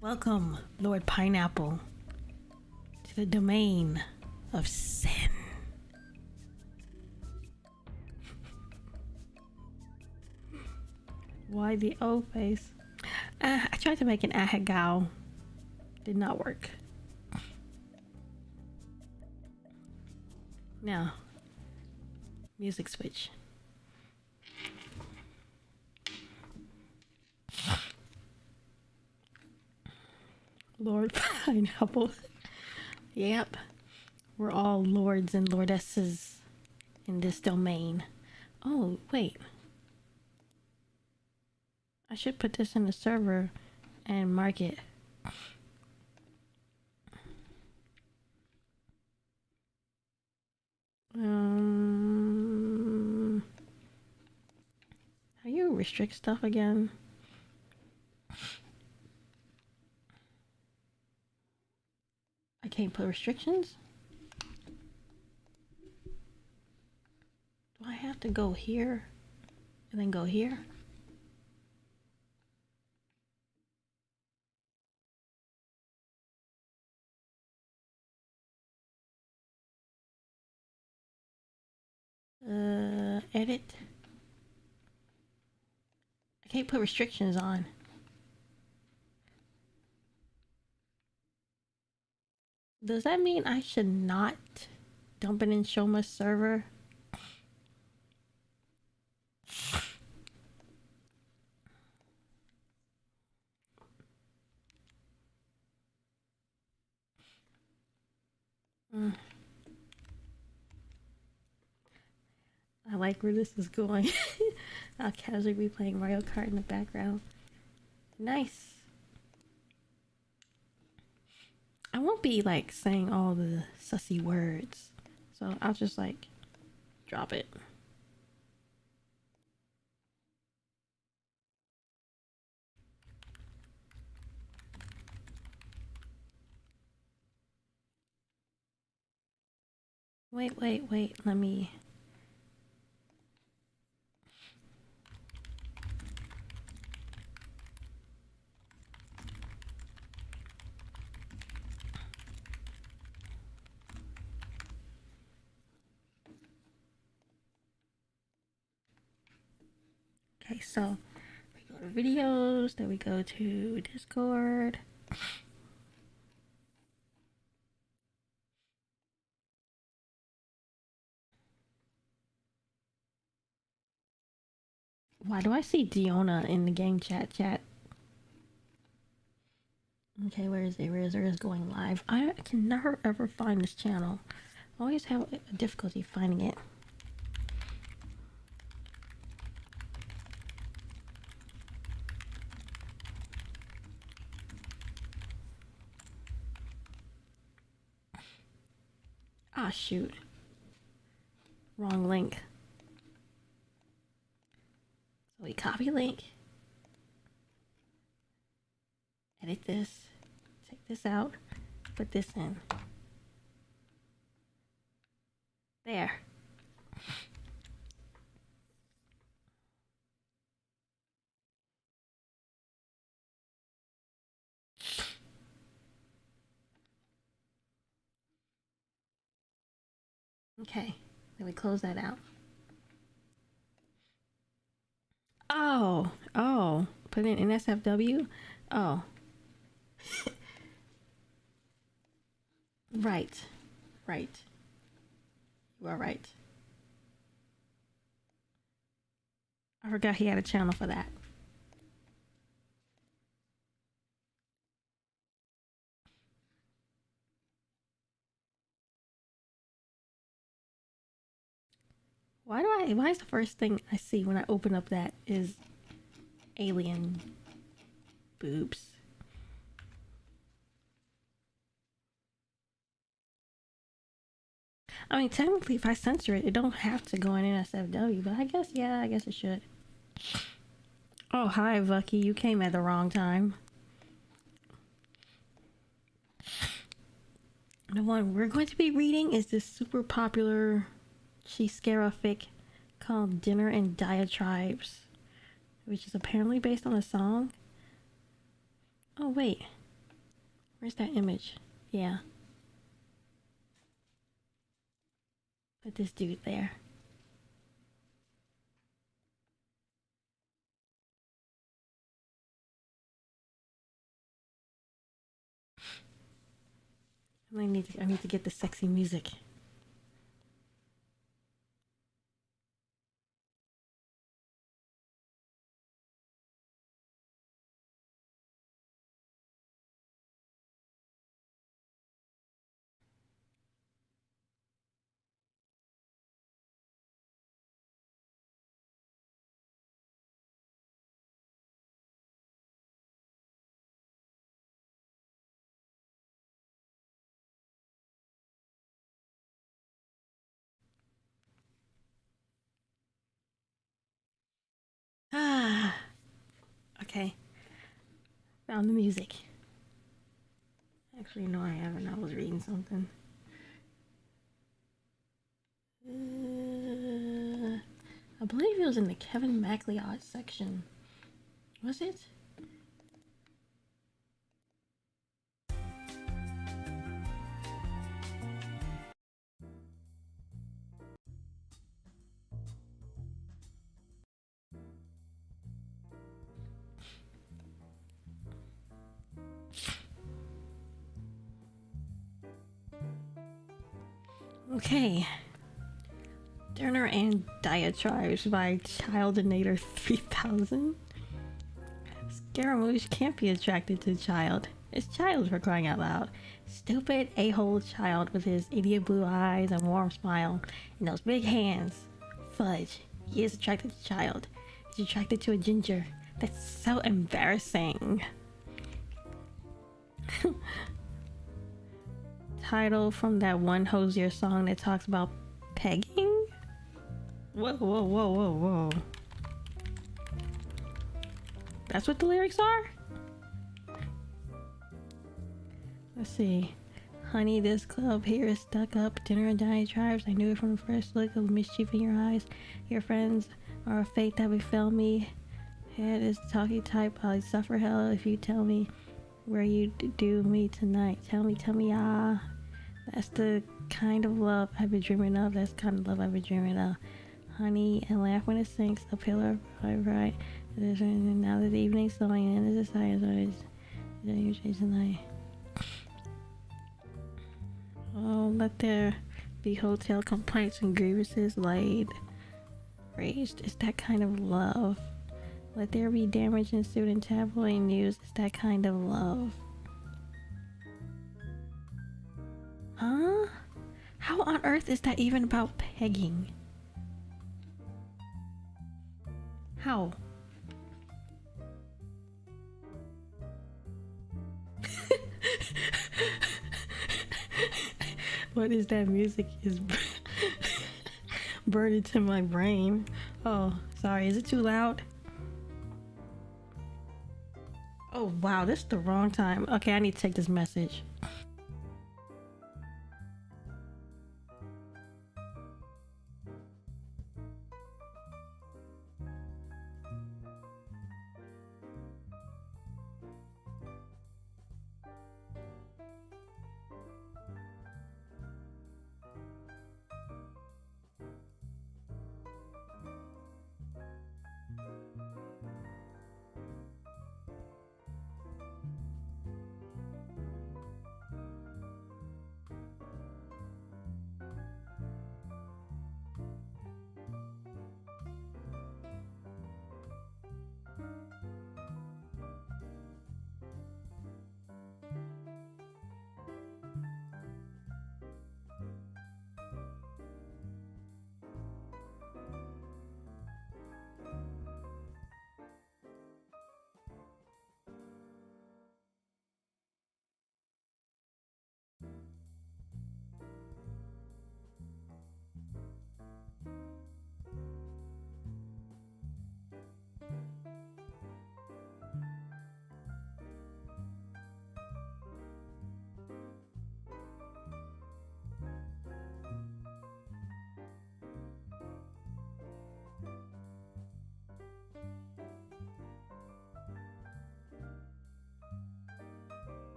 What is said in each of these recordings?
Welcome, Lord Pineapple, to the domain of sin. Why the O face? I tried to make an ahegao. Did not work. Now, music switch. Lord Pineapple. Yep. We're all lords and lordesses in this domain. Oh, wait. I should put this in the server and mark it. How you restrict stuff again? I can't put restrictions? Do I have to go here and then go here? Edit. I can't put restrictions on. Does that mean I should not dump it in Shoma's server? I like where this is going. I'll casually be playing Mario Kart in the background. Nice. I won't be like saying all the sussy words, so I'll just like drop it. Wait, let me. Okay, so we go to videos, then we go to Discord. Why do I see Diona in the game chat? Okay, where is it? Where is it going live? I can never ever find this channel. I always have a difficulty finding it. Ah, shoot. Wrong link. So we copy link. Edit this. Take this out. Put this in. There. Okay. Then we close that out. Oh. Put it in NSFW? Oh. Right. You are right. I forgot he had a channel for that. Why is the first thing I see when I open up that is alien boobs? I mean, technically, if I censor it, it don't have to go in NSFW, but I guess it should. Oh, hi, Vucky. You came at the wrong time. The one we're going to be reading is this super popular Chiscara fic called Dinner and Diatribes, which is apparently based on a song. Oh, wait. Where's that image? Yeah. Put this dude there. I need to get the sexy music. Ah, okay. Found the music. Actually, no, I haven't. I was reading something. I believe it was in the Kevin MacLeod section. Was it? Okay. Turner and Diatribes by Childinator 3000. Scaramouche can't be attracted to Child. It's Child for crying out loud. Stupid a-hole Child with his idiot blue eyes and warm smile and those big hands. Fudge. He is attracted to Child. He's attracted to a ginger. That's so embarrassing. Title from that one Hosier song that talks about pegging? Whoa, whoa, whoa, whoa, whoa. That's what the lyrics are? Let's see. Honey, this club here is stuck up. Dinner and diatribes. I knew it from the first look of mischief in your eyes. Your friends are a fate that befell me. Head is talky type. I'll suffer hell if you tell me where you do me tonight. Tell me, ah. That's the kind of love I've been dreaming of. That's the kind of love I've been dreaming of. Honey, and laugh when it sinks. A pillar, right. Now that the evening's slowing in, there's a silence. You change tonight. Oh, let there be hotel complaints and grievances laid. Raised. It's that kind of love. Let there be damage ensued in tabloid news. It's that kind of love. Huh? How on earth is that even about pegging? How? What is that music is burned into my brain. Oh, sorry, is it too loud? Oh wow, this is the wrong time. Okay, I need to take this message.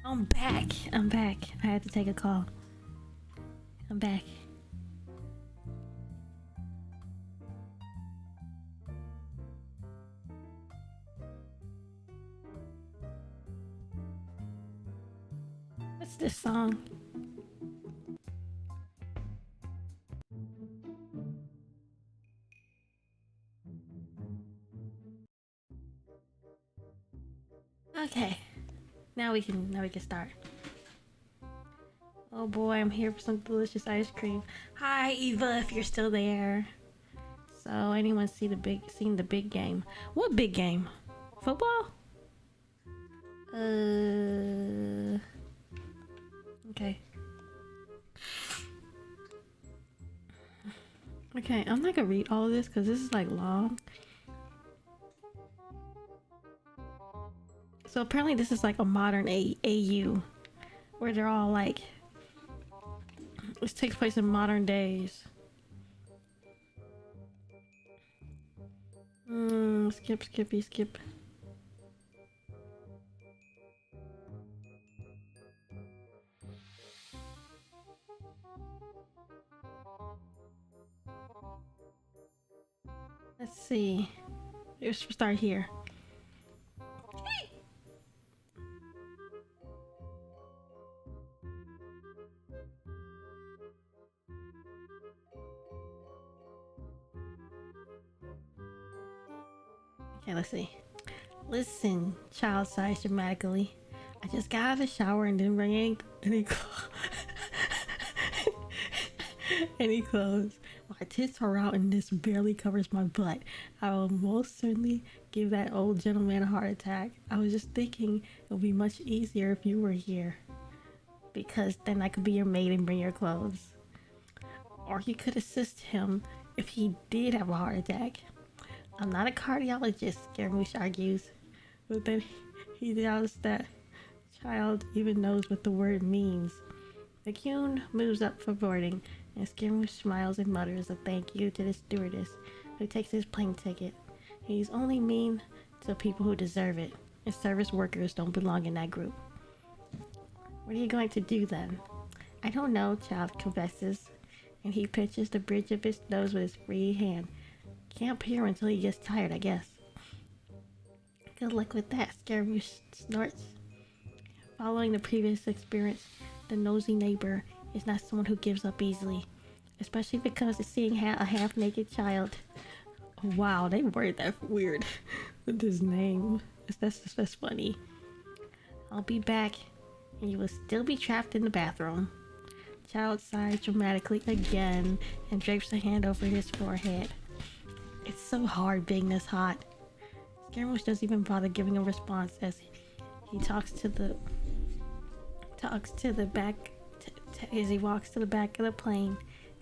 I'm back. I'm back. I had to take a call. I'm back. What's this song? Okay. Now we can start. Oh boy, I'm here for some delicious ice cream. Hi Eva, if you're still there. So anyone seen the big game? What big game? Football? Okay. Okay, I'm not gonna read all of this because this is like long. So apparently this is like a modern AU where they're all like, this takes place in modern days. Skip. Let's see. Let's start here. Okay, let's see. Listen, child sighs dramatically. I just got out of the shower and didn't bring any clothes. My tits are out and this barely covers my butt. I will most certainly give that old gentleman a heart attack. I was just thinking it would be much easier if you were here. Because then I could be your maid and bring your clothes. Or you could assist him if he did have a heart attack. I'm not a cardiologist, Scaramouche argues. But then he doubts that child even knows what the word means. The Coon moves up for boarding, and Scaramouche smiles and mutters a thank you to the stewardess, who takes his plane ticket. He's only mean to people who deserve it, and service workers don't belong in that group. What are you going to do then? I don't know, Child confesses, and he pinches the bridge of his nose with his free hand. Camp here until he gets tired, I guess. Good luck with that, Scaramouche snorts. Following the previous experience, the nosy neighbor is not someone who gives up easily, especially because it's seeing a half-naked child. Wow, they worded that weird with his name. That's funny. I'll be back, and you will still be trapped in the bathroom. Child sighs dramatically again and drapes a hand over his forehead. It's so hard being this hot. Scaramouche doesn't even bother giving a response as he talks to the back as he walks to the back of the plane.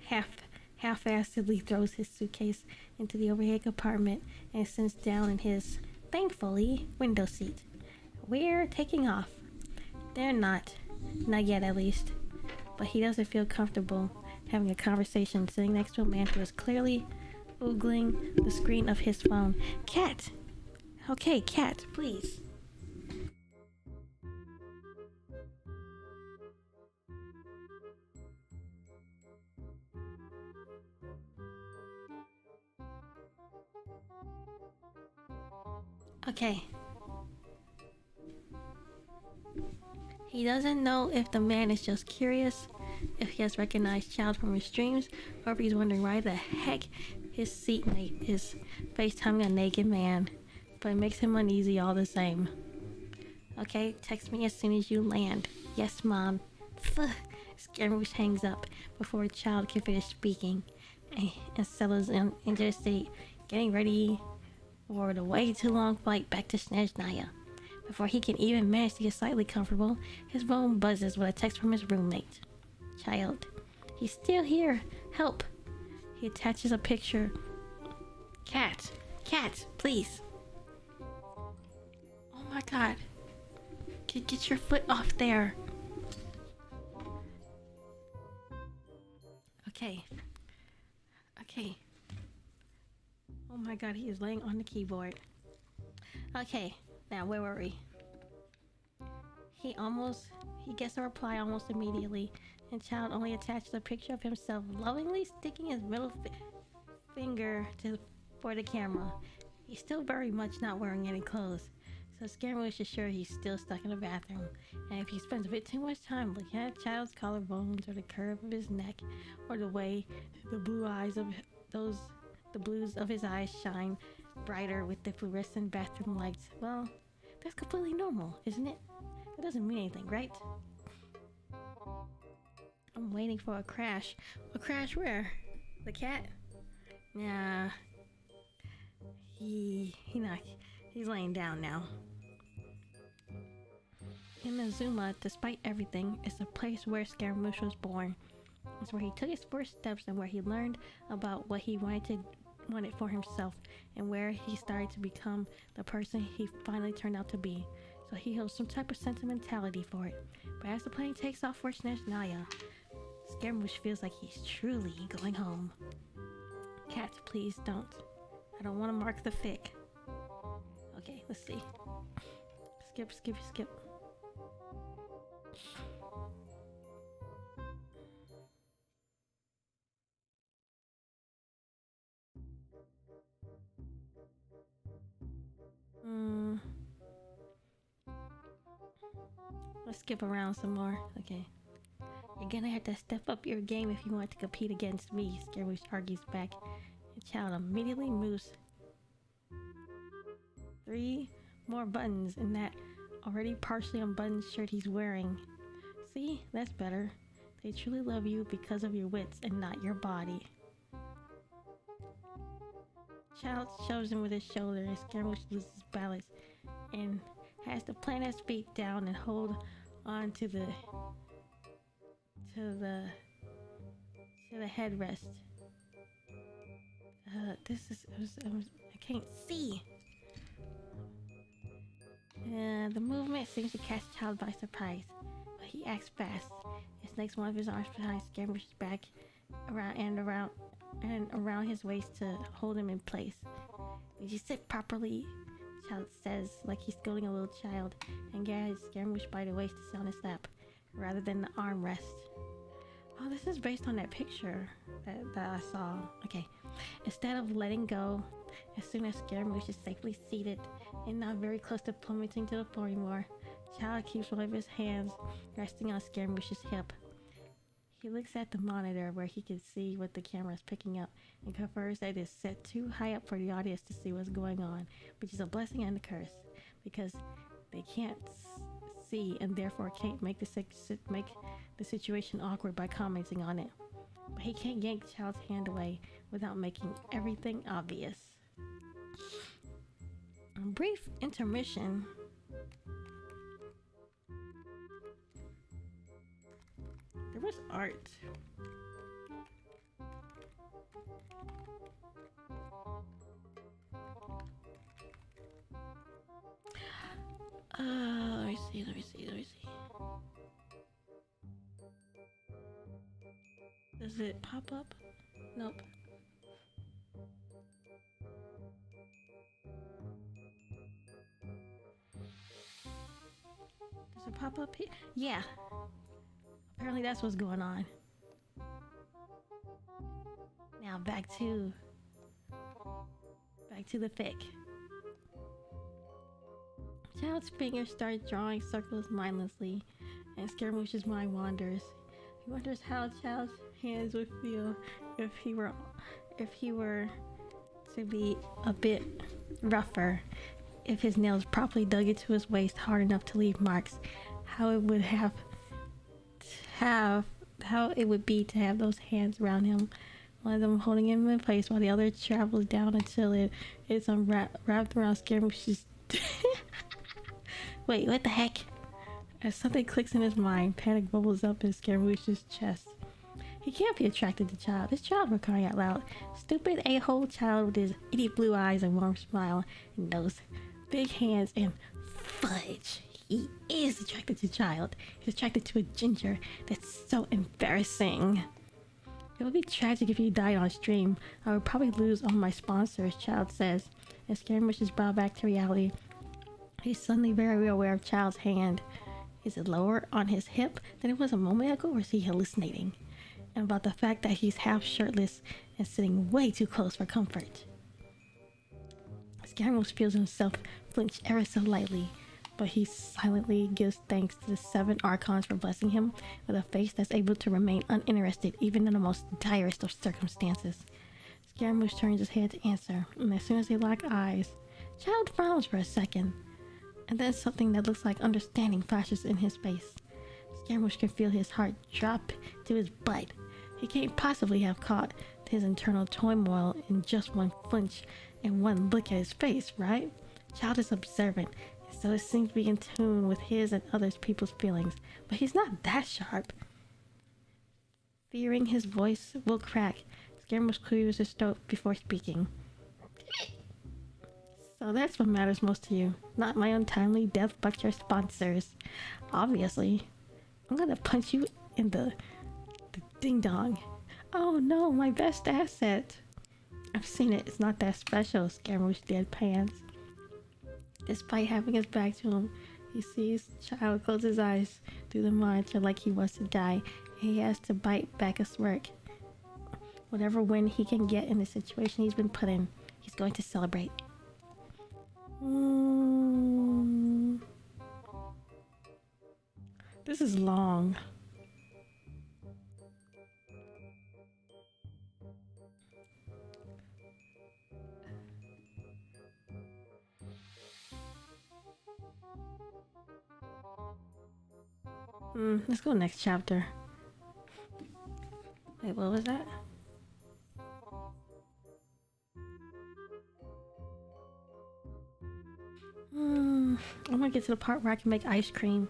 Half-assedly throws his suitcase into the overhead compartment and sits down in his, thankfully, window seat. We're taking off. They're not yet at least. But he doesn't feel comfortable having a conversation sitting next to a man who is clearly oogling the screen of his phone. Cat! Okay, cat, please. Okay. He doesn't know if the man is just curious, if he has recognized Child from his dreams, or if he's wondering why the heck his seatmate is FaceTiming a naked man, but it makes him uneasy all the same. Okay, text me as soon as you land. Yes, Mom. Scaramouche hangs up before Child can finish speaking and settles into his seat, getting ready for the way too long flight back to Snezhnaya. Before he can even manage to get slightly comfortable, his phone buzzes with a text from his roommate. Child. He's still here. Help. He attaches a picture. Cat, please. Oh my god. Get your foot off there. Okay. Oh my god, he is laying on the keyboard. Okay, now where were we? He gets a reply almost immediately, and Child only attaches a picture of himself lovingly sticking his middle finger for the camera. He's still very much not wearing any clothes, so Scaramouche is sure he's still stuck in the bathroom. And if he spends a bit too much time looking at Child's collarbones or the curve of his neck or the way the blues of his eyes shine brighter with the fluorescent bathroom lights, well, that's completely normal, isn't it? It doesn't mean anything, right? I'm waiting for a crash. A crash where? The cat? Nah. He's laying down now. Inazuma, despite everything, is the place where Scaramouche was born. It's where he took his first steps and where he learned about what he wanted for himself, and where he started to become the person he finally turned out to be. So he holds some type of sentimentality for it. But as the plane takes off for Snezhnaya, Scaramouche feels like he's truly going home. Cat, please don't. I don't want to mark the fic. Okay, let's see. Skip. Let's skip around some more. Okay. You're gonna have to step up your game if you want to compete against me, Scaramouche argues back. The Child immediately moves 3 more buttons in that already partially unbuttoned shirt he's wearing. See? That's better. They truly love you because of your wits and not your body. Child shoves him with his shoulder and Scaramouche loses balance and has to plant his feet down and hold on to the headrest. I can't see. The movement seems to catch Child by surprise, but he acts fast and snakes one of his arms behind Scaramouche's back around his waist to hold him in place. Did you sit properly? Child says, like he's scolding a little child, and grabs Scaramouche by the waist to sit on his lap, rather than the armrest. Oh, this is based on that picture that I saw. Okay. Instead of letting go, as soon as Scaramouche is safely seated and not very close to plummeting to the floor anymore, Child keeps one of his hands resting on Scaramouche's hip. He looks at the monitor where he can see what the camera is picking up and confirms that it's set too high up for the audience to see what's going on, which is a blessing and a curse, because they can't see and therefore can't make the situation awkward by commenting on it. But he can't yank Child's hand away without making everything obvious. A brief intermission. There was art. Let me see. Does it pop up? Nope. Does it pop up here? Yeah. Apparently that's what's going on. Now back to the fic. Child's fingers start drawing circles mindlessly, and Scaramouche's mind wanders. He wonders how Child's hands would feel if he were to be a bit rougher, if his nails properly dug into his waist hard enough to leave marks. How it would be to have those hands around him, one of them holding him in place while the other travels down until it's wrapped around Scaramouche's. Wait, what the heck? As something clicks in his mind, panic bubbles up in Scaramouche's chest. He can't be attracted to Child. This Child, for crying out loud. Stupid a-hole Child with his idiot blue eyes and warm smile and those big hands and fudge. He is attracted to Child. He's attracted to a ginger. That's so embarrassing. It would be tragic if he died on stream. I would probably lose all my sponsors, Child says. As Scaramouche is brought back to reality, he's suddenly very aware of Child's hand Is it lower on his hip than it was a moment ago, or is he hallucinating? And about the fact that he's half shirtless and sitting way too close for comfort. Scaramouche feels himself flinch ever so lightly, but he silently gives thanks to the 7 archons for blessing him with a face that's able to remain uninterested even in the most direst of circumstances. Scaramouche turns his head to answer, and as soon as they lock eyes, Child frowns for a second, and then something that looks like understanding flashes in his face. Scaramouche can feel his heart drop to his butt. He can't possibly have caught his internal turmoil in just one flinch and one look at his face, right? Child is observant, and so it seems to be in tune with his and others people's feelings, but he's not that sharp. Fearing his voice will crack, Scaramouche clears his throat before speaking. So that's what matters most to you, not my untimely death but your sponsors. Obviously. I'm gonna punch you in the ding-dong. Oh no, my best asset. I've seen it, it's not that special, Scaramouche deadpans. Despite having his back to him, he sees Child close his eyes through the monitor like he wants to die, and he has to bite back a smirk. Whatever win he can get in the situation he's been put in, he's going to celebrate. This is long. Let's go next chapter. Wait, what was that? I'm gonna get to the part where I can make ice cream.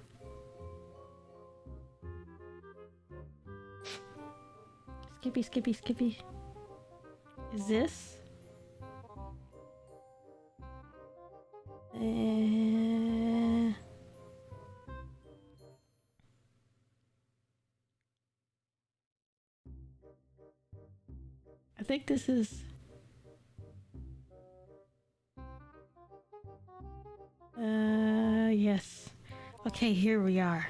Skippy, skippy, skippy. Is this? I think this is... yes. Okay, here we are.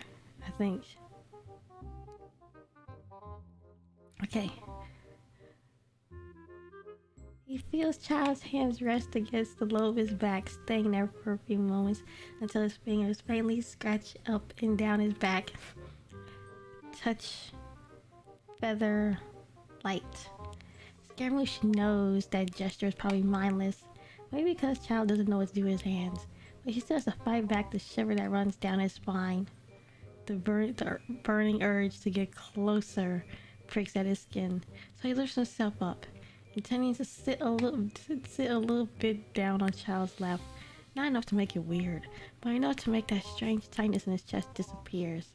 I think. Okay. He feels Child's hands rest against the low of his back, staying there for a few moments until his fingers faintly scratch up and down his back. Touch. Feather. Light. Scaramouche knows that gesture is probably mindless, maybe because Child doesn't know what to do with his hands, but he still has to fight back the shiver that runs down his spine. The burning urge to get closer pricks at his skin, so he lifts himself up, intending to sit a little bit down on Child's lap. Not enough to make it weird, but enough to make that strange tightness in his chest disappears.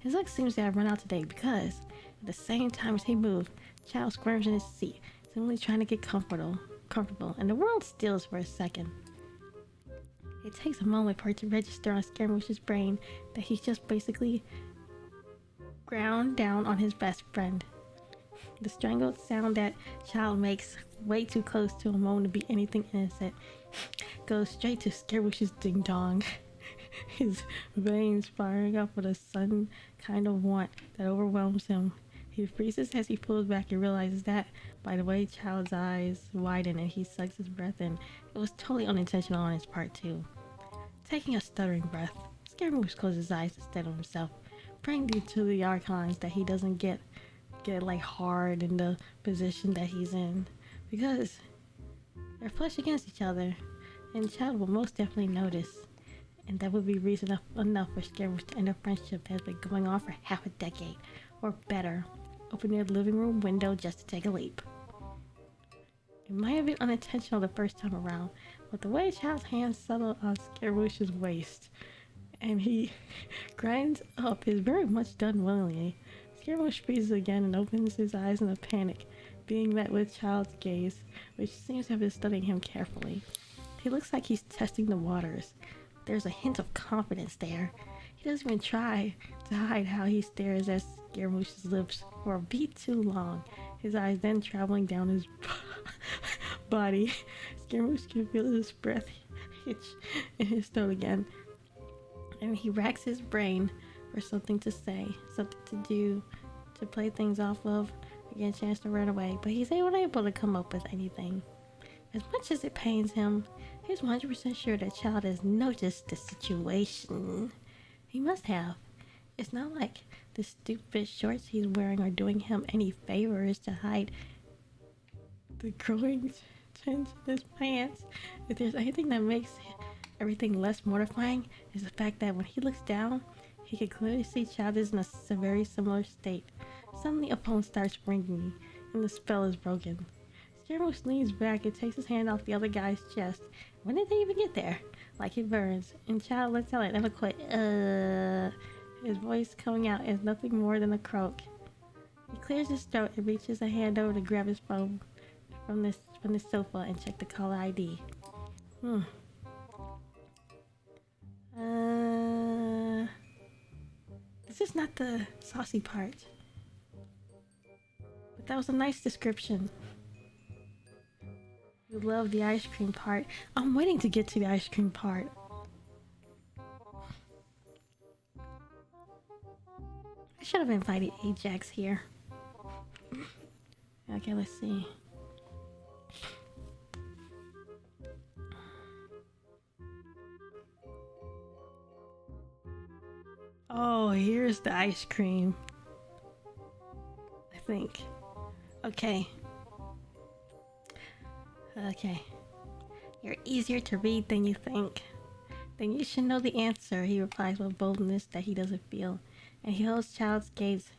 His luck seems to have run out today because, at the same time as he moved, Child squirms in his seat, seemingly trying to get comfortable, and the world stills for a second. It takes a moment for it to register on Scaramouche's brain that he's just basically ground down on his best friend. The strangled sound that Child makes, way too close to a moment to be anything innocent, goes straight to Scaramouche's ding-dong. His veins firing up with a sudden kind of want that overwhelms him. He freezes as he pulls back and realizes that, by the way Child's eyes widen and he sucks his breath in, it was totally unintentional on his part too. Taking a stuttering breath, Scaramouche closes his eyes to steady himself, praying to the archons that he doesn't get like hard in the position that he's in, because they're flush against each other, and Child will most definitely notice, and that would be reason enough for Scaramouche to end a friendship that has been going on for half a decade, or better, opening their living room window just to take a leap. It might have been unintentional the first time around, but the way Child's hands settle on Scaramouche's waist and he grinds up is very much done willingly. Scaramouche freezes again and opens his eyes in a panic, being met with Child's gaze, which seems to have been studying him carefully. He looks like he's testing the waters. There's a hint of confidence there. He doesn't even try to hide how he stares at Scaramouche's lips for a beat too long, his eyes then traveling down his body. Scaramouche can feel his breath hitch in his throat again, and he racks his brain for something to say, something to do, to play things off of, or get a chance to run away. But he's able to come up with anything. As much as it pains him, he's 100% sure that child has noticed the situation. He must have. It's not like the stupid shorts he's wearing are doing him any favors to hide the growing change in his pants. If there's anything that makes everything less mortifying, is the fact that when he looks down, he can clearly see Child is in a very similar state. Suddenly a phone starts ringing, and the spell is broken. Scaramouche leans back and takes his hand off the other guy's chest. When did they even get there? Like it burns. And Child lets out an eloquent, his voice coming out as nothing more than a croak. He clears his throat and reaches a hand over to grab his phone from the sofa and check the caller ID. This is not the saucy part. But that was a nice description. You love the ice cream part. I'm waiting to get to the ice cream part. I should have invited Ajax here. Okay, let's see. Oh, here's the ice cream. I think. Okay. Okay. You're easier to read than you think. Then you should know the answer, he replies with boldness that he doesn't feel. And he holds Child's gaze,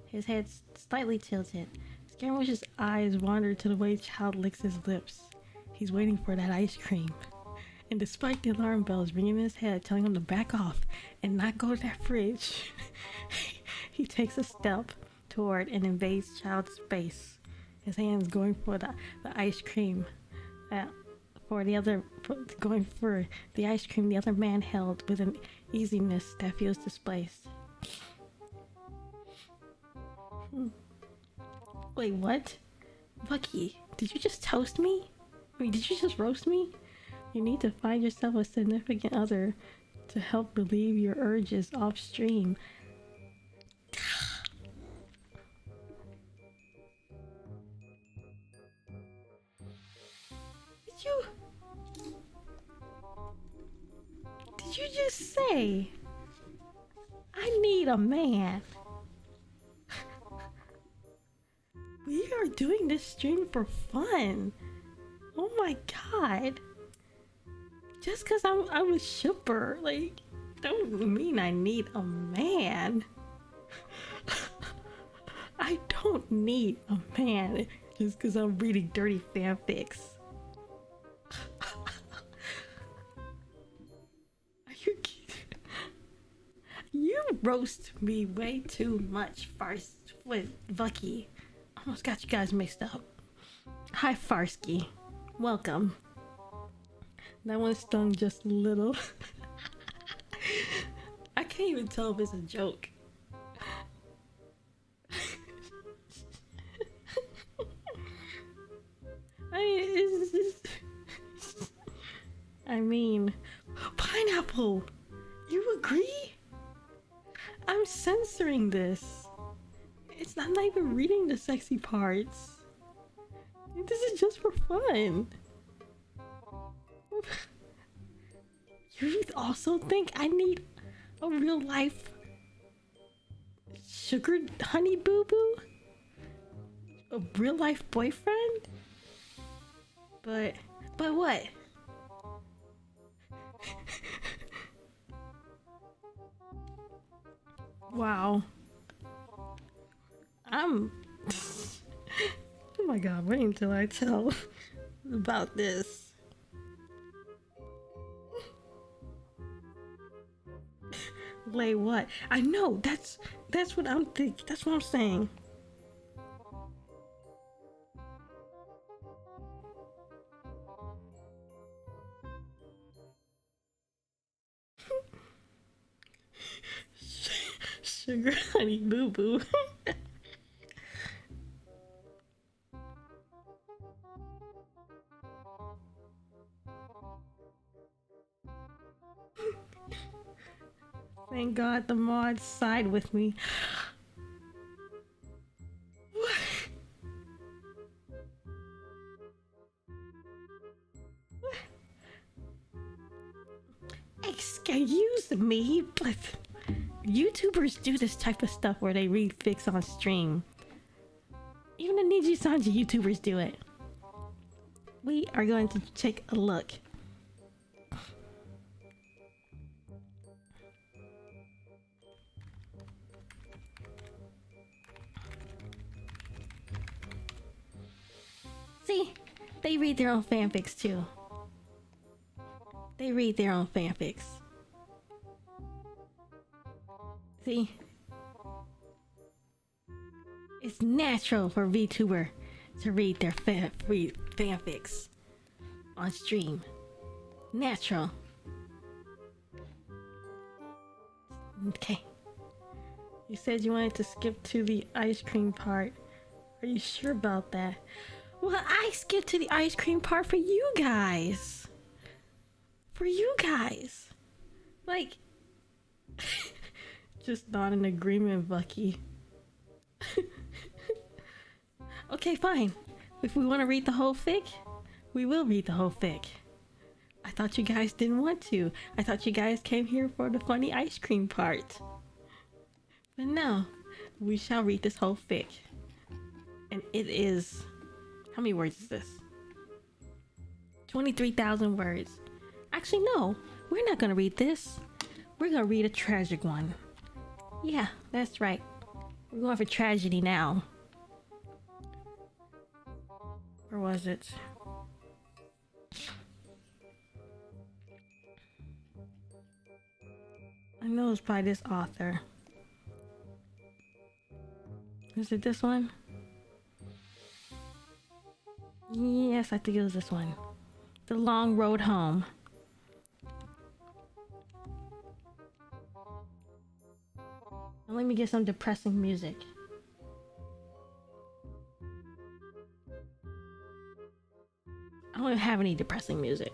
his head slightly tilted. Scaramouche's eyes wander to the way Child licks his lips. He's waiting for that ice cream. And despite the alarm bells ringing in his head, telling him to back off and not go to that fridge, he takes a step toward and invades Child's space. His hands going for the ice cream. Going for the ice cream the other man held with an easiness that feels displaced. Wait, what? Bucky, did you just toast me? I mean, did you just roast me? You need to find yourself a significant other to help relieve your urges off stream. Did you just say I need a man? We are doing this stream for fun. Oh my god. Just cause I'm a shipper, like, don't mean I need a man. I don't need a man just cause I'm reading dirty fanfics. Are you kidding? You roast me way too much, with Bucky. Almost got you guys mixed up. Hi, Farsky. Welcome. That one stung just a little. I can't even tell if it's a joke. I mean, pineapple! You agree? I'm censoring this. I'm not even reading the sexy parts. This is just for fun. You also think I need a real life sugar honey boo boo? A real life boyfriend? But what? Wow. Oh my god, wait until I tell about this. Wait, what? I know, that's what I'm thinking. That's what I'm saying. Sugar honey boo boo. Thank God the mods side with me. Excuse me, but YouTubers do this type of stuff where they read fics on stream. Even the Niji Sanji YouTubers do it. We are going to take a look. See, they read their own fanfics too. They read their own fanfics. See? It's natural for VTuber to read their fanfics on stream. Natural. Okay. You said you wanted to skip to the ice cream part. Are you sure about that? Well, I skipped to the ice cream part for you guys. For you guys. Like, just not in agreement, Bucky. Okay, fine. If we want to read the whole fic, we will read the whole fic. I thought you guys didn't want to. I thought you guys came here for the funny ice cream part. But no, we shall read this whole fic. And it is... How many words is this? 23,000 words. Actually, no. We're not gonna read this. We're gonna read a tragic one. Yeah, that's right. We're going for tragedy now. Where was it? I know it's by this author. Is it this one? Yes, I think it was this one. The Long Road Home. Now let me get some depressing music. I don't have any depressing music.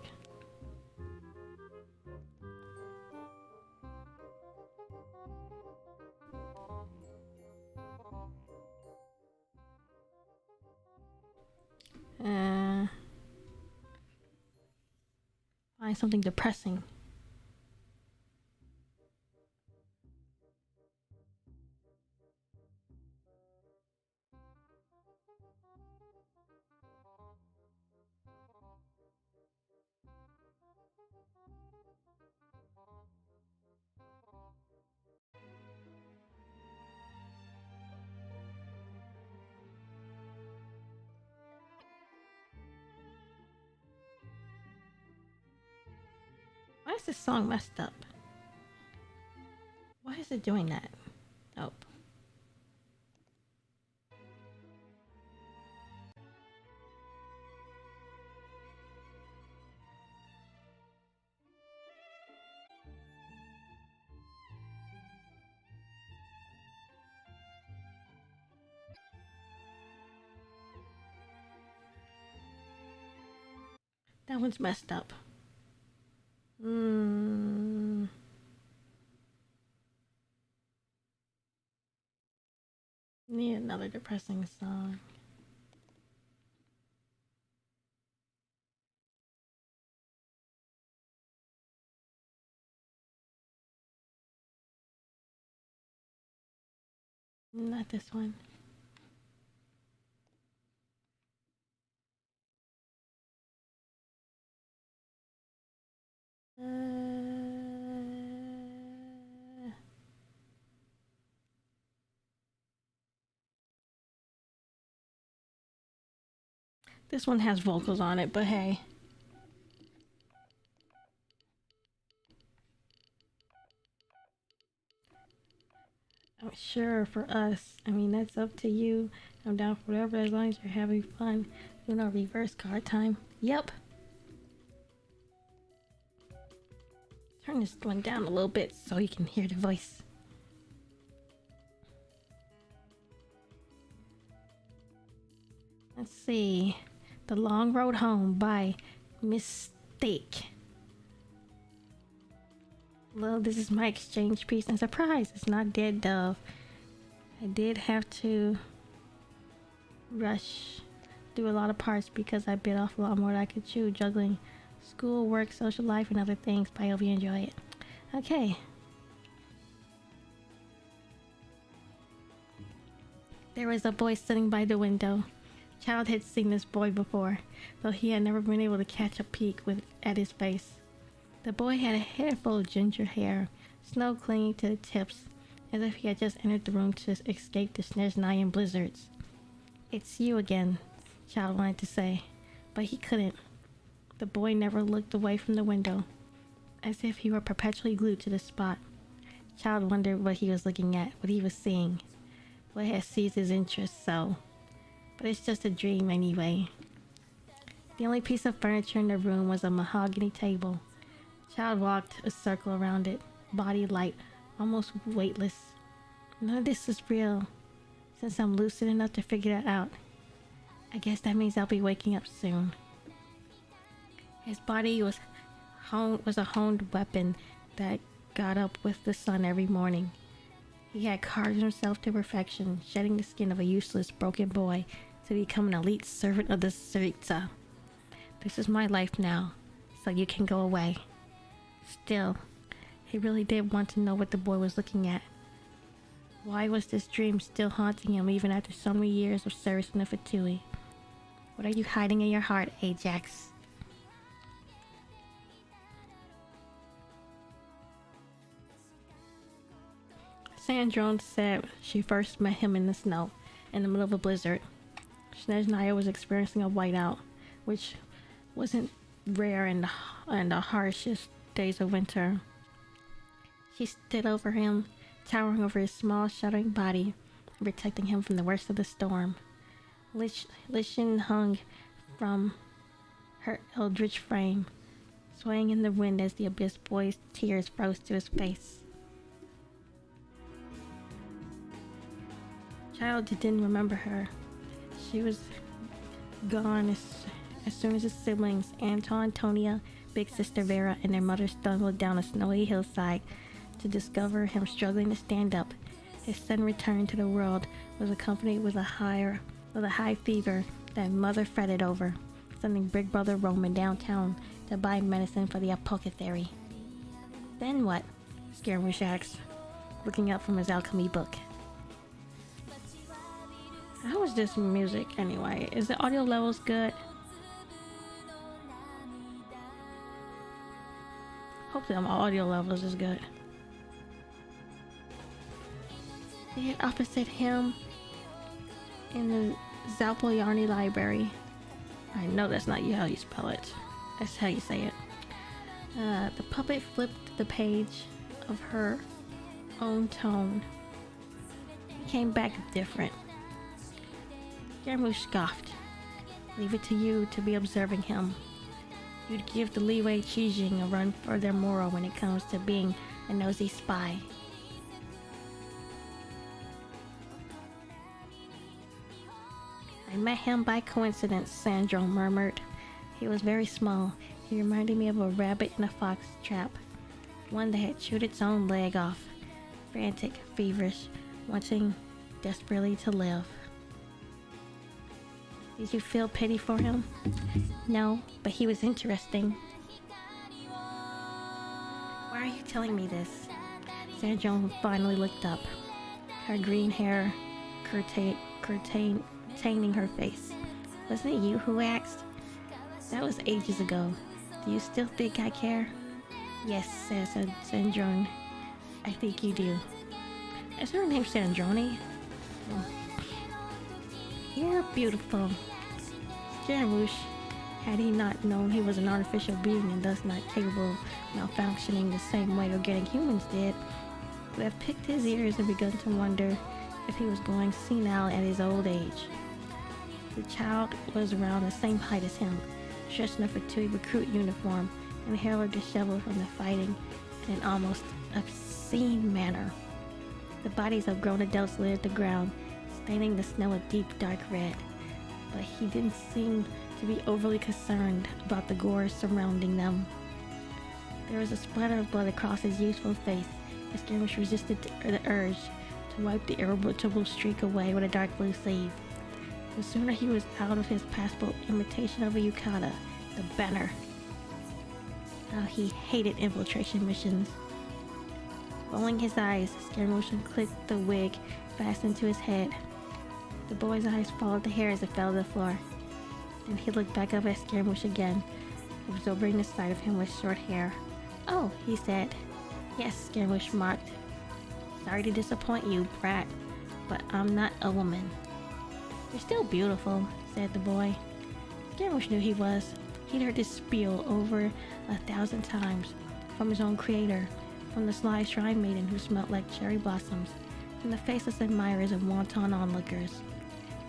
Find something depressing. Why is this song messed up? Why is it doing that? Oh. That one's messed up. Need another depressing song. Not this one. This one has vocals on it, but hey. I'm sure for us, I mean, that's up to you. I'm down for whatever as long as you're having fun. You know, reverse card time. Yep. Turn this one down a little bit so you can hear the voice. Let's see. The Long Road Home by Mistake. Well, this is my exchange piece, and surprise, it's not dead dove. I did have to rush through a lot of parts because I bit off a lot more than I could chew, juggling school, work, social life, and other things, but I hope you enjoy it. Okay. There was a boy sitting by the window. Child had seen this boy before, though he had never been able to catch a peek at his face. The boy had a head full of ginger hair, snow clinging to the tips, as if he had just entered the room to escape the Snezhnayan blizzards. "It's you again," Child wanted to say, but he couldn't. The boy never looked away from the window, as if he were perpetually glued to the spot. Child wondered what he was looking at, what he was seeing, what had seized his interest so. But it's just a dream anyway. The only piece of furniture in the room was a mahogany table. Child walked a circle around it, body light, almost weightless. None of this is real. Since I'm lucid enough to figure that out, I guess that means I'll be waking up soon. His body was a honed weapon that got up with the sun every morning. He had carved himself to perfection, shedding the skin of a useless, broken boy to become an elite servant of the Tsaritsa. This is my life now, so you can go away. Still, he really did want to know what the boy was looking at. Why was this dream still haunting him even after so many years of service in the Fatui? What are you hiding in your heart, Ajax? Sandrone said she first met him in the snow, in the middle of a blizzard. Snezhnaya was experiencing a whiteout, which wasn't rare in the harshest days of winter. She stood over him, towering over his small, shuddering body, protecting him from the worst of the storm. Lishin hung from her eldritch frame, swaying in the wind as the abyss boy's tears froze to his face. Child didn't remember her. She was gone as soon as his siblings, Anton, Tonia, Big Sister Vera, and their mother stumbled down a snowy hillside to discover him struggling to stand up. His sudden return to the world was accompanied with a high fever that mother fretted over, sending Big Brother Roman downtown to buy medicine for the apothecary. "Then what?" Scaramouche asked, looking up from his alchemy book. How is this music anyway? Is the audio levels good? Hopefully my audio levels is good. Dead opposite him in the Zalpoyarny library. I know that's not how you spell it. That's how you say it. The puppet flipped the page of her own tone. He came back different. Scaramouche scoffed. "Leave it to you to be observing him. You'd give the leeway Chijing a run for their moral when it comes to being a nosy spy." "I met him by coincidence," Sandro murmured. "He was very small. He reminded me of a rabbit in a fox trap, one that had chewed its own leg off, frantic, feverish, wanting desperately to live." "Did you feel pity for him?" "No, but he was interesting." "Why are you telling me this?" Sandrone finally looked up, her green hair curtaining her face. "Wasn't it you who asked?" "That was ages ago. Do you still think I care?" "Yes," said Sandrone. "I think you do." Is her name Sandrone? "You're beautiful." Scaramouche, had he not known he was an artificial being and thus not capable of malfunctioning the same way organic humans did, would have picked his ears and begun to wonder if he was going senile at his old age. The child was around the same height as him, dressed in a Fatui recruit uniform, and hair disheveled from the fighting in an almost obscene manner. The bodies of grown adults littered the ground, staining the snow a deep dark red, but he didn't seem to be overly concerned about the gore surrounding them. There was a splatter of blood across his youthful face as Scaramouche resisted the urge to wipe the irritable streak away with a dark blue sleeve. The sooner he was out of his passable imitation of a yukata, the better. How he hated infiltration missions. Rolling his eyes, Scaramouche clicked the wig fast into his head. The boy's eyes followed the hair as it fell to the floor. Then he looked back up at Scaramouche again, absorbing the sight of him with short hair. "Oh," he said. "Yes," Scaramouche mocked. "Sorry to disappoint you, brat, but I'm not a woman." "You're still beautiful," said the boy. Scaramouche knew he was. He'd heard this spiel over 1,000 times, from his own creator, from the sly shrine maiden who smelt like cherry blossoms, from the faceless admirers and wanton onlookers,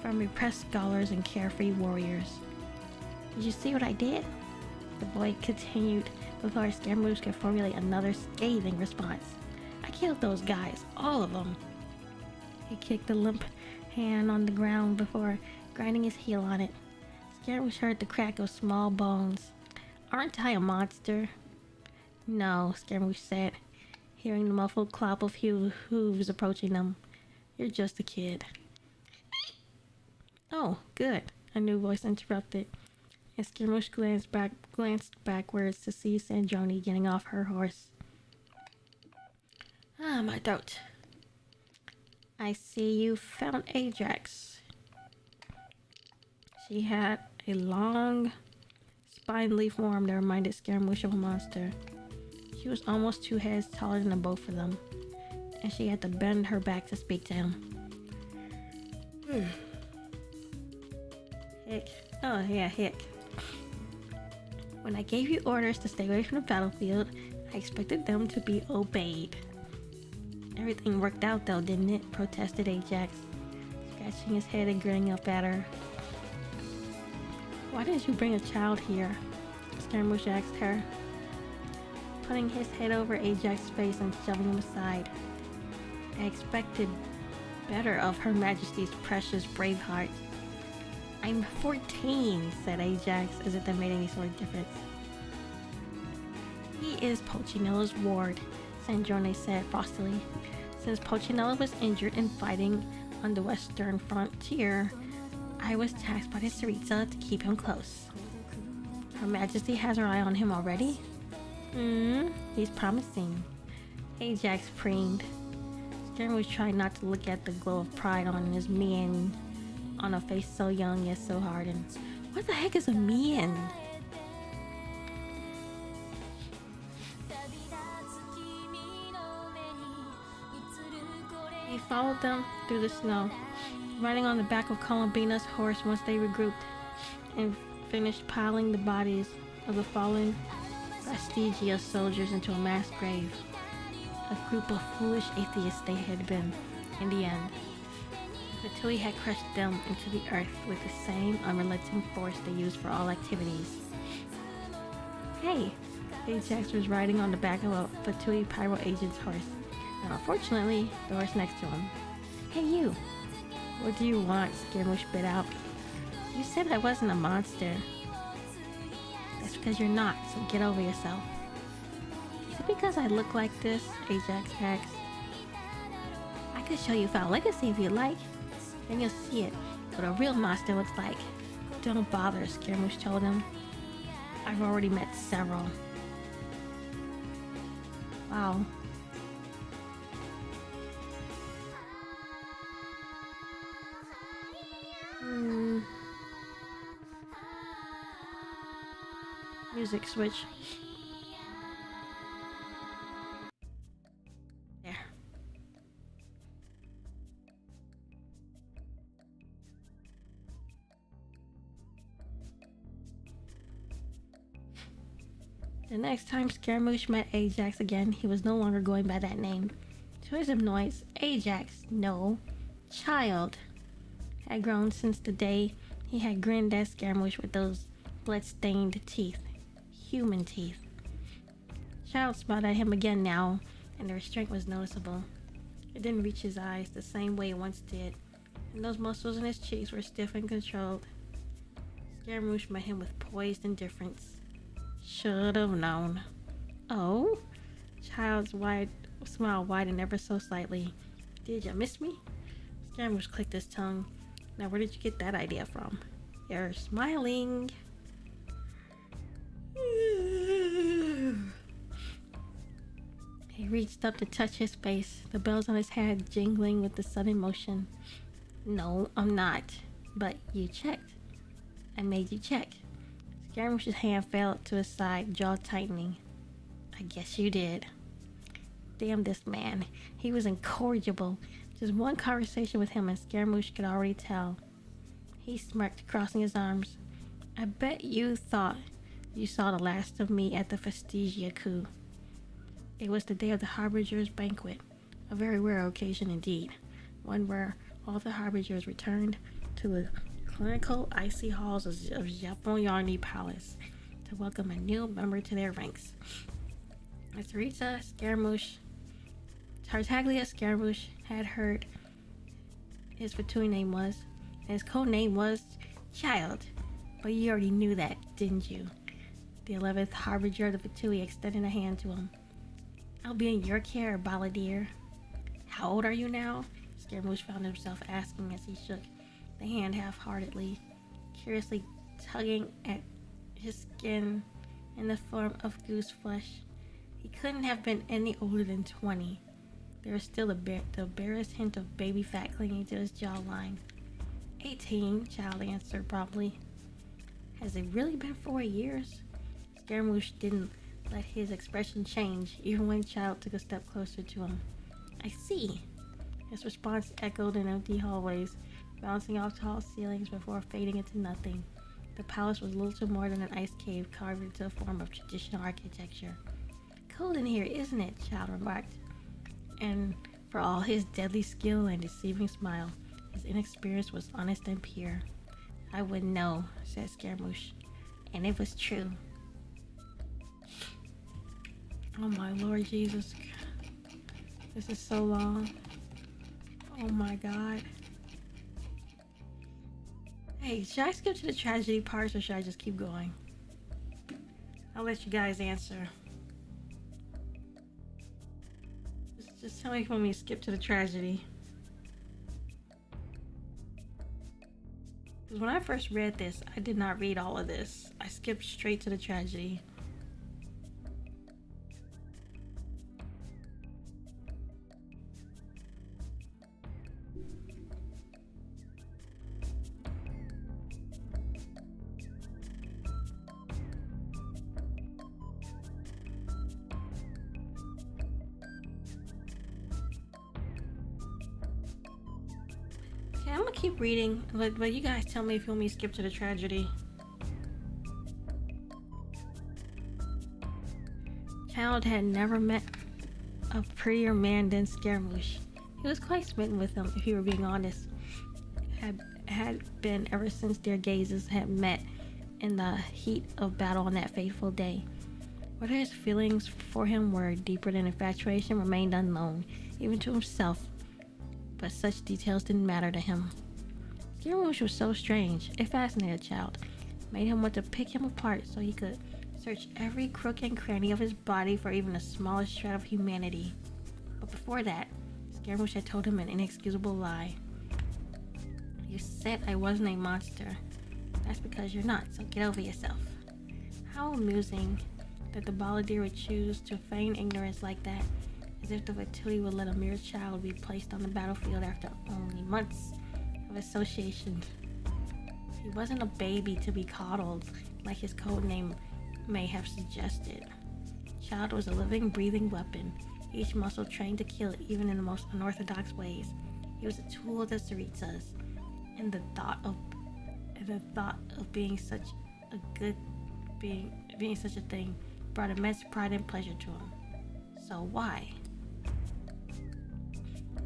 from repressed scholars and carefree warriors. "Did you see what I did?" The boy continued before Scaramouche could formulate another scathing response. "I killed those guys, all of them." He kicked the limp hand on the ground before grinding his heel on it. Scaramouche heard the crack of small bones. "Aren't I a monster?" "No," Scaramouche said, hearing the muffled clop of hooves approaching them. "You're just a kid." "Oh, good," a new voice interrupted, and Scaramouche glanced backwards to see Sandrone getting off her horse. "Ah, my throat." "I see you found Ajax." She had a long, spindly form that reminded Scaramouche of a monster. She was almost 2 heads taller than the both of them, and she had to bend her back to speak to him. Hick. Oh yeah, Hick. "When I gave you orders to stay away from the battlefield, I expected them to be obeyed." "Everything worked out though, didn't it?" protested Ajax, scratching his head and grinning up at her. "Why didn't you bring a child here?" Scaramouche asked her, putting his head over Ajax's face and shoving him aside. "I expected better of Her Majesty's precious Braveheart." "I'm 14, said Ajax, as if that made any sort of difference. "He is Pulcinello's ward," Sandrone said frostily. "Since Pulcinello was injured in fighting on the western frontier, I was tasked by the Tsaritsa to keep him close." "Her Majesty has her eye on him already?" He's promising," Ajax preened. Scaramouche tried not to look at the glow of pride on his mien, on a face so young yet so hardened. What the heck is a mien? He followed them through the snow, riding on the back of Columbina's horse once they regrouped and finished piling the bodies of the fallen Fastigia soldiers into a mass grave. A group of foolish atheists they had been, in the end. Fatui had crushed them into the earth with the same unrelenting force they used for all activities. "Hey!" Ajax was riding on the back of a Fatui pyro agent's horse, and unfortunately, the horse next to him. "Hey you! What do you want?" Scaramouche bit out. "You said I wasn't a monster." "That's because you're not, so get over yourself." "Is it because I look like this?" Ajax asked. "I could show you Foul Legacy if you like. Then you'll see what a real monster looks like." "Don't bother," Scaramouche told him. "I've already met several." Wow. Music switch. There. The next time Scaramouche met Ajax again, he was no longer going by that name. To his annoyance, Ajax, no, Child, had grown since the day he had grinned at Scaramouche with those blood-stained teeth. Human teeth. Child smiled at him again now, and the restraint was noticeable. It didn't reach his eyes the same way it once did, and those muscles in his cheeks were stiff and controlled. Scaramouche met him with poised indifference. Should have known. Oh, child's wide smile widened ever so slightly. Did you miss me? Scaramouche clicked his tongue. Now, where did you get that idea from? You're smiling. He reached up to touch his face, the bells on his head jingling with the sudden motion. No, I'm not. But you checked. I made you check. Scaramouche's hand fell to his side, jaw tightening. I guess you did. Damn this man. He was incorrigible. Just one conversation with him and Scaramouche could already tell. He smirked, crossing his arms. I bet you thought you saw the last of me at the Festigia coup. It was the day of the Harbinger's banquet, a very rare occasion indeed, one where all the Harbingers returned to the clinical icy halls of Japonyarni Palace to welcome a new member to their ranks. As Tartaglia Scaramouche had heard his Fatui name was, and his code name was Child. But you already knew that, didn't you? The 11th Harbinger of the Fatui extended a hand to him. I'll be in your care, Balladeer. How old are you now? Scaramouche found himself asking as he shook the hand half-heartedly, curiously tugging at his skin in the form of goose flesh. He couldn't have been any older than 20. There was still the barest hint of baby fat clinging to his jawline. 18, Child answered promptly. Has it really been 4 years? Scaramouche didn't let his expression change, even when Child took a step closer to him. I see. His response echoed in empty hallways, bouncing off tall ceilings before fading into nothing. The palace was little more than an ice cave carved into a form of traditional architecture. Cold in here, isn't it? Child remarked. And for all his deadly skill and deceiving smile, his inexperience was honest and pure. I wouldn't know, said Scaramouche. And it was true. Oh my Lord Jesus. This is so long. Oh my God. Hey, should I skip to the tragedy parts or should I just keep going? I'll let you guys answer. Just tell me if you want me to skip to the tragedy. Because when I first read this, I did not read all of this. I skipped straight to the tragedy. Okay, I'm gonna keep reading, but you guys tell me if you want me to skip to the tragedy. Child had never met a prettier man than Scaramouche. He was quite smitten with him, if he were being honest. Had been ever since their gazes had met in the heat of battle on that fateful day. Whether his feelings for him were deeper than infatuation remained unknown, even to himself, but such details didn't matter to him. Scaramouche was so strange, it fascinated Child, made him want to pick him apart so he could search every crook and cranny of his body for even the smallest shred of humanity. But before that, Scaramouche had told him an inexcusable lie. You said I wasn't a monster. That's because you're not, so get over yourself. How amusing that the Balladeer would choose to feign ignorance like that, as if the Fatui would let a mere child be placed on the battlefield after only months of association. He wasn't a baby to be coddled like his code name may have suggested. Child was a living, breathing weapon, each muscle trained to kill even in the most unorthodox ways. He was a tool of the Tsaritsas, and the thought of being such a thing brought immense pride and pleasure to him. So why?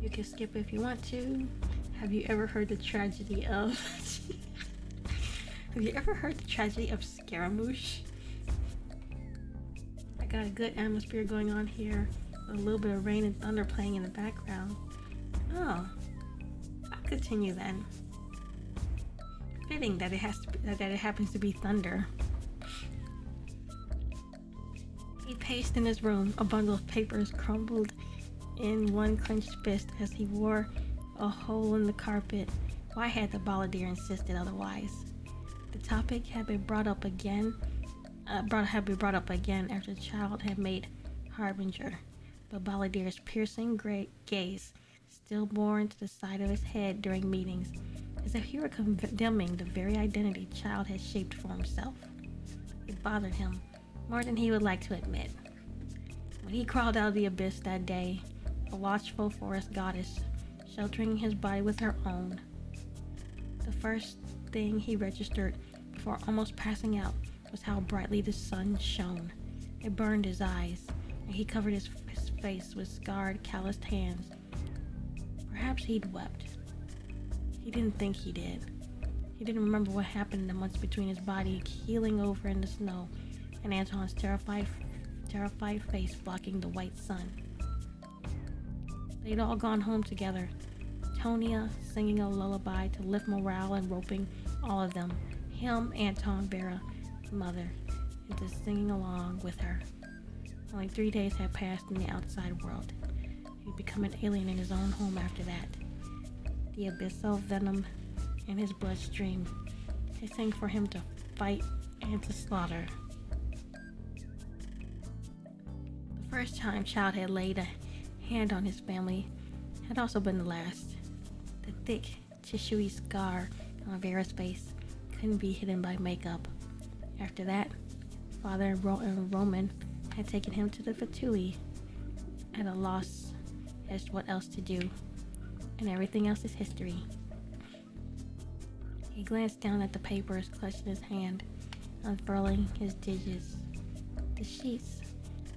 You can skip if you want to. Have you ever heard the tragedy of Scaramouche? I got a good atmosphere going on here, with a little bit of rain and thunder playing in the background. Oh, I'll continue then. Fitting that it happens to be thunder. He paced in his room, a bundle of papers crumbled in one clenched fist as he wore a hole in the carpet. Why had the balladeer insisted otherwise? The topic had been brought up again after the child had made harbinger, but balladeer's piercing gray gaze still bore into the side of his head during meetings, as if he were condemning the very identity child had shaped for himself. It bothered him more than he would like to admit. When he crawled out of the abyss that day, a watchful forest goddess sheltering his body with her own, the first thing he registered before almost passing out was how brightly the sun shone. It burned his eyes, and he covered his face with scarred, calloused hands. Perhaps he'd wept. He didn't think he did. He didn't remember what happened in the months between his body keeling over in the snow and Anton's terrified face blocking the white sun. They'd all gone home together, Tonia singing a lullaby to lift morale and roping all of them, him, Anton, Vera, mother, into singing along with her. Only 3 days had passed in the outside world. He'd become an alien in his own home after that. The abyssal venom in his bloodstream, hissing for him to fight and to slaughter. The first time Child had laid a hand on his family had also been the last. The thick, tissuey scar on Vera's face couldn't be hidden by makeup. After that, Father and Roman had taken him to the Fatui, at a loss as to what else to do, and everything else is history. He glanced down at the papers clutched in his hand, unfurling his digits. The sheets,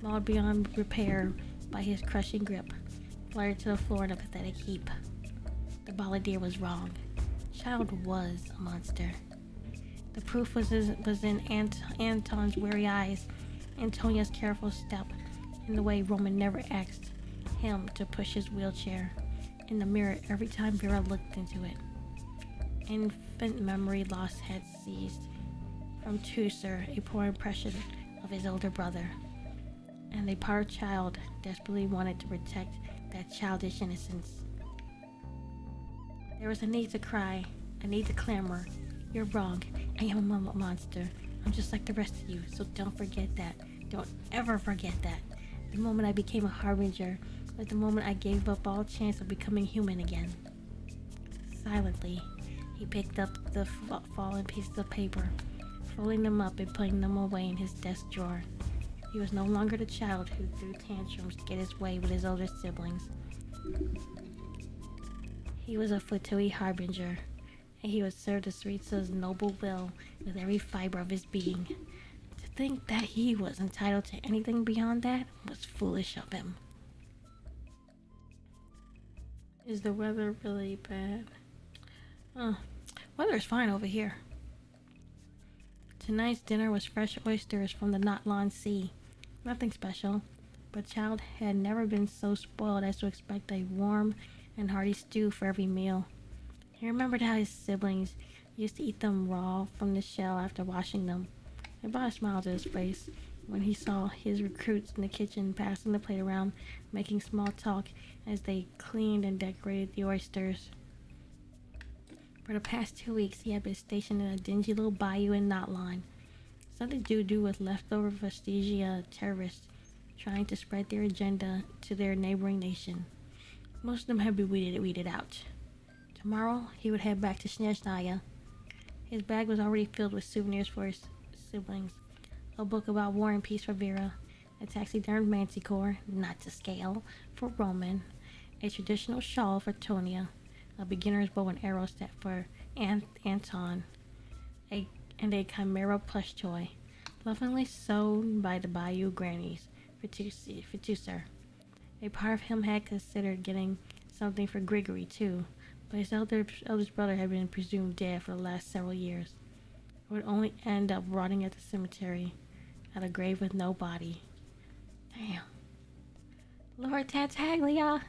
mauled beyond repair by his crushing grip, fluttered to the floor in a pathetic heap. The balladeer was wrong. Child was a monster. The proof was in Anton's wary eyes, Antonia's careful step, and the way Roman never asked him to push his wheelchair in the mirror every time Vera looked into it. Infant memory loss had seized from Tusser a poor impression of his older brother, and a part of Child desperately wanted to protect that childish innocence. There was a need to cry, a need to clamor. You're wrong. I am a monster. I'm just like the rest of you, so don't forget that. Don't ever forget that. The moment I became a harbinger was the moment I gave up all chance of becoming human again. Silently, he picked up the fallen pieces of paper, folding them up and putting them away in his desk drawer. He was no longer the child who threw tantrums to get his way with his older siblings. He was a Fatui harbinger, and he would serve the Sritsa's noble will with every fiber of his being. To think that he was entitled to anything beyond that was foolish of him. Is the weather really bad? Weather's fine over here. Tonight's dinner was fresh oysters from the Notlan Sea. Nothing special, but Child had never been so spoiled as to expect a warm and hearty stew for every meal. He remembered how his siblings used to eat them raw from the shell after washing them. It brought a smile to his face when he saw his recruits in the kitchen passing the plate around, making small talk as they cleaned and decorated the oysters. For the past 2 weeks, he had been stationed in a dingy little bayou in Notline, something to do with leftover Vestigia terrorists trying to spread their agenda to their neighboring nation. Most of them had been weeded out. Tomorrow, he would head back to Snezhnaya. His bag was already filled with souvenirs for his siblings, a book about war and peace for Vera, a taxidermed manticore, not to scale, for Roman, a traditional shawl for Tonia, a beginner's bow and arrow set for Anton, and a chimera plush toy, lovingly sewn by the Bayou grannies for Tusser. A part of him had considered getting something for Grigory too, but his eldest brother had been presumed dead for the last several years. It would only end up rotting at the cemetery, at a grave with no body. Damn. Lord Tartaglia!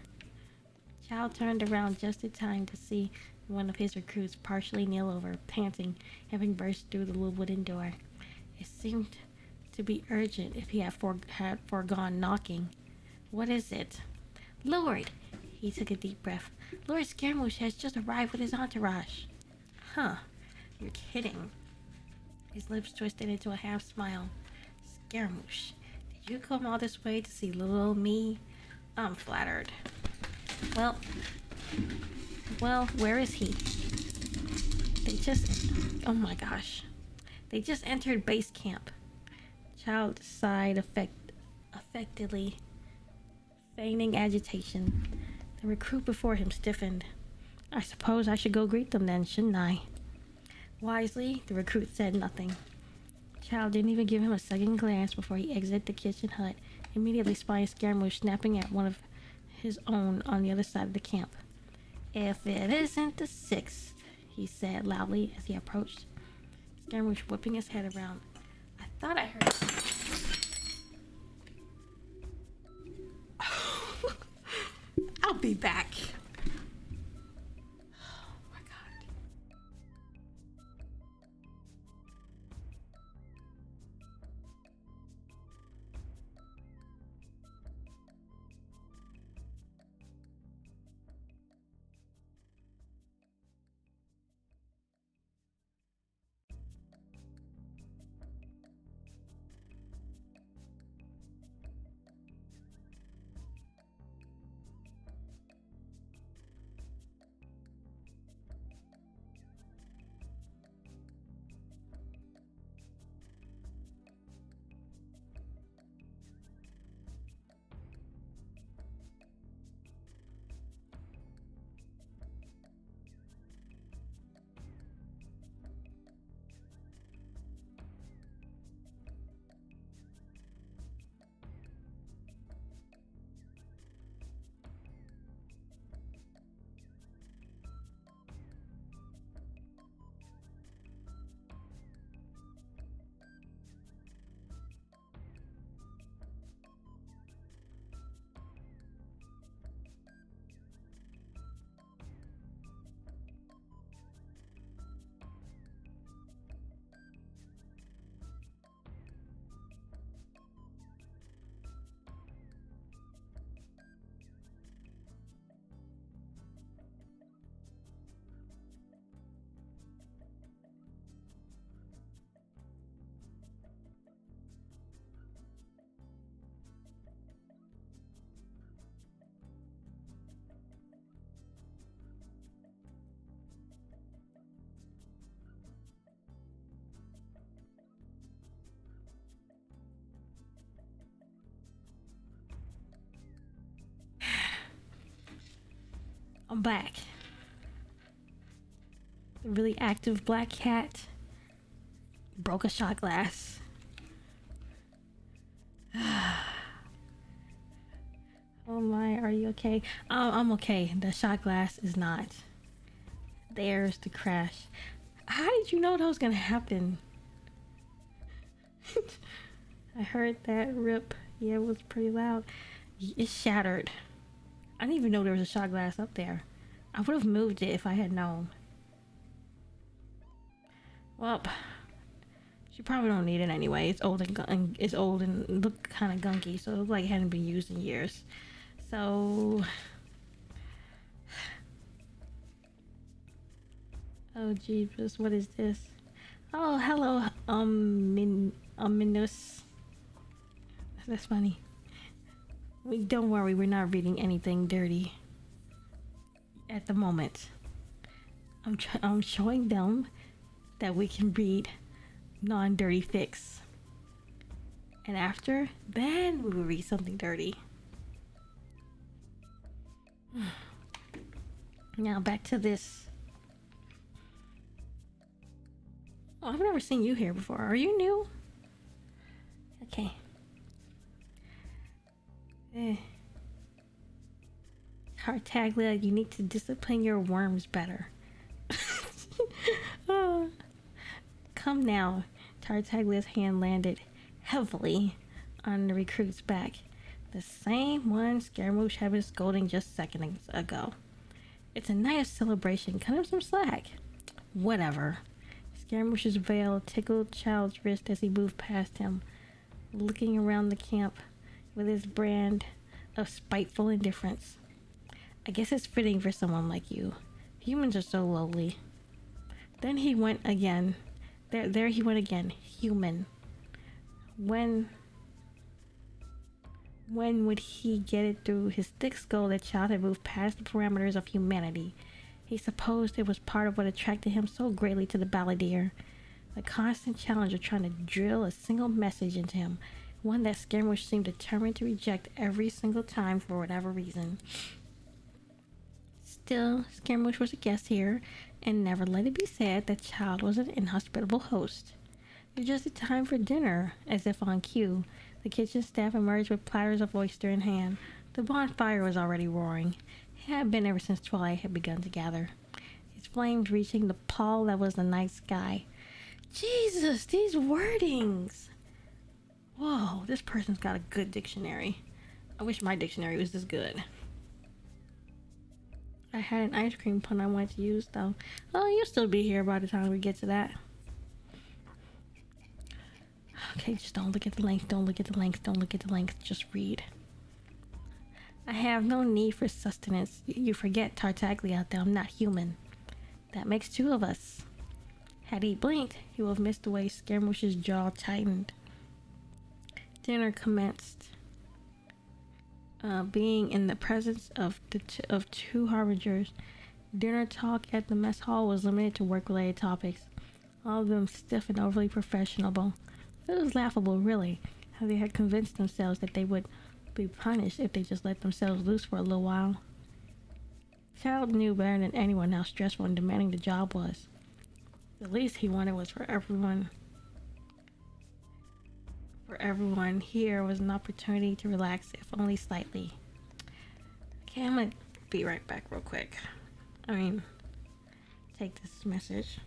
Child turned around just in time to see one of his recruits partially kneel over, panting, having burst through the little wooden door. It seemed to be urgent if he had foregone knocking. What is it? Lord! He took a deep breath. Lord Scaramouche has just arrived with his entourage. Huh. You're kidding. His lips twisted into a half smile. Scaramouche, did you come all this way to see little old me? I'm flattered. Well, where is he? Oh my gosh. They just entered base camp. Child sighed affectedly, feigning agitation. The recruit before him stiffened. I suppose I should go greet them then, shouldn't I? Wisely, the recruit said nothing. Child didn't even give him a second glance before he exited the kitchen hut, immediately spying Scaramouche snapping at one of his own on the other side of the camp. If it isn't the 6th, he said loudly as he approached. Scaramouche whipping his head around. I thought I heard... I'll be back. I'm back. The really active black cat broke a shot glass. Oh my, are you okay? I'm okay. The shot glass is not. There's the crash. How did you know that was gonna happen? I heard that rip. Yeah, it was pretty loud. It shattered. I didn't even know there was a shot glass up there. I would have moved it if I had known. Well, she probably don't need it anyway. It's old and look kind of gunky, so it looked like it hadn't been used in years. So, oh jeepers, what is this? Oh, hello, Minus. That's funny. Don't worry, we're not reading anything dirty at the moment. I'm showing them that we can read non-dirty fics, and after, then we will read something dirty. Now back to this. Oh, I've never seen you here before. Are you new? Okay. Tartaglia, you need to discipline your worms better. Oh. Come now. Tartaglia's hand landed heavily on the recruit's back. The same one Scaramouche had been scolding just seconds ago. It's a night of celebration. Cut him some slack. Whatever. Scaramouche's veil tickled Child's wrist as he moved past him. looking around the camp with his brand of spiteful indifference. I guess it's fitting for someone like you. Humans are so lowly. Then he went again. There he went again. Human. When would he get it through his thick skull that child had moved past the parameters of humanity? He supposed it was part of what attracted him so greatly to the balladeer. The constant challenge of trying to drill a single message into him, one that Scaramouche seemed determined to reject every single time for whatever reason. Still, Scaramouche was a guest here, and never let it be said that Child was an inhospitable host. It was just a time for dinner, as if on cue. The kitchen staff emerged with platters of oyster in hand. The bonfire was already roaring. It had been ever since twilight had begun to gather, its flames reaching the pall that was the night sky. Jesus, these wordings! Whoa, this person's got a good dictionary. I wish my dictionary was this good. I had an ice cream pun I wanted to use, though. Oh, you'll still be here by the time we get to that. Okay, just don't look at the length, don't look at the length, don't look at the length, just read. I have no need for sustenance. You forget, Tartaglia, that I'm not human. That makes two of us. Had he blinked, he would have missed the way Scaramouche's jaw tightened. Dinner commenced. Being in the presence of two harbingers, dinner talk at the mess hall was limited to work-related topics, all of them stiff and overly professional. It was laughable, really, how they had convinced themselves that they would be punished if they just let themselves loose for a little while. Child knew better than anyone how stressful and demanding the job was. The least he wanted was for everyone here was an opportunity to relax, if only slightly. Okay, I'm gonna be right back real quick. Take this message.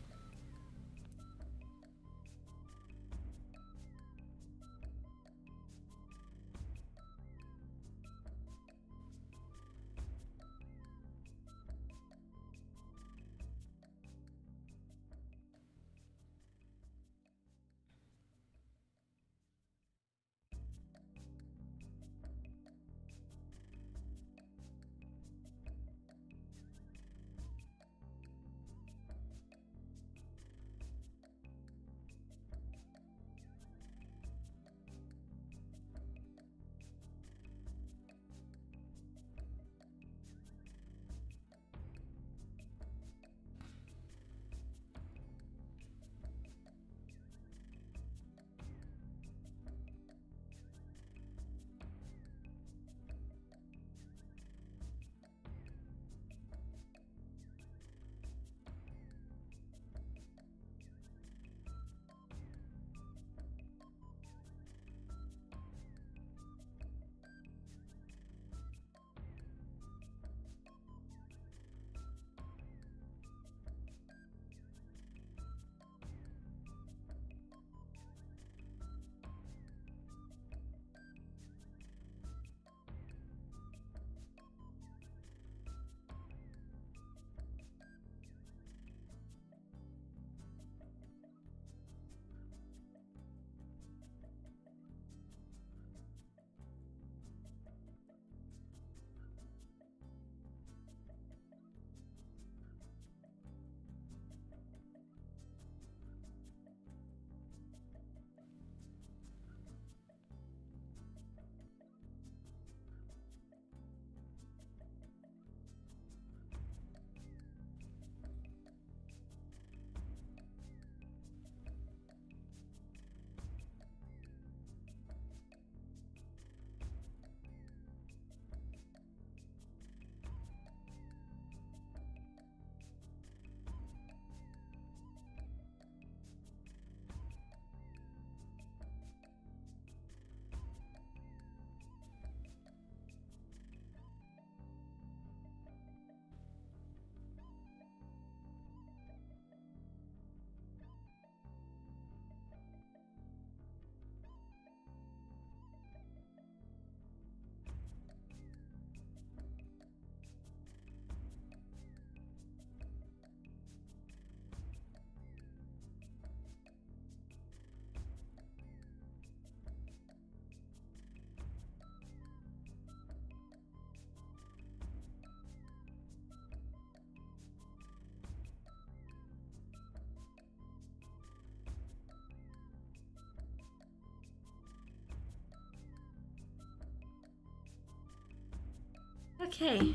Okay,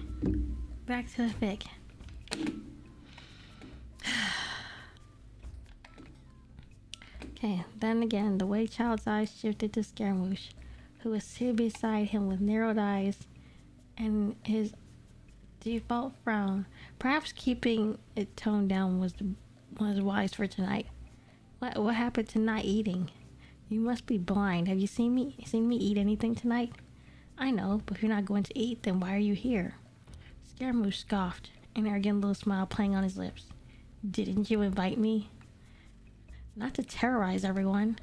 back to the fic. Okay, then again, the way Child's eyes shifted to Scaramouche, who was sitting beside him with narrowed eyes and his default frown. Perhaps keeping it toned down was wise for tonight. What happened to not eating? You must be blind. Have you seen me eat anything tonight? I know, but if you're not going to eat, then why are you here? Scaramouche scoffed, an arrogant little smile playing on his lips. Didn't you invite me? Not to terrorize everyone.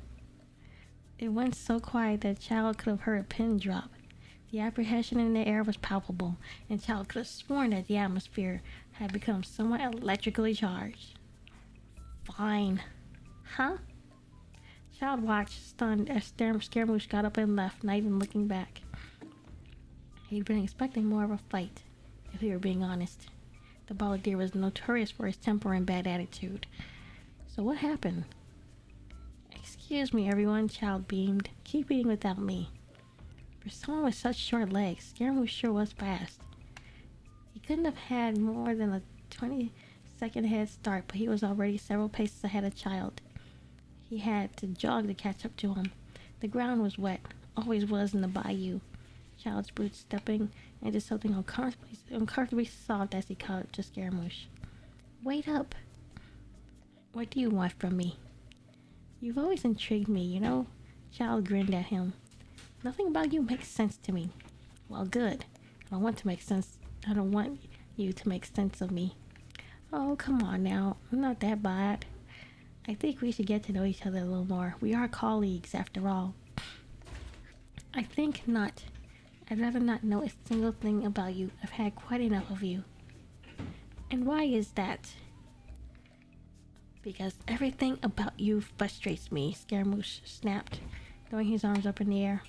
It went so quiet that Child could have heard a pin drop. The apprehension in the air was palpable, and Child could have sworn that the atmosphere had become somewhat electrically charged. Fine. Huh? Child watched, stunned, as Scaramouche got up and left, not even looking back. He'd been expecting more of a fight, if he were being honest. The balladeer was notorious for his temper and bad attitude. So what happened? Excuse me, everyone, Child beamed. Keep eating without me. For someone with such short legs, Scaramouche sure was fast. He couldn't have had more than a 20-second head start, but he was already several paces ahead of Child. He had to jog to catch up to him. The ground was wet, always was in the bayou. Child's boots stepping into something uncomfortably soft as he caught up to Scaramouche. Wait up! What do you want from me? You've always intrigued me, you know? Child grinned at him. Nothing about you makes sense to me. Well, good. I don't want you to make sense of me. Oh, come on now. I'm not that bad. I think we should get to know each other a little more. We are colleagues, after all. I think not. I'd rather not know a single thing about you. I've had quite enough of you. And why is that? Because everything about you frustrates me, Scaramouche snapped, throwing his arms up in the air.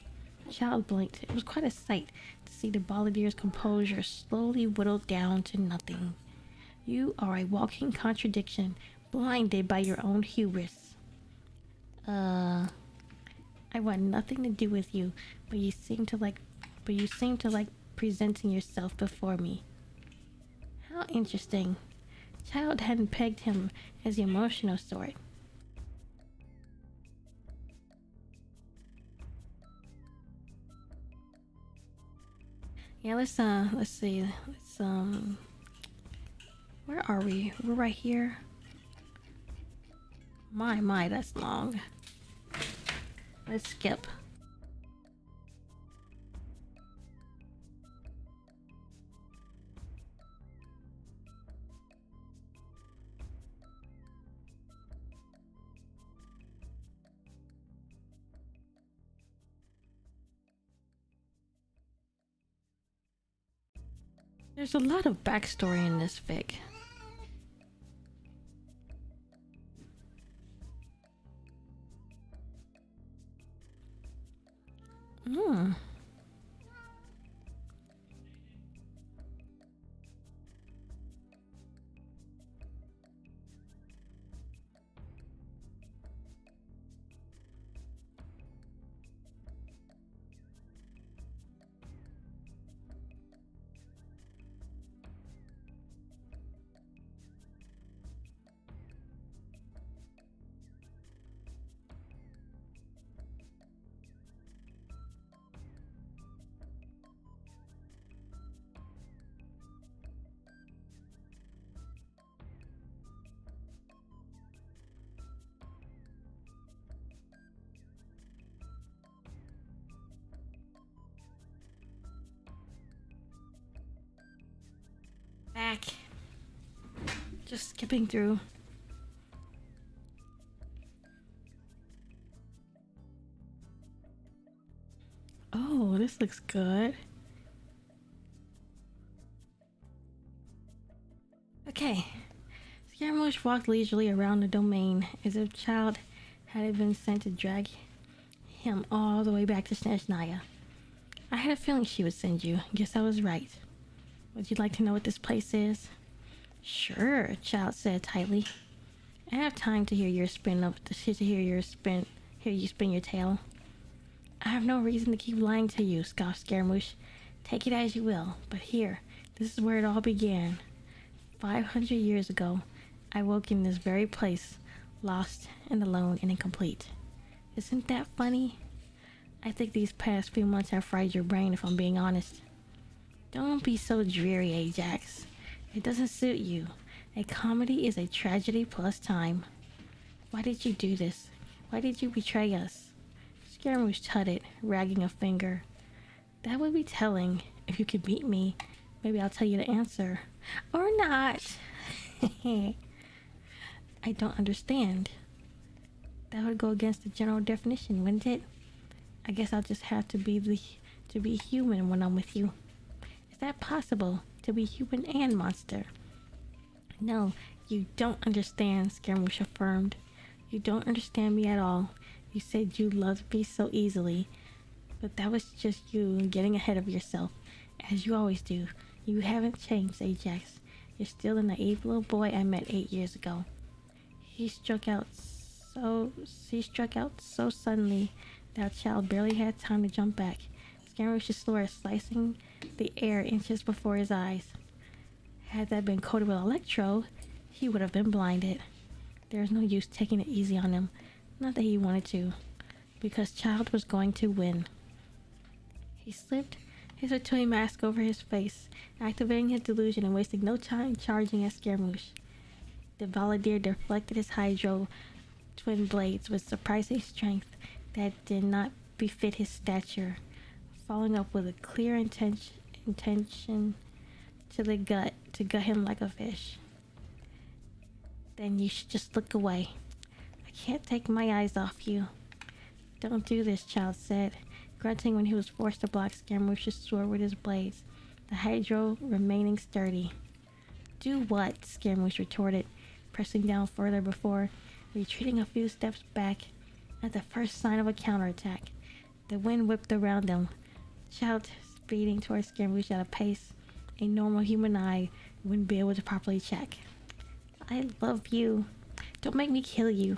Child blinked. It was quite a sight to see the balladeer's composure slowly whittled down to nothing. You are a walking contradiction, blinded by your own hubris. I want nothing to do with you, but you seem to like presenting yourself before me. How interesting. Child hadn't pegged him as the emotional sort. Yeah, let's see. Where are we? We're right here. My, that's long. Let's skip. There's a lot of backstory in this fic. Back. Just skipping through. Oh, this looks good. Okay. Scaramouche walked leisurely around the domain as if Child had been sent to drag him all the way back to Snezhnaya. I had a feeling she would send you. Guess I was right. Would you like to know what this place is? Sure, Child said tightly. I have time to hear you spin your tale. I have no reason to keep lying to you, scoffed Scaramouche. Take it as you will, but here, this is where it all began. 500 years ago, I woke in this very place, lost and alone and incomplete. Isn't that funny? I think these past few months have fried your brain, if I'm being honest. Don't be so dreary, Ajax. It doesn't suit you. A comedy is a tragedy plus time. Why did you do this? Why did you betray us? Scaramouche tutted, wagging a finger. That would be telling. If you could beat me, maybe I'll tell you the answer. Or not. I don't understand. That would go against the general definition, wouldn't it? I guess I'll just have to be human when I'm with you. Is that possible? To be human and monster? No, you don't understand, Scaramouche affirmed. You don't understand me at all. You said you loved me so easily. But that was just you getting ahead of yourself, as you always do. You haven't changed, Ajax. You're still the naive little boy I met 8 years ago. He struck out so suddenly that child barely had time to jump back. Scaramouche's sword slicing the air inches before his eyes. Had that been coated with electro, he would have been blinded. There was no use taking it easy on him. Not that he wanted to, because Child was going to win. He slipped his Ratatouille mask over his face, activating his delusion and wasting no time charging at Scaramouche. The Balladeer deflected his Hydro twin blades with surprising strength that did not befit his stature, following up with a clear intention to the gut to gut him like a fish. Then you should just look away. I can't take my eyes off you. Don't do this, Child said, grunting when he was forced to block Scaramouche's sword with his blades, the Hydro remaining sturdy. Do what? Scaramouche retorted, pressing down further before retreating a few steps back at the first sign of a counterattack. The wind whipped around them, Child speeding towards Scaramouche at a pace a normal human eye wouldn't be able to properly check. I love you. Don't make me kill you.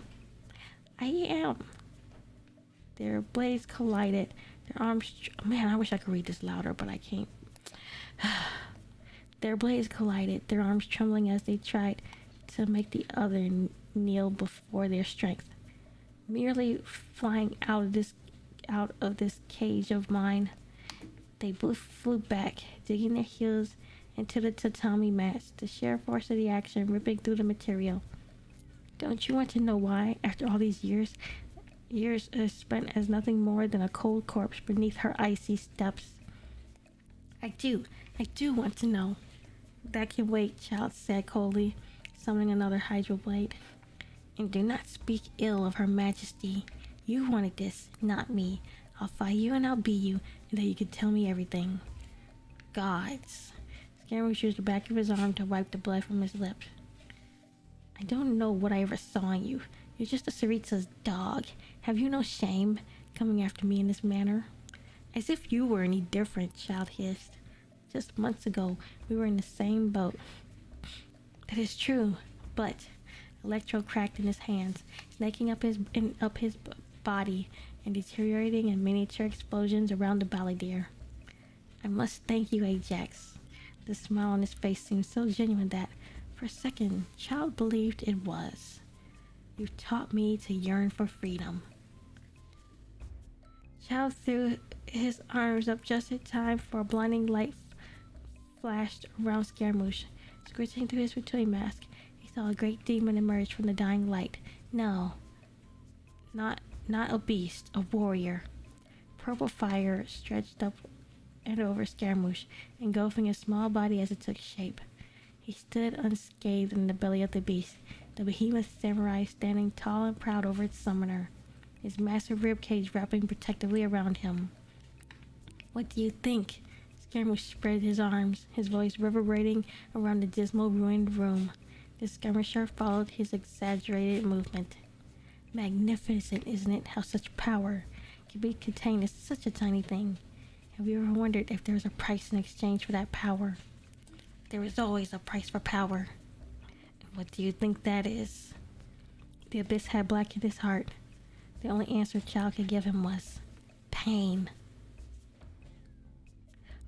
I am. Their blades collided. Their arms... Man, I wish I could read this louder, but I can't. Their blades collided, their arms trembling as they tried to make the other kneel before their strength. Merely flying out of this cage of mine, they both flew back, digging their heels into the tatami mats, the sheer force of the action ripping through the material. Don't you want to know why, after all these years spent as nothing more than a cold corpse beneath her icy steps? I do want to know. That can wait, Child said coldly, summoning another Hydro blade. And do not speak ill of Her Majesty. You wanted this, not me. I'll fight you and I'll beat you, and then you can tell me everything. Gods. Scaramouche used the back of his arm to wipe the blood from his lips. I don't know what I ever saw in you. You're just a Saritsa's dog. Have you no shame, coming after me in this manner? As if you were any different, Child hissed. Just months ago, we were in the same boat. That is true, but... Electro cracked in his hands, snaking up his body and deteriorating in miniature explosions around the Balladeer. I must thank you, Ajax. The smile on his face seemed so genuine that, for a second, Child believed it was. You've taught me to yearn for freedom. Child threw his arms up just in time for a blinding light flashed around Scaramouche. Squinting through his Ratatouille mask, he saw a great demon emerge from the dying light. No, not a beast, a warrior. Purple fire stretched up and over Scaramouche, engulfing his small body as it took shape. He stood unscathed in the belly of the beast, the behemoth samurai standing tall and proud over its summoner, his massive ribcage wrapping protectively around him. What do you think? Scaramouche spread his arms, his voice reverberating around the dismal, ruined room. The skirmisher followed his exaggerated movement. Magnificent, isn't it, how such power can be contained in such a tiny thing? Have you ever wondered if there was a price in exchange for that power? There is always a price for power. And what do you think that is? The abyss had blackened his heart. The only answer Child could give him was pain.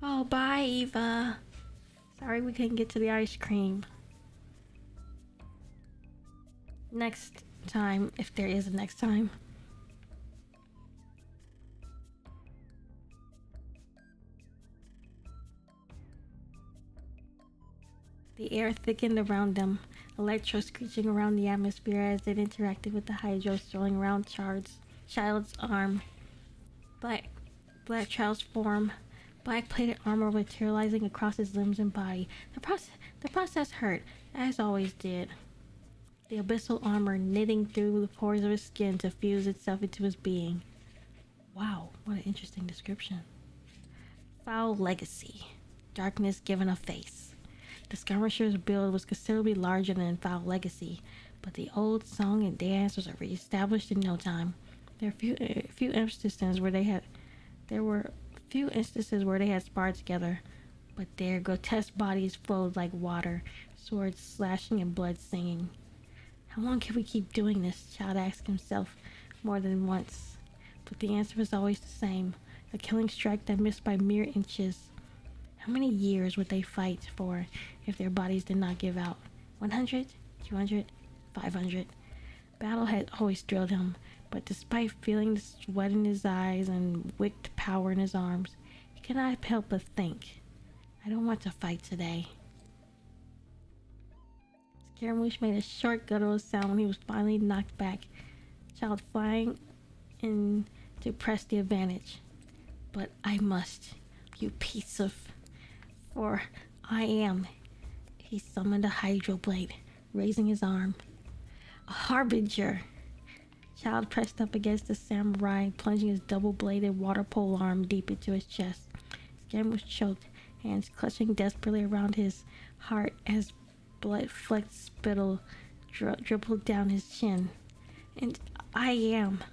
Oh, bye, Eva. Sorry we couldn't get to the ice cream. Next time, if there is a next time. The air thickened around them, electro screeching around the atmosphere as it interacted with the hydro swirling around Child's arm. Black Child's form, black plated armor materializing across his limbs and body. The process hurt, as always did. The abyssal armor knitting through the pores of his skin to fuse itself into his being. Wow, what an interesting description. Foul legacy. Darkness given a face. The skirmisher's build was considerably larger than Foul Legacy, but the old song and dance was reestablished in no time. There were few instances where they had sparred together, but their grotesque bodies flowed like water, swords slashing and blood singing. How long can we keep doing this? Child asked himself more than once, but the answer was always the same: a killing strike that missed by mere inches. How many years would they fight for if their bodies did not give out? 100? 200? 500? Battle had always thrilled him, but despite feeling the sweat in his eyes and wicked power in his arms, he could not help but think, I don't want to fight today. Scaramouche made a short guttural sound when he was finally knocked back, Child flying in to press the advantage. But I must, you piece of... For I am. He summoned a hydro blade, raising his arm. A harbinger. Child pressed up against the samurai, plunging his double-bladed water pole arm deep into his chest. Scaramouche choked, hands clutching desperately around his heart as blood-flecked spittle dribbled down his chin. And I am.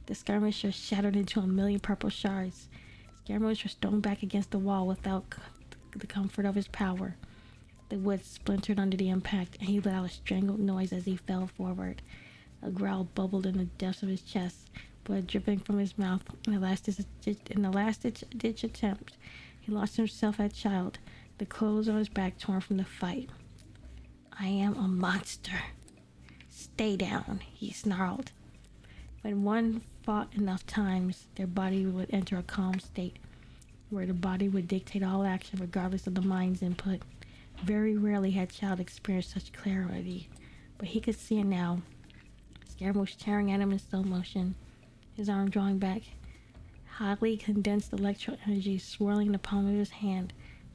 The skirmisher shattered into a million purple shards. Scaramouche was thrown back against the wall without the comfort of his power. The wood splintered under the impact, and he let out a strangled noise as he fell forward. A growl bubbled in the depths of his chest, blood dripping from his mouth. In the last-ditch attempt, he lost himself at Child, the clothes on his back torn from the fight. I am a monster. Stay down, he snarled. When one fought enough times, their body would enter a calm state, where the body would dictate all action regardless of the mind's input. Very rarely had Child experienced such clarity, but he could see it now. Scaramouche tearing at him in slow motion, his arm drawing back, highly condensed electro energy swirling in the palm of his hand.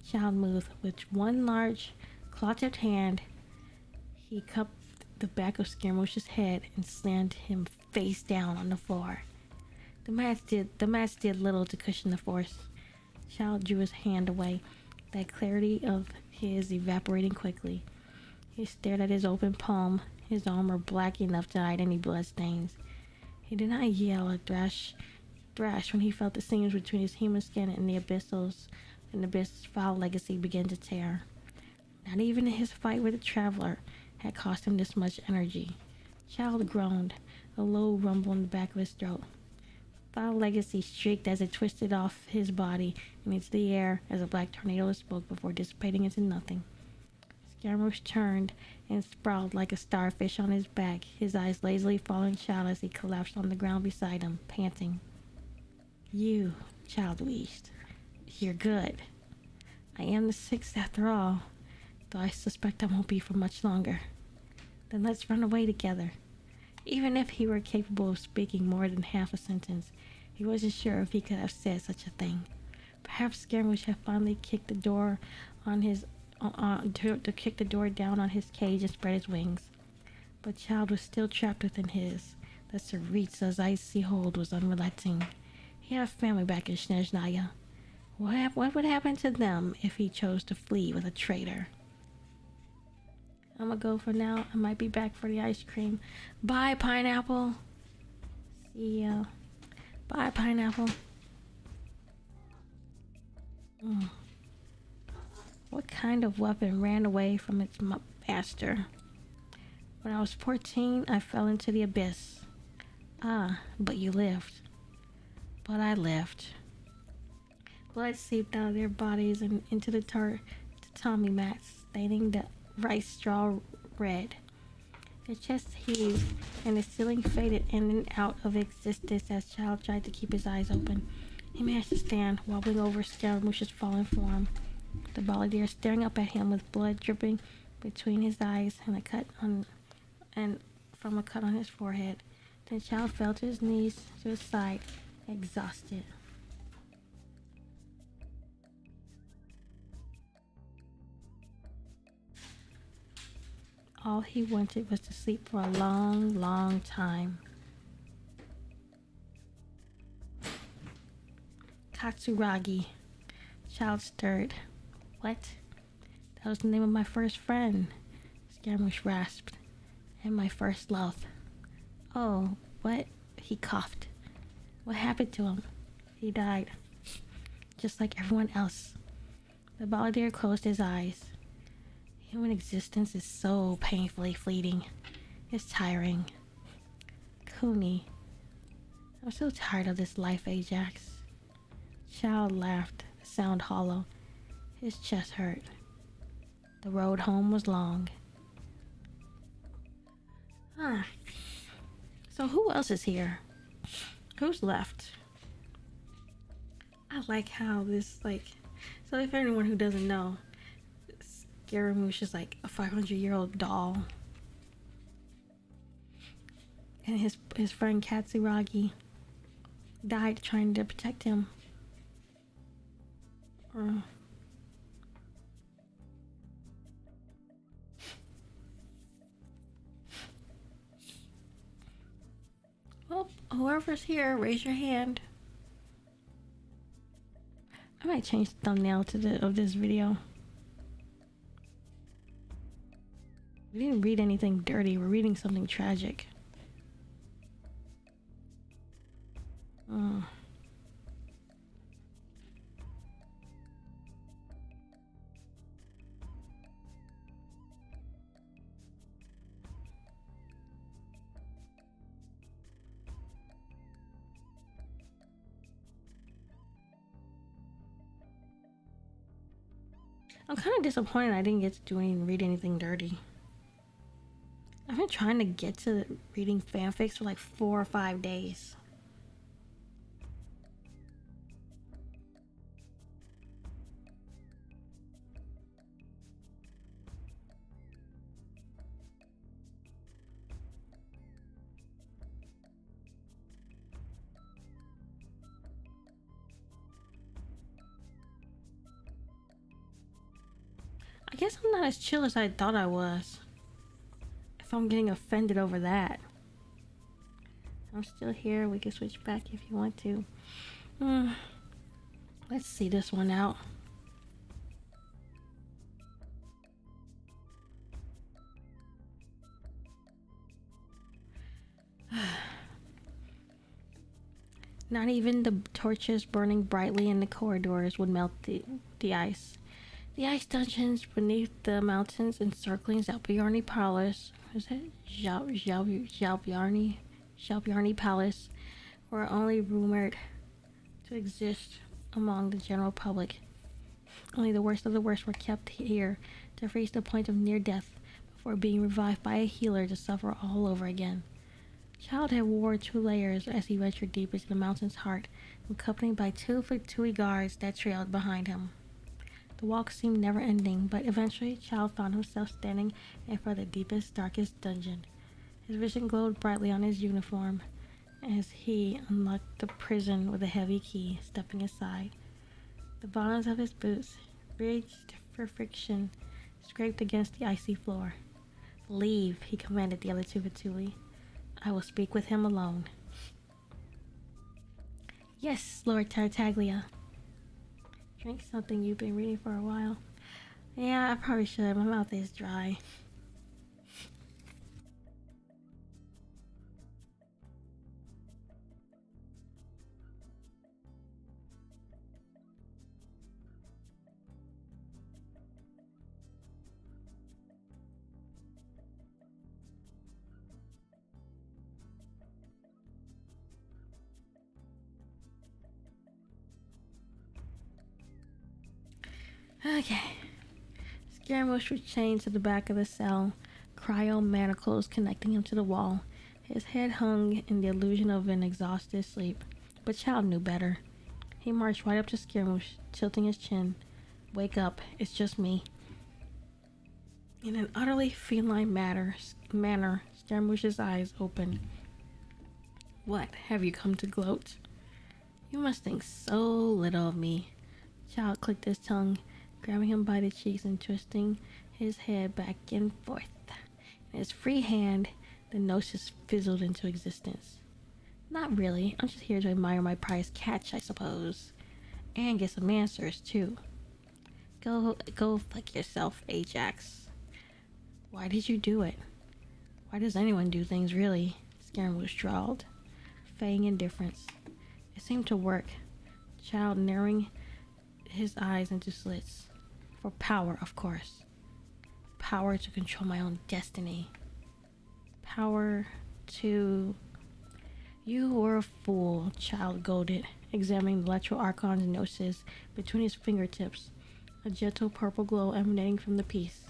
Child moved. With one large, claw-tipped hand, he cupped the back of Scaramouche's head and slammed him face down on the floor. The match did little to cushion the force. Child drew his hand away, that clarity of his evaporating quickly. He stared at his open palm, his armor black enough to hide any blood stains. He did not yell or thrash when he felt the seams between his human skin and the abyss's foul legacy begin to tear. Not even his fight with the traveler had cost him this much energy. Child groaned, a low rumble in the back of his throat. Foul legacy shrieked as it twisted off his body and into the air as a black tornado spoke before dissipating into nothing. Scaramouche turned and sprawled like a starfish on his back, his eyes lazily following Child as he collapsed on the ground beside him, panting. You, Child wheezed. You're good. I am the sixth after all, though I suspect I won't be for much longer. Then let's run away together. Even if he were capable of speaking more than half a sentence, he wasn't sure if he could have said such a thing. Perhaps Scaramouche had finally kicked the door on his to kick the door down on his cage and spread his wings. But Child was still trapped within his. The Tsaritsa's icy hold was unrelenting. He had a family back in Snezhnaya. What would happen to them if he chose to flee with a traitor? I'm gonna go for now. I might be back for the ice cream. Bye, pineapple. See ya. Bye, pineapple. What kind of weapon ran away from its master? When I was 14, I fell into the abyss. Ah, but you lived. But I lived. Blood seeped out of their bodies and into the tatami mats, staining the rice straw red. Their chests heaved, and the ceiling faded in and out of existence as Child tried to keep his eyes open. He managed to stand, wobbling over Scaramouche's fallen form. The balladeer staring up at him with blood dripping between his eyes and from a cut on his forehead. Then Child fell to his knees, to his side, exhausted. All he wanted was to sleep for a long, long time. Katsuragi. Child stirred. What? That was the name of my first friend, Scaramouche rasped. And my first love. Oh, what? He coughed. What happened to him? He died. Just like everyone else. The balladeer closed his eyes. Human existence is so painfully fleeting. It's tiring. Kuni. I'm so tired of this life, Ajax. Child laughed, the sound hollow. His chest hurt. The road home was long. So who else is here? Who's left? I like how this, so if anyone who doesn't know, Scaramouche is like a 500-year-old doll. And his friend Katsuragi died trying to protect him. Well, whoever's here, raise your hand. I might change the thumbnail of this video. We didn't read anything dirty. We're reading something tragic. I'm kind of disappointed I didn't get to read anything dirty. I've been trying to get to reading fanfics for like 4 or 5 days. I guess I'm not as chill as I thought I was. If I'm getting offended over that. I'm still here. We can switch back if you want to. Let's see this one out. Not even the torches burning brightly in the corridors would melt the ice. The ice dungeons beneath the mountains encircling Zalbjarni Palace, Zalbjarni Palace, were only rumored to exist among the general public. Only the worst of the worst were kept here to face the point of near death before being revived by a healer to suffer all over again. Child had wore 2 layers as he ventured deep into the mountain's heart, accompanied by 2 Fatui guards that trailed behind him. The walk seemed never-ending, but eventually Child found himself standing in front of the deepest, darkest dungeon. His vision glowed brightly on his uniform as he unlocked the prison with a heavy key, stepping aside. The bottoms of his boots, ridged for friction, scraped against the icy floor. "Leave," he commanded the other 2 Fatui. "I will speak with him alone." "Yes, Lord Tartaglia." Drink something you've been reading for a while. Yeah, I probably should. My mouth is dry. Okay. Scaramouche was chained to the back of the cell, cryo manacles connecting him to the wall. His head hung in the illusion of an exhausted sleep. But Child knew better. He marched right up to Scaramouche, tilting his chin. Wake up, it's just me. In an utterly feline manner, Scaramouche's eyes opened. What, have you come to gloat? You must think so little of me. Child clicked his tongue, grabbing him by the cheeks and twisting his head back and forth. In his free hand, the gnosis fizzled into existence. Not really. I'm just here to admire my prized catch, I suppose. And get some answers, too. Go fuck yourself, Ajax. Why did you do it? Why does anyone do things, really? Scaramouche drawled, feigning indifference. It seemed to work. Child narrowing his eyes into slits. For power, of course. Power to control my own destiny. Power to... You were a fool, Child goaded, examining the Electro Archon's gnosis between his fingertips, a gentle purple glow emanating from the piece.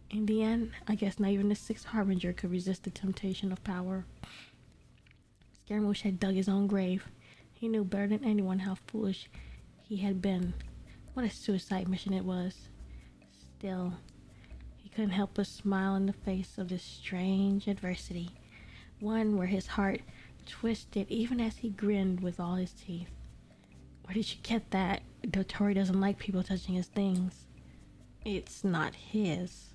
In the end, I guess not even the Sixth Harbinger could resist the temptation of power. Scaramouche had dug his own grave. He knew better than anyone how foolish he had been. What a suicide mission it was. Still, he couldn't help but smile in the face of this strange adversity, one where his heart twisted even as he grinned with all his teeth. Where did you get that? Dotori doesn't like people touching his things. It's not his.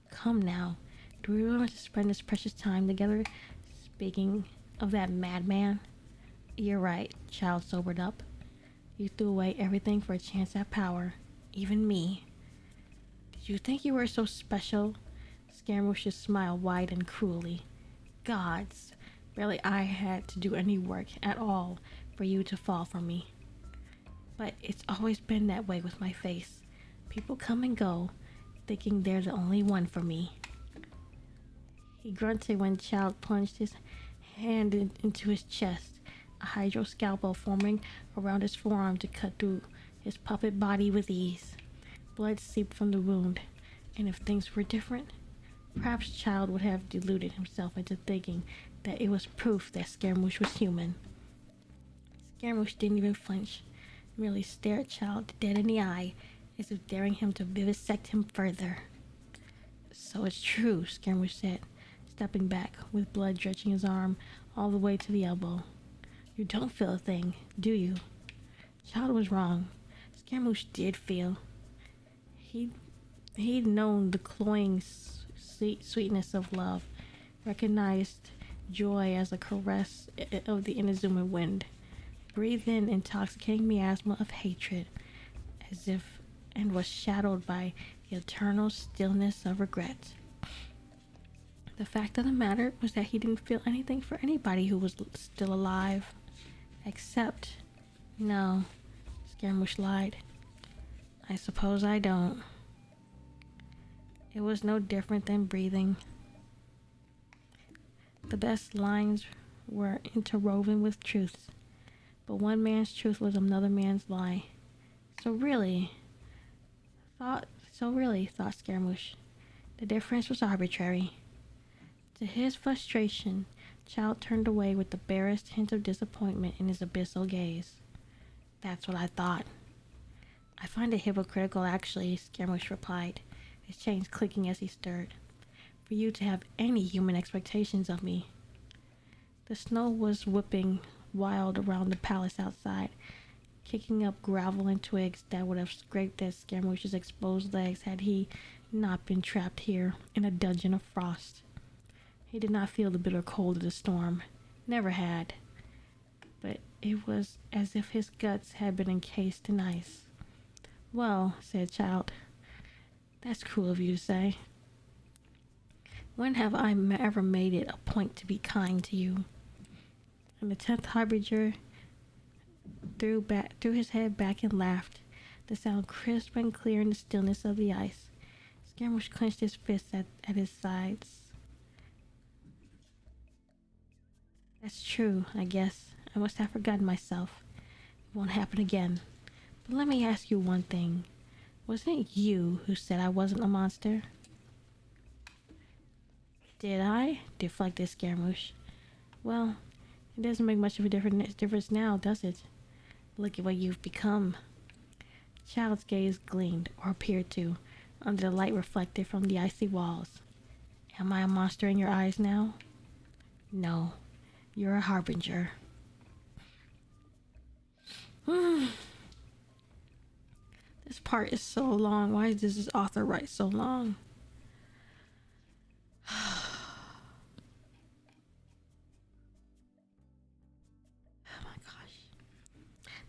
Come now, do we really want to spend this precious time together? Speaking of that madman, you're right, Child sobered up. You threw away everything for a chance at power, even me. Did you think you were so special? Scaramouche's smile widened cruelly. Gods, barely I had to do any work at all for you to fall for me. But it's always been that way with my face. People come and go, thinking they're the only one for me. He grunted when Child plunged his hand into his chest, a hydro scalpel forming around his forearm to cut through his puppet body with ease. Blood seeped from the wound, and if things were different, perhaps Child would have deluded himself into thinking that it was proof that Scaramouche was human. Scaramouche didn't even flinch, merely stared Child dead in the eye, as if daring him to vivisect him further. So it's true, Scaramouche said, stepping back, with blood drenching his arm all the way to the elbow. You don't feel a thing, do you? Child was wrong. Scaramouche did feel. He'd known the cloying sweetness of love, recognized joy as a caress of the Inazuma wind, breathed in intoxicating miasma of hatred, as if and was shadowed by the eternal stillness of regret. The fact of the matter was that he didn't feel anything for anybody who was still alive. Except... No, Scaramouche lied. I suppose I don't. It was no different than breathing. The best lines were interwoven with truths, but one man's truth was another man's lie. So really, thought Scaramouche, the difference was arbitrary. To his frustration, Child turned away with the barest hint of disappointment in his abyssal gaze. That's what I thought. I find it hypocritical, actually, Scaramouche replied, his chains clicking as he stirred, for you to have any human expectations of me. The snow was whipping wild around the palace outside, kicking up gravel and twigs that would have scraped at Scaramouche's exposed legs had he not been trapped here in a dungeon of frost. He did not feel the bitter cold of the storm, never had, but it was as if his guts had been encased in ice. Well, said Child, that's cruel of you to say. When have I ever made it a point to be kind to you? And the 10th Harbinger threw his head back and laughed, the sound crisp and clear in the stillness of the ice. Scaramouche clenched his fists at his sides. That's true, I guess. I must have forgotten myself. It won't happen again. But let me ask you one thing. Wasn't it you who said I wasn't a monster? Did I? Deflected Scaramouche. Well, it doesn't make much of a difference now, does it? Look at what you've become. Child's gaze gleamed, or appeared to, under the light reflected from the icy walls. Am I a monster in your eyes now? No, you're a harbinger. This part is so long. Why does this author write so long?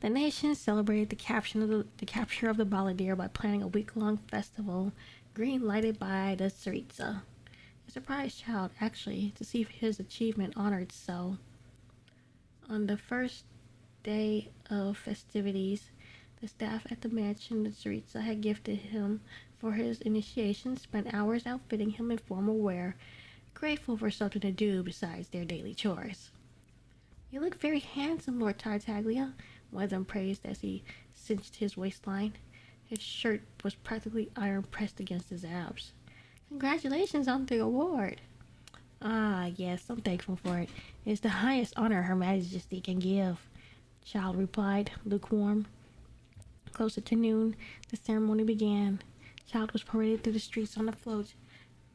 The nation celebrated the capture of the balladeer by planning a week-long festival, green lighted by the Tsaritsa. It surprised Child, actually, to see his achievement honored so. On the first day of festivities, the staff at the mansion the Tsaritsa had gifted him for his initiation spent hours outfitting him in formal wear, grateful for something to do besides their daily chores. You look very handsome, Lord Tartaglia, one of them praised as he cinched his waistline. His shirt was practically iron pressed against his abs. Congratulations on the award. Ah, yes, I'm thankful for it. It's the highest honor Her Majesty can give, Child replied, lukewarm. Closer to noon, the ceremony began. Child was paraded through the streets on a float,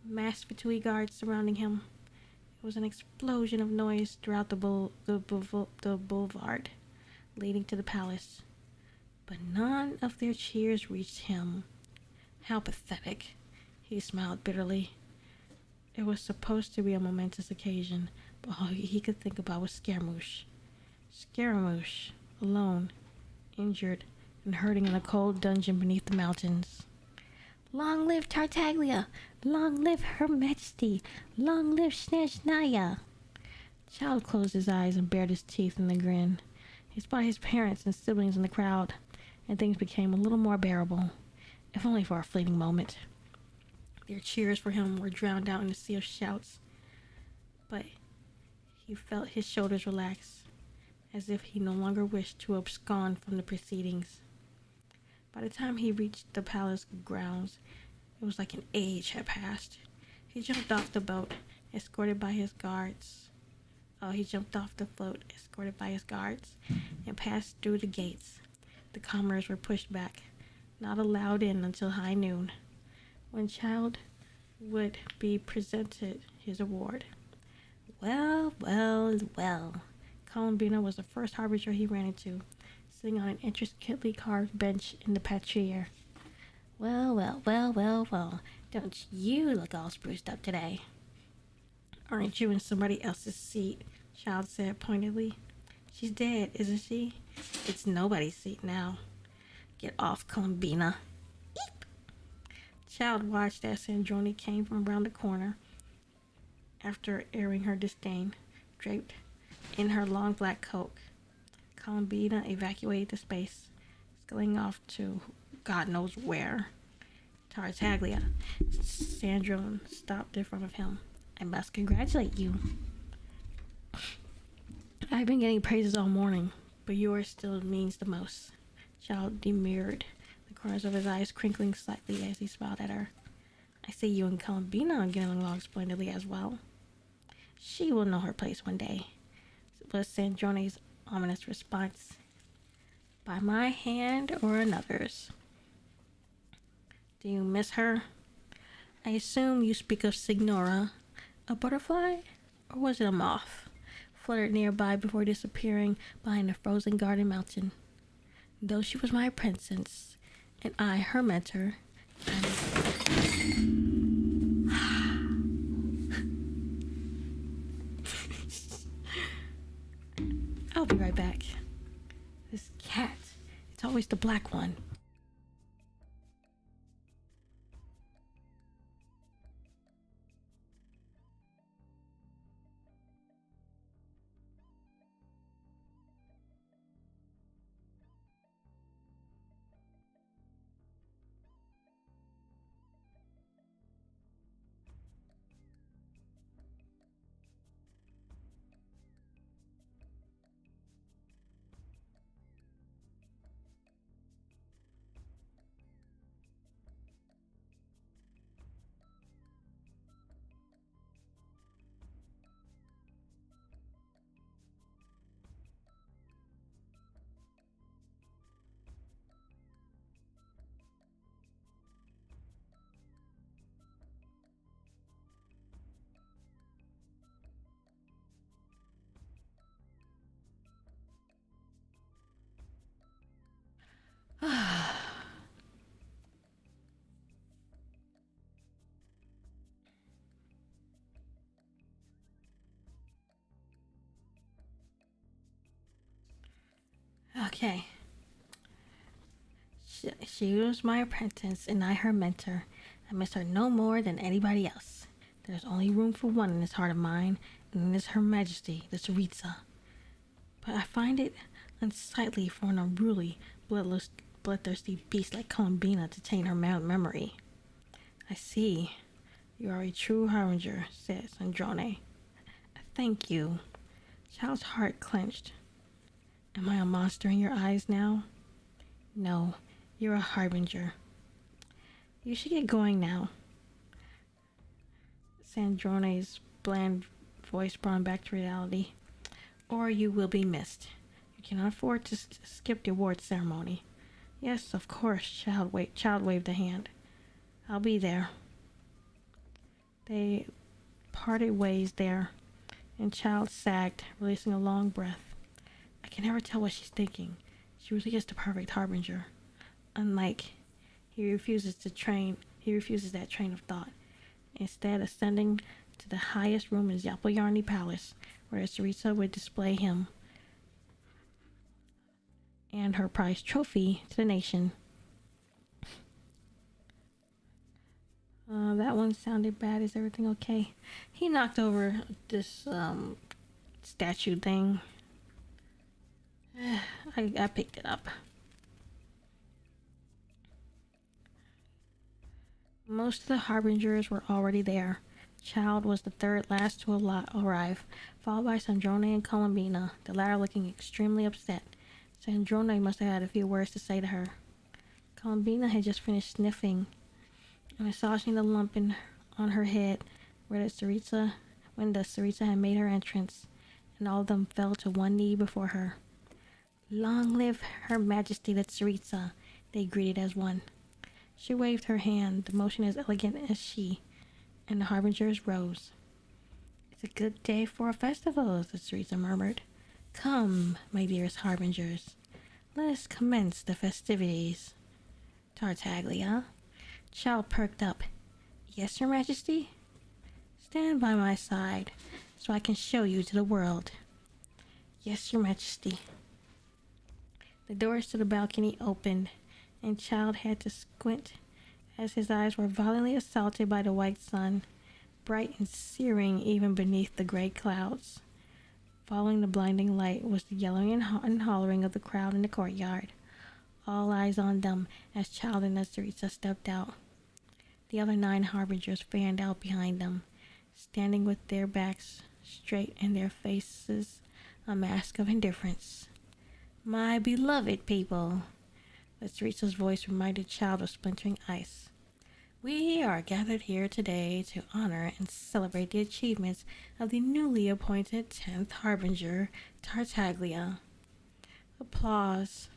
masked Fatui guards surrounding him. It was an explosion of noise throughout the boulevard leading to the palace, but none of their cheers reached him. How pathetic, he smiled bitterly. It was supposed to be a momentous occasion, but all he could think about was Scaramouche. Scaramouche, alone, injured, and hurting in a cold dungeon beneath the mountains. Long live Tartaglia! Long live Her Majesty! Long live Snezhnaya! Child closed his eyes and bared his teeth in a grin. He spotted his parents and siblings in the crowd, and things became a little more bearable, if only for a fleeting moment. Their cheers for him were drowned out in a sea of shouts, but he felt his shoulders relax, as if he no longer wished to abscond from the proceedings. By the time he reached the palace grounds, it was like an age had passed. He jumped off the boat, escorted by his guards. He jumped off the float, escorted by his guards, and passed through the gates. The commoners were pushed back, not allowed in until high noon, when Child would be presented his award. Well. Columbina was the first harbinger he ran into, sitting on an intricately carved bench in the patria. Well. Don't you look all spruced up today? Aren't you in somebody else's seat? Child said pointedly. She's dead, isn't she? It's nobody's seat now. Get off, Columbina. Eep! Child watched as Sandrone came from around the corner after airing her disdain, draped in her long black coat. Columbina evacuated the space, scuttling off to God knows where. Tartaglia. Sandrone stopped in front of him. I must congratulate you. I've been getting praises all morning, but yours still means the most. Child demurred, the corners of his eyes crinkling slightly as he smiled at her. I see you and Columbina are getting along splendidly as well. She will know her place one day, was Sandrone's ominous response. By my hand or another's. Do you miss her? I assume you speak of Signora. A butterfly? Or was it a moth? Fluttered nearby before disappearing behind a frozen garden mountain. Though she was my apprentice, and I her mentor, I'll be right back. This cat, it's always the black one. Okay. She was my apprentice and I her mentor. I miss her no more than anybody else. There's only room for one in this heart of mine, and it is Her Majesty, the Tsaritsa. But I find it unsightly for an unruly, bloodthirsty beast like Columbina to taint her memory. I see. You are a true harbinger, said Sandrone. Thank you. Child's heart clenched. Am I a monster in your eyes now? No, you're a harbinger. You should get going now. Sandrone's bland voice brought him back to reality. Or you will be missed. You cannot afford to skip the award ceremony. Yes, of course, Child waved a hand. I'll be there. They parted ways there, and Child sagged, releasing a long breath. I can never tell what she's thinking. She really is the perfect harbinger. Unlike, he refuses that train of thought, instead ascending to the highest room in Yapayarni Palace, where Tsaritsa would display him and her prized trophy to the nation. That one sounded bad. Is everything okay? He knocked over this statue thing. I picked it up. Most of the harbingers were already there. Child was the third last to arrive, followed by Sandrone and Columbina, the latter looking extremely upset. Sandrone must have had a few words to say to her. Columbina had just finished sniffing and massaging the lump on her head when the Tsaritsa had made her entrance, and all of them fell to one knee before her. Long live Her Majesty the Tsaritsa, they greeted as one. She waved her hand, the motion as elegant as she, and the harbingers rose. It's a good day for a festival, the Tsaritsa murmured. Come, my dearest harbingers, let us commence the festivities. Tartaglia. Child perked up. Yes, Your Majesty? Stand by my side, so I can show you to the world. Yes, Your Majesty. The doors to the balcony opened, and Child had to squint as his eyes were violently assaulted by the white sun, bright and searing even beneath the gray clouds. Following the blinding light was the yelling and hollering of the crowd in the courtyard, all eyes on them as Child and Tsaritsa stepped out. The other 9 harbingers fanned out behind them, standing with their backs straight and their faces a mask of indifference. My beloved people, Tsaritsa's voice reminded Child of splintering ice. We are gathered here today to honor and celebrate the achievements of the newly appointed 10th Harbinger, Tartaglia. Applause.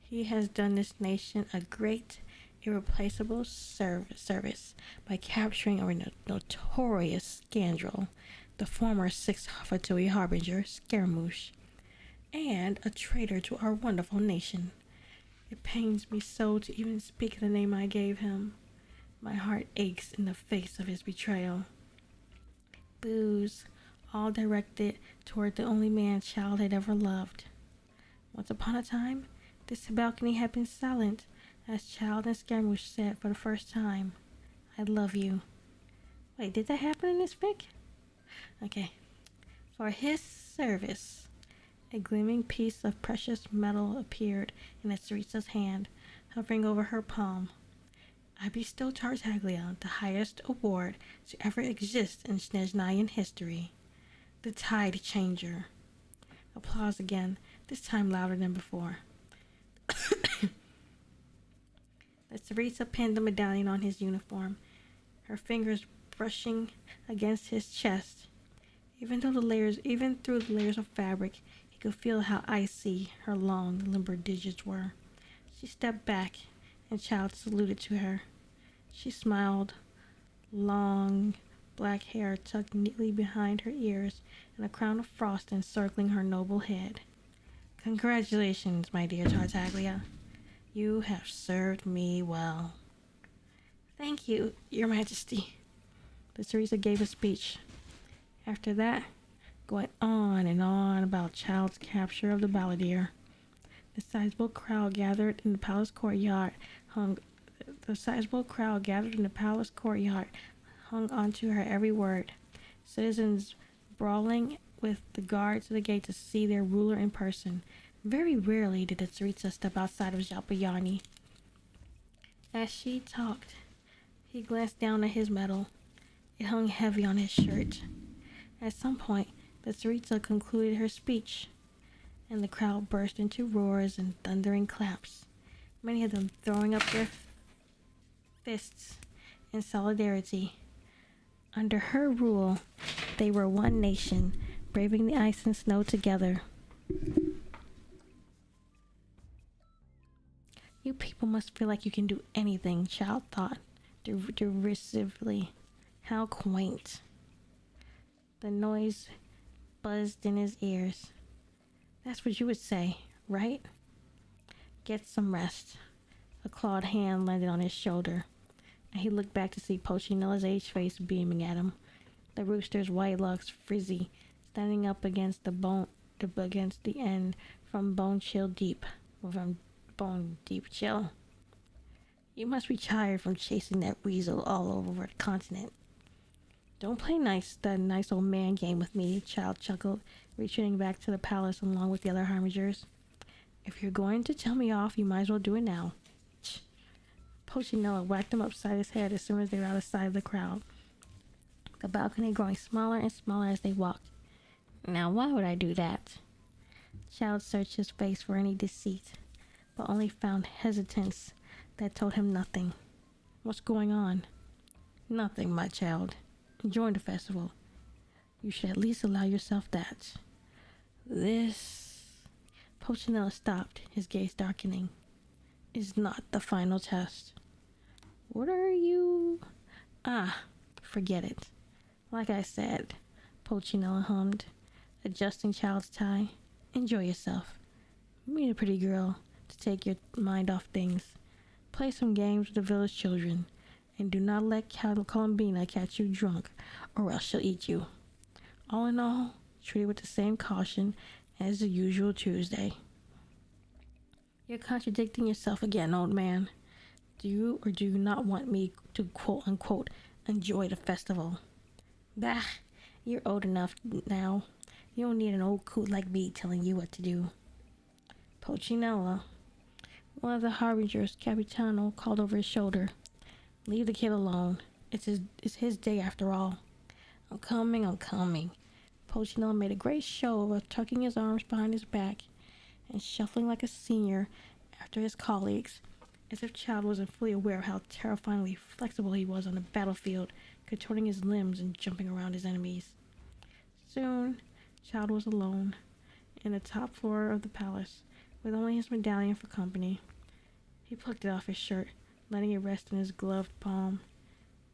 He has done this nation a great, irreplaceable service by capturing our notorious scoundrel, the former 6th Fatui Harbinger, Scaramouche, and a traitor to our wonderful nation. It pains me so to even speak the name I gave him. My heart aches in the face of his betrayal. Boos, all directed toward the only man Child had ever loved. Once upon a time, this balcony had been silent as Child and Scaramouche said for the first time, I love you. Wait, did that happen in this fic? Okay. For his service. A gleaming piece of precious metal appeared in Tsaritsa's hand, hovering over her palm. I bestow Tartaglia the highest award to ever exist in Snezhnayan history. The Tide Changer. Applause again, this time louder than before. The Tsaritsa pinned the medallion on his uniform, her fingers brushing against his chest. Even through the layers of fabric, he could feel how icy her long, limber digits were. She stepped back, and Child saluted to her. She smiled, long black hair tucked neatly behind her ears and a crown of frost encircling her noble head. Congratulations, my dear Tartaglia. You have served me well. Thank you, Your Majesty. The Tsaritsa gave a speech. After that, going on and on about Child's capture of the balladeer. The sizable crowd gathered in the palace courtyard hung the sizable crowd gathered in the palace courtyard hung onto her every word. Citizens brawling with the guards at the gate to see their ruler in person. Very rarely did the Tsaritsa step outside of Jalpayani. As she talked, he glanced down at his medal. It hung heavy on his shirt. At some point, the Tsaritsa concluded her speech, and the crowd burst into roars and thundering claps, many of them throwing up their fists in solidarity. Under her rule, they were one nation, braving the ice and snow together. You people must feel like you can do anything, Child thought derisively. How quaint. The noise buzzed in his ears. That's what you would say, right? Get some rest. A clawed hand landed on his shoulder, and he looked back to see Pochinella's aged face beaming at him. The rooster's white locks frizzy, standing up against the end from bone deep chill. You must be tired from chasing that weasel all over the continent. Don't play that nice old man game with me, Child chuckled, retreating back to the palace along with the other harmagers. If you're going to tell me off, you might as well do it now. Pochinella whacked him upside his head as soon as they were out of sight of the crowd, the balcony growing smaller and smaller as they walked. Now, why would I do that? Child searched his face for any deceit, but only found hesitance that told him nothing. What's going on? Nothing, my child. Enjoying the festival. You should at least allow yourself that. This... Pochinella stopped, his gaze darkening. Is not the final test. What are you... Forget it. Like I said, Pochinella hummed, adjusting Child's tie. Enjoy yourself. Meet a pretty girl to take your mind off things. Play some games with the village children. And do not let Columbina catch you drunk, or else she'll eat you. All in all, treat it with the same caution as the usual Tuesday. You're contradicting yourself again, old man. Do you or do you not want me to quote-unquote enjoy the festival? Bah, you're old enough now. You don't need an old coot like me telling you what to do. Pochinella, one of the harbingers, Capitano, called over his shoulder. Leave the kid alone. It's his day after all. I'm coming. Pochinella made a great show of tucking his arms behind his back and shuffling like a senior after his colleagues, as if Child wasn't fully aware of how terrifyingly flexible he was on the battlefield, contorting his limbs and jumping around his enemies. Soon, Child was alone, in the top floor of the palace, with only his medallion for company. He plucked it off his shirt, letting it rest in his gloved palm.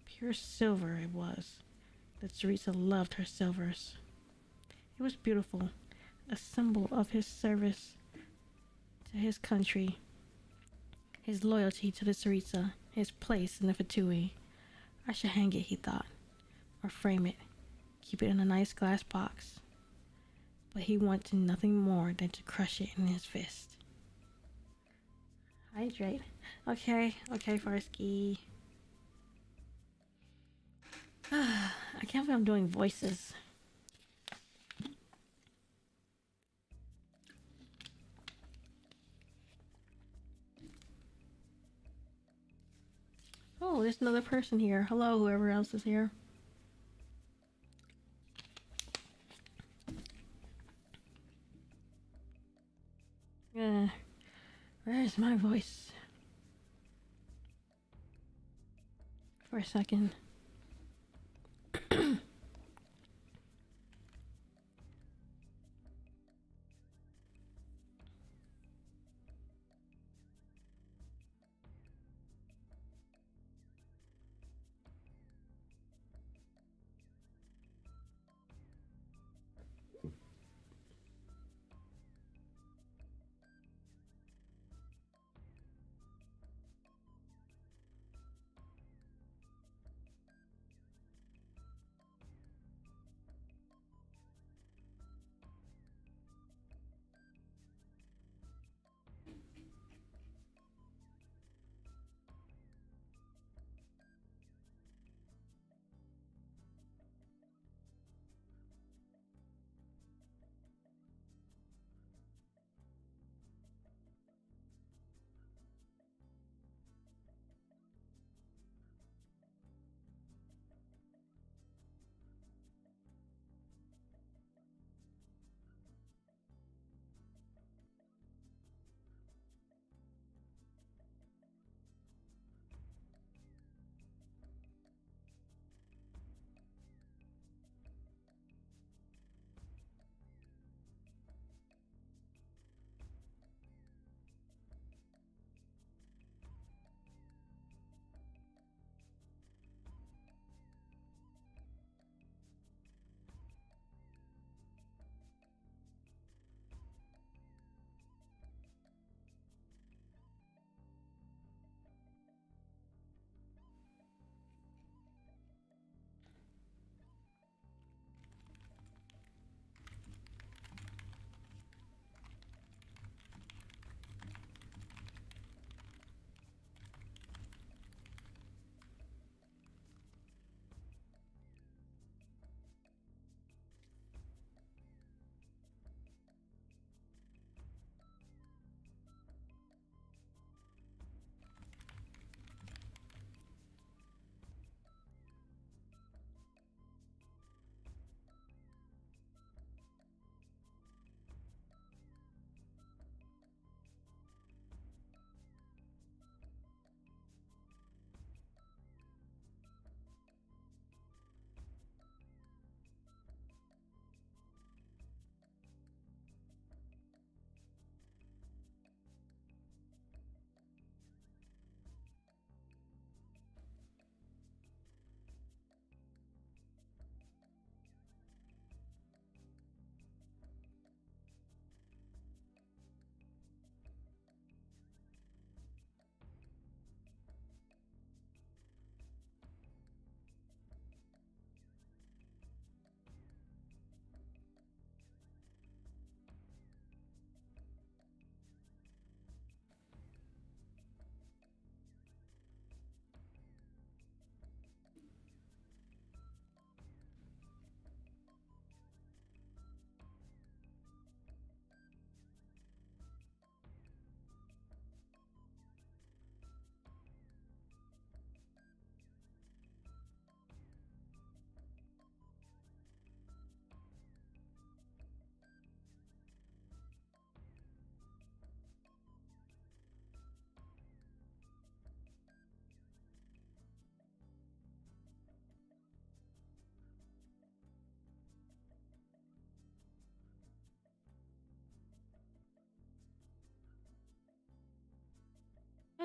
Pure silver it was. The Tsaritsa loved her silvers. It was beautiful, a symbol of his service to his country, his loyalty to the Tsaritsa, his place in the Fatui. I should hang it, he thought, or frame it, keep it in a nice glass box. But he wanted nothing more than to crush it in his fist. Hydrate. Okay, Farsky. I can't believe I'm doing voices. Oh, there's another person here. Hello, whoever else is here. Where's my voice? For a second.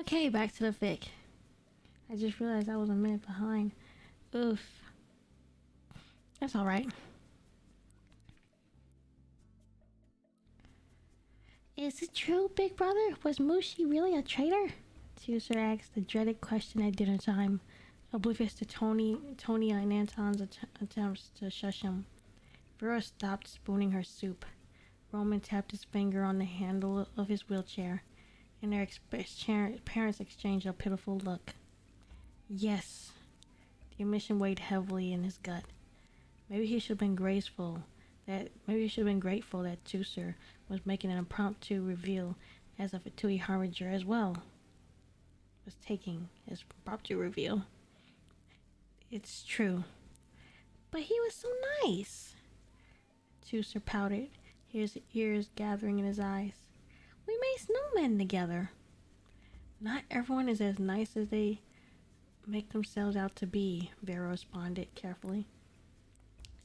Okay, back to the fic. I just realized I was a minute behind. Oof. That's alright. Is it true, Big Brother? Was Mushi really a traitor? Chooser asked the dreaded question at dinner time, oblivious to Tonya and Anton's attempts to shush him. Vera stopped spooning her soup. Roman tapped his finger on the handle of his wheelchair, and their parents exchanged a pitiful look. Yes. The admission weighed heavily in his gut. Maybe he should have been grateful that Chooser was making an impromptu reveal as a Fatui harbinger as well. Was taking his impromptu reveal. It's true. But he was so nice. Chooser pouted, his ears gathering in his eyes. We made snowmen together. Not everyone is as nice as they make themselves out to be, Vera responded carefully.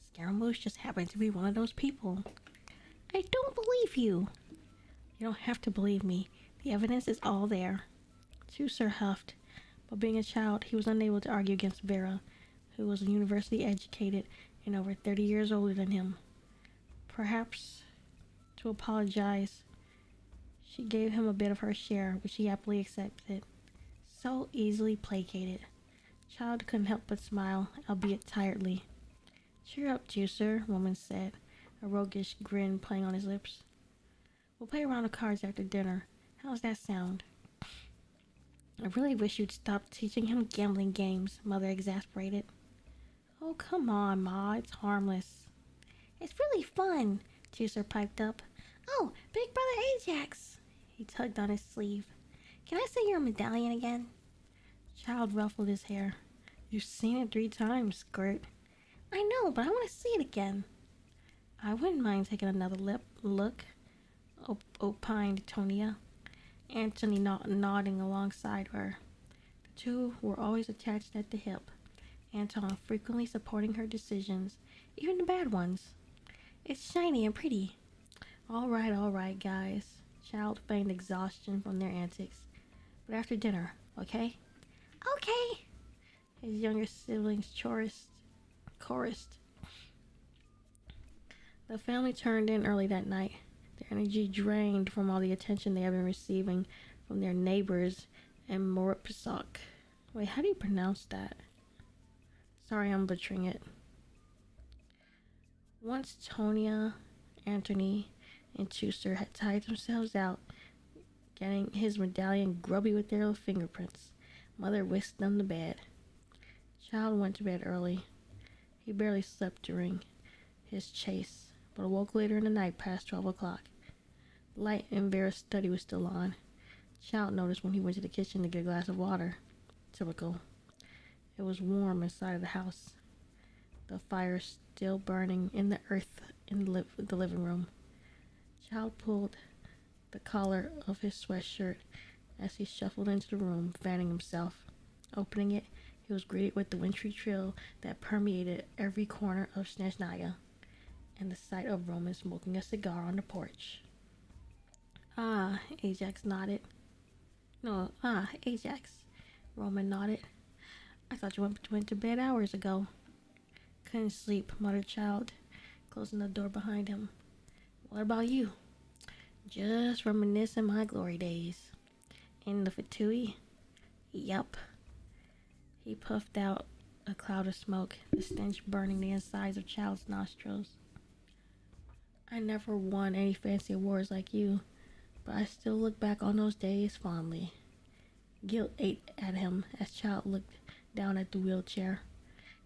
Scaramouche just happened to be one of those people. I don't believe you. You don't have to believe me. The evidence is all there. Chooser huffed, but being a child, he was unable to argue against Vera, who was university educated and over 30 years older than him. Perhaps to apologize, she gave him a bit of her share, which he happily accepted. So easily placated. Child couldn't help but smile, albeit tiredly. Cheer up, Chooser, Woman said, a roguish grin playing on his lips. We'll play a round of cards after dinner. How's that sound? I really wish you'd stop teaching him gambling games, Mother exasperated. Oh, come on, Ma, it's harmless. It's really fun, Chooser piped up. Oh, Big Brother Ajax! He tugged on his sleeve. Can I see your medallion again? Child ruffled his hair. You've seen it 3 times, Skirt. I know, but I want to see it again. I wouldn't mind taking another look, opined Tonya, Anthony nodding alongside her. The two were always attached at the hip, Anton frequently supporting her decisions, even the bad ones. It's shiny and pretty. All right, guys. Child feigned exhaustion from their antics. But after dinner, okay? Okay! His younger siblings chorused. The family turned in early that night, their energy drained from all the attention they had been receiving from their neighbors in Moripsok. Wait, how do you pronounce that? Sorry, I'm butchering it. Once Tonya, Anthony, and Chooser had tied themselves out, getting his medallion grubby with their little fingerprints, Mother whisked them to bed. Child went to bed early. He barely slept during his chase, but awoke later in the night past 12 o'clock. The light in Vera's study was still on. Child noticed when he went to the kitchen to get a glass of water. Typical. It was warm inside of the house. The fire still burning in the earth in the living room. Child pulled the collar of his sweatshirt as he shuffled into the room, fanning himself. Opening it, he was greeted with the wintry chill that permeated every corner of Snezhnaya, and the sight of Roman smoking a cigar on the porch. Ajax nodded. Ajax, Roman nodded. I thought you went to bed hours ago. Couldn't sleep, muttered Child, closing the door behind him. What about you? Just reminiscing my glory days. In the Fatui? Yup. He puffed out a cloud of smoke, the stench burning the insides of Child's nostrils. I never won any fancy awards like you, but I still look back on those days fondly. Guilt ate at him as Child looked down at the wheelchair.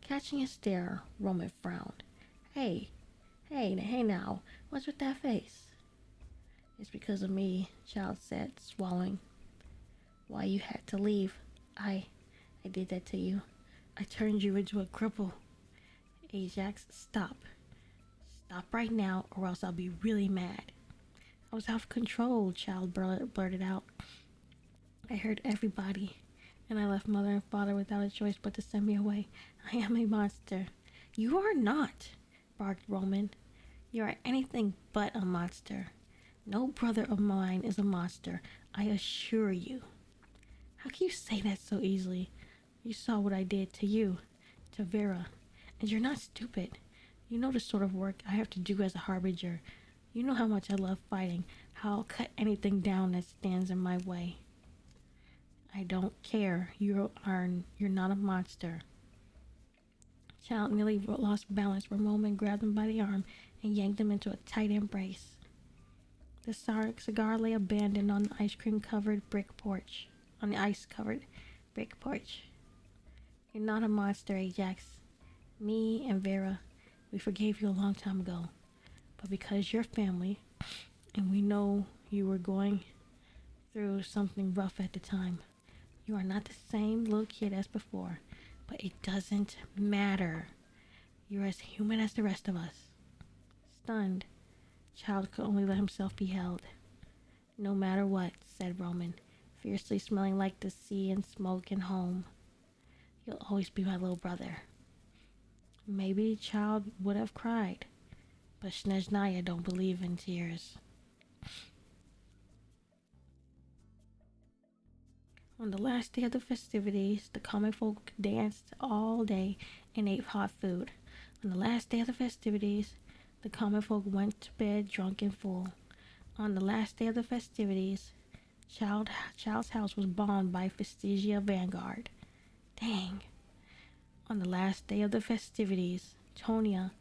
Catching his stare, Roman frowned. Hey now, what's with that face? It's because of me, Child said, swallowing. Why you had to leave. I did that to you. I turned you into a cripple. Ajax, stop. Stop right now, or else I'll be really mad. I was out of control, Child blurted out. I hurt everybody, and I left Mother and Father without a choice but to send me away. I am a monster. You are not, barked Roman. You are anything but a monster. No brother of mine is a monster, I assure you. How can you say that so easily? You saw what I did to you, to Vera, and you're not stupid. You know the sort of work I have to do as a harbinger. You know how much I love fighting, how I'll cut anything down that stands in my way. I don't care. You're not a monster. Child nearly lost balance when Roman grabbed him by the arm and yanked him into a tight embrace. The cigar lay abandoned on the ice-covered brick porch. You're not a monster, Ajax. Me and Vera, we forgave you a long time ago. But because you're family, and we know you were going through something rough at the time, you are not the same little kid as before. But it doesn't matter. You're as human as the rest of us. Stunned, Child could only let himself be held. No matter what, said Roman, fiercely smelling like the sea and smoke and home. You'll always be my little brother. Maybe Child would have cried, but Snezhnaya don't believe in tears. On the last day of the festivities, the common folk danced all day and ate hot food. On the last day of the festivities, the common folk went to bed drunk and full. On the last day of the festivities, Child's house was bombed by Festigia Vanguard. Dang. On the last day of the festivities, Tonia,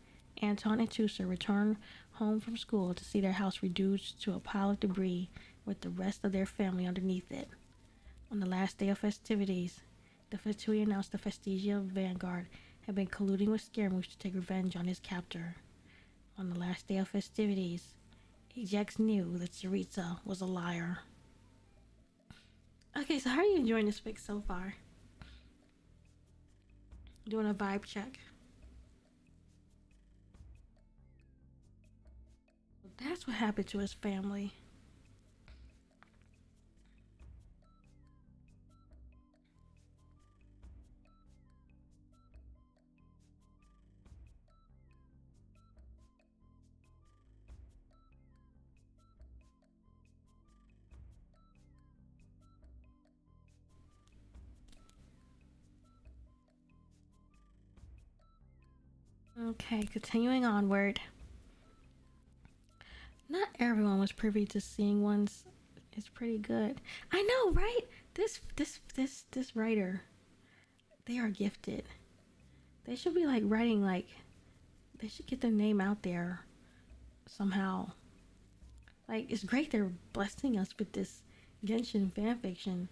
Anton, and Tusa returned home from school to see their house reduced to a pile of debris with the rest of their family underneath it. On the last day of festivities, the Fatui announced the Festigia Vanguard had been colluding with Scaramouche to take revenge on his captor. On the last day of festivities, Ajax knew that Tsaritsa was a liar. Okay, so how are you enjoying this fic so far? Doing a vibe check. That's what happened to his family. Okay, continuing onward. Not everyone was privy to seeing one's. It's pretty good. I know, right? This writer, they are gifted. They should be like writing like. They should get their name out there somehow. Like, it's great they're blessing us with this genshin fanfiction,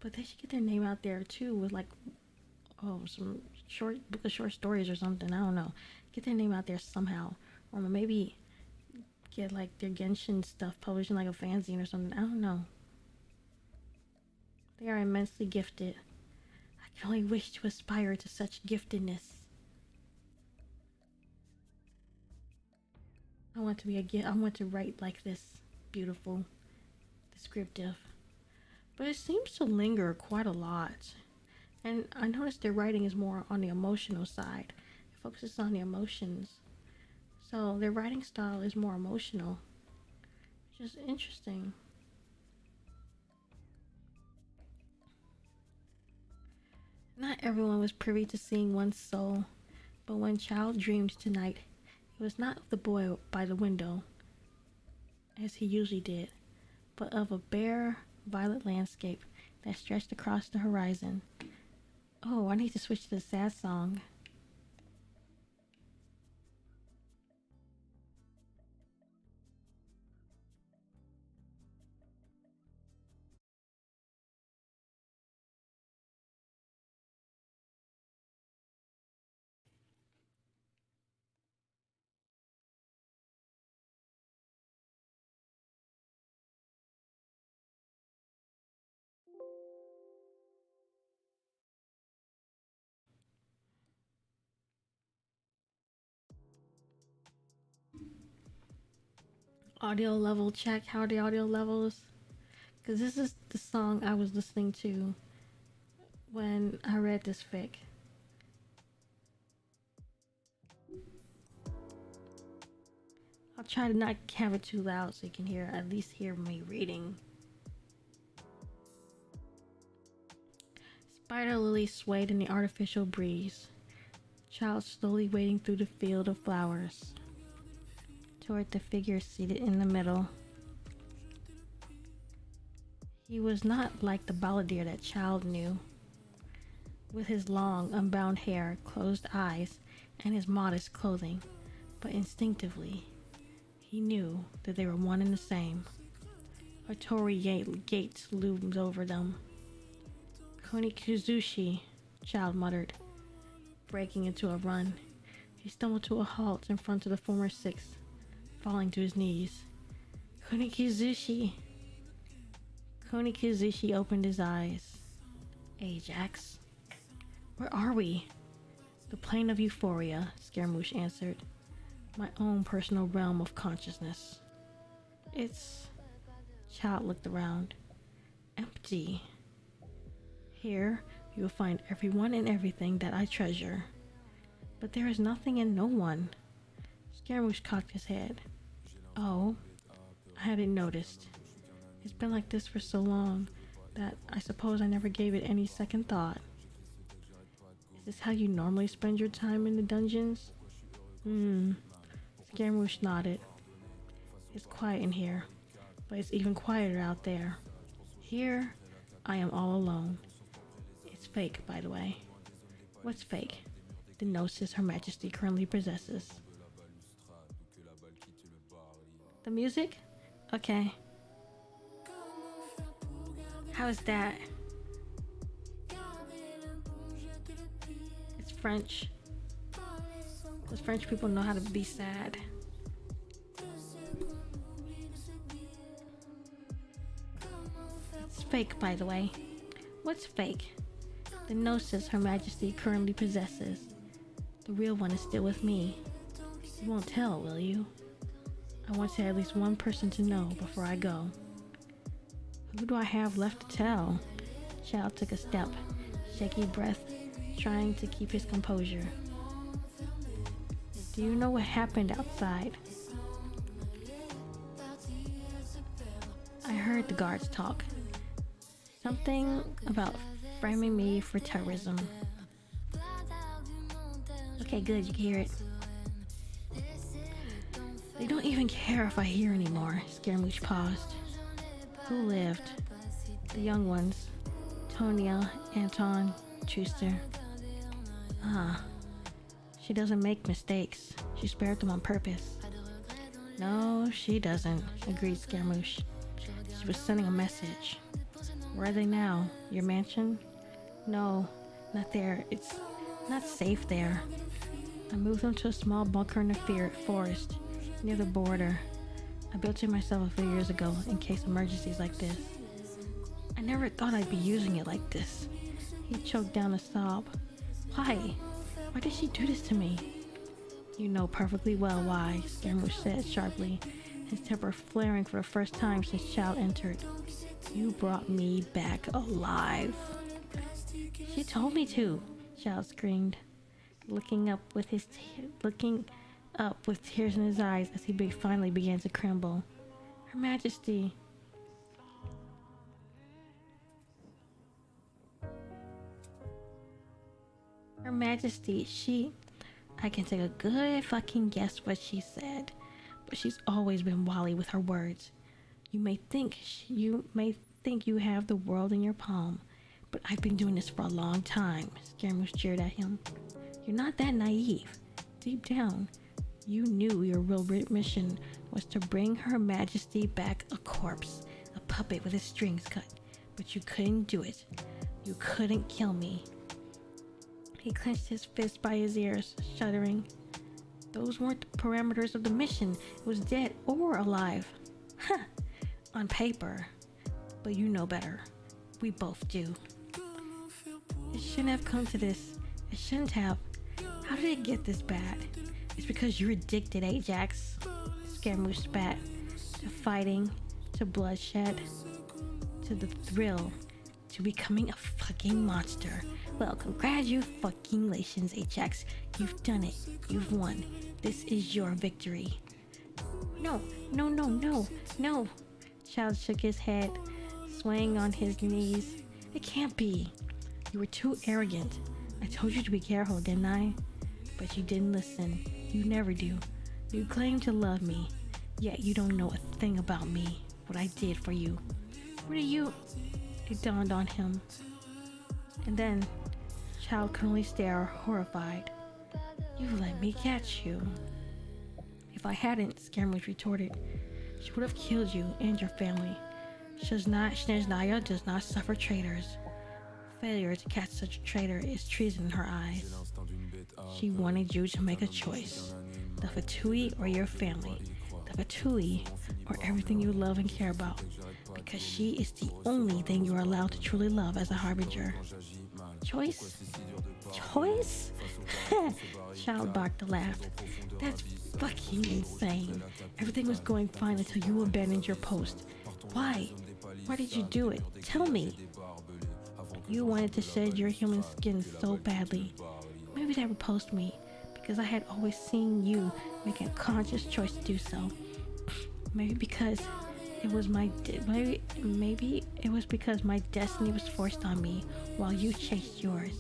but they should get their name out there too with like, some book of short stories or something. I don't know. Get their name out there somehow, or maybe get like their genshin stuff published in like a fanzine or something. I don't know. They are immensely gifted. I can only wish to aspire to such giftedness. I want to write like this, beautiful, descriptive. But it seems to linger quite a lot. And I noticed their writing is more on the emotional side. It focuses on the emotions. So their writing style is more emotional. Which is interesting. Not everyone was privy to seeing one's soul, but when Child dreamed tonight, it was not of the boy by the window, as he usually did, but of a bare, violet landscape that stretched across the horizon. Oh, I need to switch to the sad song. Audio level check. How are the audio levels? Because this is the song I was listening to when I read this fic. I'll try to not have it too loud so you can at least hear me reading. Spider lilies swayed in the artificial breeze. Child slowly wading through the field of flowers toward the figure seated in the middle. He was not like the balladeer that Child knew, with his long, unbound hair, closed eyes, and his modest clothing, but instinctively, he knew that they were one and the same. A torii gate loomed over them. "Konikuzushi," Child muttered, breaking into a run. He stumbled to a halt in front of the former sixth, falling to his knees. "Konikuzushi." Konikuzushi opened his eyes. "Ajax? Where are we?" "The plane of euphoria," Scaramouche answered. "My own personal realm of consciousness." "It's..." Child looked around. "Empty. Here you will find everyone and everything that I treasure. But there is nothing and no one." Scaramouche cocked his head. "Oh, I hadn't noticed. It's been like this for so long that I suppose I never gave it any second thought." "Is this how you normally spend your time in the dungeons?" Scaramouche nodded. "It's quiet in here, but it's even quieter out there. Here, I am all alone. It's fake, by the way." "What's fake?" "The gnosis Her Majesty currently possesses." "The music? Okay. How's that?" "It's French. Those French people know how to be sad." "It's fake, by the way." "What's fake?" "The gnosis Her Majesty currently possesses. The real one is still with me. You won't tell, will you? I want at least one person to know before I go." "Who do I have left to tell?" Child took a step, shaky breath, trying to keep his composure. "Do you know what happened outside?" "I heard the guards talk. Something about framing me for terrorism." "Okay, good, you can hear it." "They don't even care if I hear anymore." Scaramouche paused. "Who lived?" "The young ones. Tonya, Anton, Trooster." "Ah. She doesn't make mistakes. She spared them on purpose." "No, she doesn't," agreed Scaramouche. "She was sending a message." "Where are they now? Your mansion?" "No, not there. It's not safe there. I moved them to a small bunker in the forest, near the border. I built it myself a few years ago, in case emergencies like this. I never thought I'd be using it like this." He choked down a sob. "Why? Why did she do this to me?" "You know perfectly well why," Scaramouche said sharply, his temper flaring for the first time since Child entered. "You brought me back alive." "She told me to," Child screamed, looking up with tears in his eyes as he finally began to crumble. "Her Majesty." "Her Majesty, I can take a good fucking guess what she said, but she's always been wily with her words. You may think you have the world in your palm, but I've been doing this for a long time." Scaramouche jeered at him. "You're not that naive. Deep down, you knew your real mission was to bring Her Majesty back a corpse, a puppet with his strings cut, but you couldn't do it. You couldn't kill me." He clenched his fist by his ears, shuddering. "Those weren't the parameters of the mission. It was dead or alive." "Huh, on paper. But you know better. We both do." "It shouldn't have come to this. It shouldn't have. How did it get this bad?" "It's because you're addicted, Ajax." Scaramouche spat. "To fighting, to bloodshed, to the thrill, to becoming a fucking monster. Well, congratulations, Ajax. You've done it. You've won. This is your victory." No. Child shook his head, swaying on his knees. "It can't be." You were too arrogant. I told you to be careful, didn't I? But you didn't listen. You never do. You claim to love me, yet you don't know a thing about me, what I did for you. What are you? It dawned on him. And then, Child could only stare, horrified. You let me catch you. If I hadn't, Scaramouche retorted, she would have killed you and your family. Snezhnaya does not suffer traitors. Failure to catch such a traitor is treason in her eyes. She wanted you to make a choice. The Fatui or your family. The Fatui or everything you love and care about. Because she is the only thing you are allowed to truly love as a harbinger. Choice? Choice? Child barked and laughed. That's fucking insane. Everything was going fine until you abandoned your post. Why? Why did you do it? Tell me. You wanted to shed your human skin so badly. Maybe that repulsed me, because I had always seen you make a conscious choice to do so. Maybe because it was maybe it was because my destiny was forced on me while you chased yours.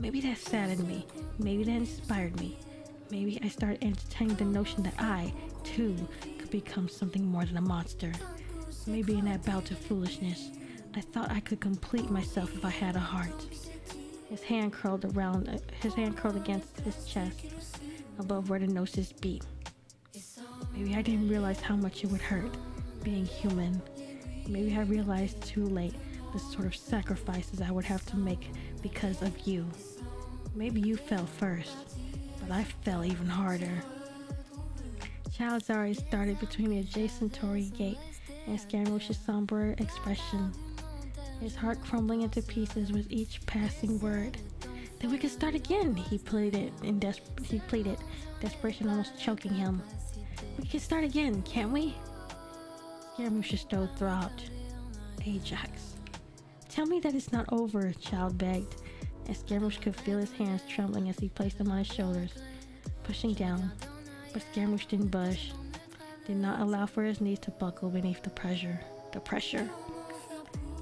Maybe that saddened me. Maybe that inspired me. Maybe I started entertaining the notion that I, too, could become something more than a monster. Maybe in that bout of foolishness, I thought I could complete myself if I had a heart. His hand curled against his chest, above where the noses beat. Maybe I didn't realize how much it would hurt, being human. Maybe I realized too late the sort of sacrifices I would have to make because of you. Maybe you fell first, but I fell even harder. Child's eyes started between the adjacent Torii gate and Scaramouche's somber expression, his heart crumbling into pieces with each passing word. Then we can start again, he pleaded, desperation almost choking him. We can start again, can't we? Scaramouche's throat throbbed. Ajax. Tell me that it's not over, Child begged, and Scaramouche could feel his hands trembling as he placed them on his shoulders, pushing down. But Scaramouche didn't budge, did not allow for his knees to buckle beneath the pressure.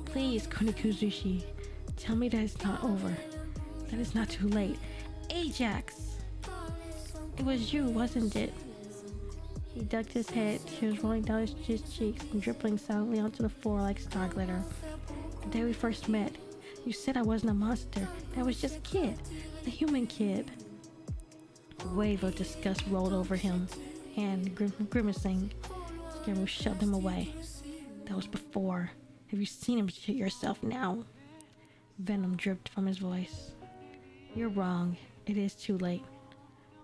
Please, Kunikuzushi, tell me that it's not over, that it's not too late. Ajax! It was you, wasn't it? He ducked his head, tears rolling down his cheeks and dripping silently onto the floor like star glitter. The day we first met, you said I wasn't a monster, I was just a kid, a human kid. A wave of disgust rolled over him, and grimacing, Scaramouche shoved him away. That was before. Have you seen him to yourself now? Venom dripped from his voice. You're wrong. It is too late.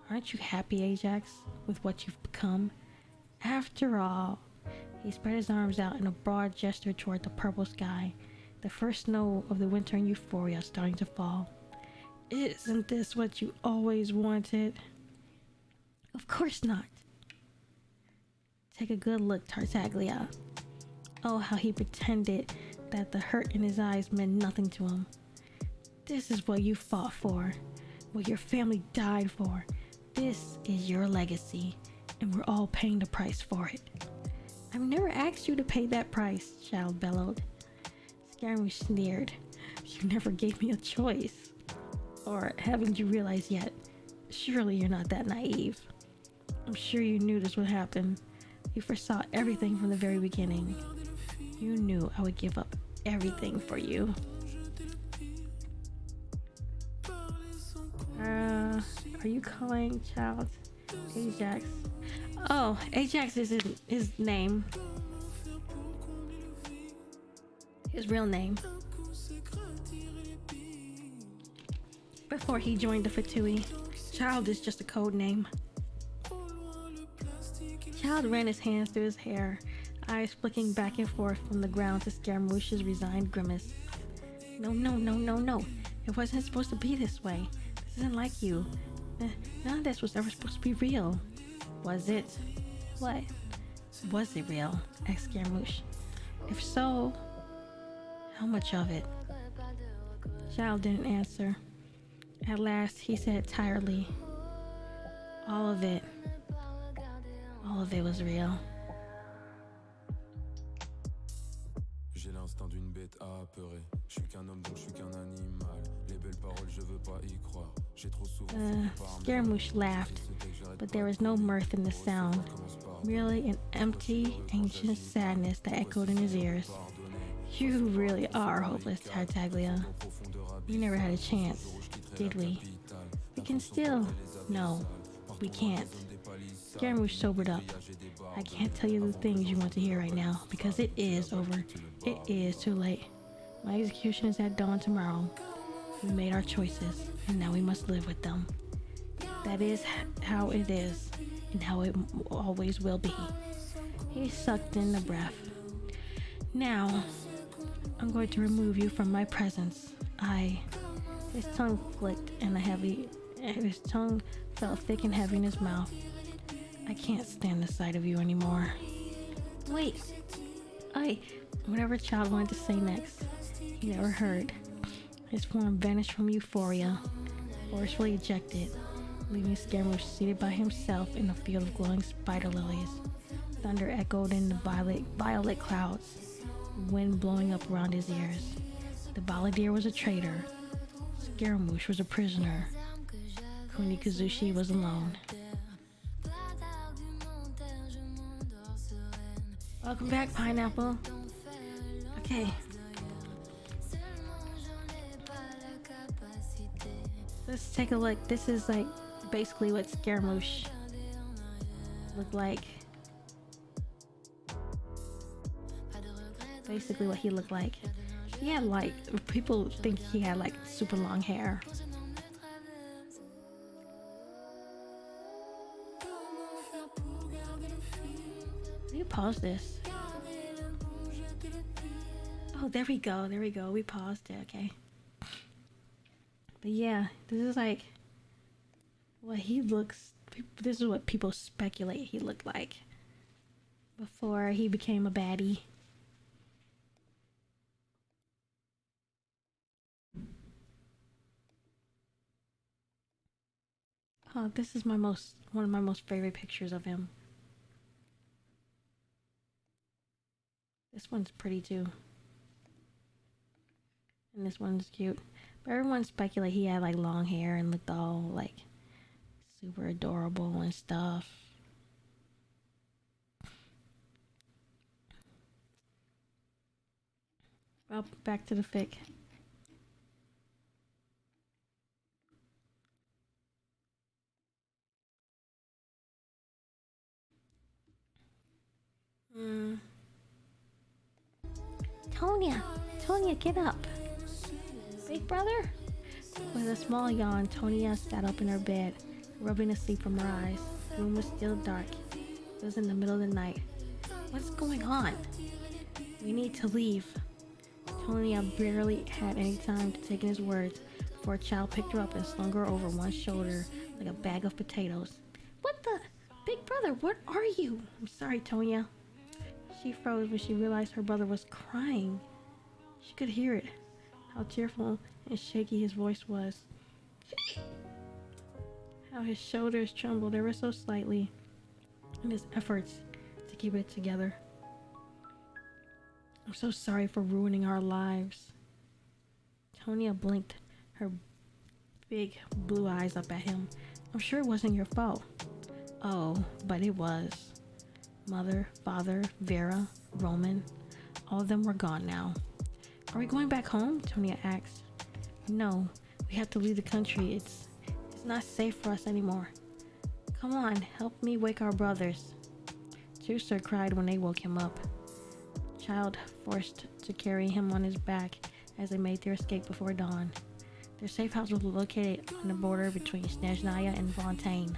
Aren't you happy, Ajax, with what you've become? After all, he spread his arms out in a broad gesture toward the purple sky, the first snow of the winter euphoria starting to fall. Isn't this what you always wanted? Of course not. Take a good look, Tartaglia. Oh, how he pretended that the hurt in his eyes meant nothing to him. This is what you fought for, what your family died for. This is your legacy, and we're all paying the price for it. I've never asked you to pay that price, Child bellowed. Scaramouche sneered. You never gave me a choice. Or haven't you realized yet? Surely you're not that naive. I'm sure you knew this would happen. You foresaw everything from the very beginning. You knew I would give up everything for you. Are you calling Child Ajax? Oh, Ajax is his name. His real name. Before he joined the Fatui, Child is just a code name. Child ran his hands through his hair, eyes flicking back and forth from the ground to Scaramouche's resigned grimace. No. It wasn't supposed to be this way. This isn't like you. None of this was ever supposed to be real. Was it? What? Was it real? Asked Scaramouche. If so, how much of it? Child didn't answer. At last, he said tiredly, all of it. All of it was real. l'instinct d'une bête apeurée. Je suis qu'un homme donc je suis qu'un animal. Les belles paroles je veux pas y croire. J'ai trop souvent Scaramouche laughed, but there was no mirth in the sound, merely an empty, ancient sadness that echoed in his ears. You really are hopeless, Tartaglia. We never had a chance, did we? We can still... No, we can't. Scaramouche sobered up. I can't tell you the things you want to hear right now, because it is over. It is too late. My execution is at dawn tomorrow. We made our choices, and now we must live with them. That is how it is, and how it always will be. He sucked in the breath. Now, I'm going to remove you from my presence. His tongue flicked, and his tongue felt thick and heavy in his mouth. I can't stand the sight of you anymore. Wait, whatever Child wanted to say next, he never heard. His form vanished from euphoria, forcefully ejected, leaving Scaramouche seated by himself in a field of glowing spider lilies. Thunder echoed in the violet clouds, wind blowing up around his ears. The balladeer was a traitor. Scaramouche was a prisoner. Kunikazushi was alone. Welcome back, Pineapple. Okay. Let's take a look. This is like basically what Scaramouche looked like. Basically what he looked like. He had like, people think he had like super long hair. Can you pause this? Oh, there we go. We paused it, okay. But yeah, this is like what he looks, this is what people speculate he looked like before he became a baddie. Oh, this is one of my most favorite pictures of him. This one's pretty too. And this one's cute. But everyone speculate he had like long hair and looked all like super adorable and stuff. Well, back to the fic. Tonya, get up. Big brother? With a small yawn, Tonya sat up in her bed, rubbing the sleep from her eyes. The room was still dark. It was in the middle of the night. What's going on? We need to leave. Tonya barely had any time to take in his words before a child picked her up and slung her over one shoulder like a bag of potatoes. What the? Big brother, what are you? I'm sorry, Tonya. She froze when she realized her brother was crying. She could hear it, how tearful and shaky his voice was. How his shoulders trembled ever so slightly in his efforts to keep it together. I'm so sorry for ruining our lives. Tonya blinked her big blue eyes up at him. I'm sure it wasn't your fault. Oh, but it was. Mother, father, Vera, Roman, all of them were gone now. Are we going back home? Tonya asked. No, we have to leave the country. It's not safe for us anymore. Come on, help me wake our brothers. Juicer cried when they woke him up. Child forced to carry him on his back as they made their escape before dawn. Their safe house was located on the border between Snezhnaya and Fontaine.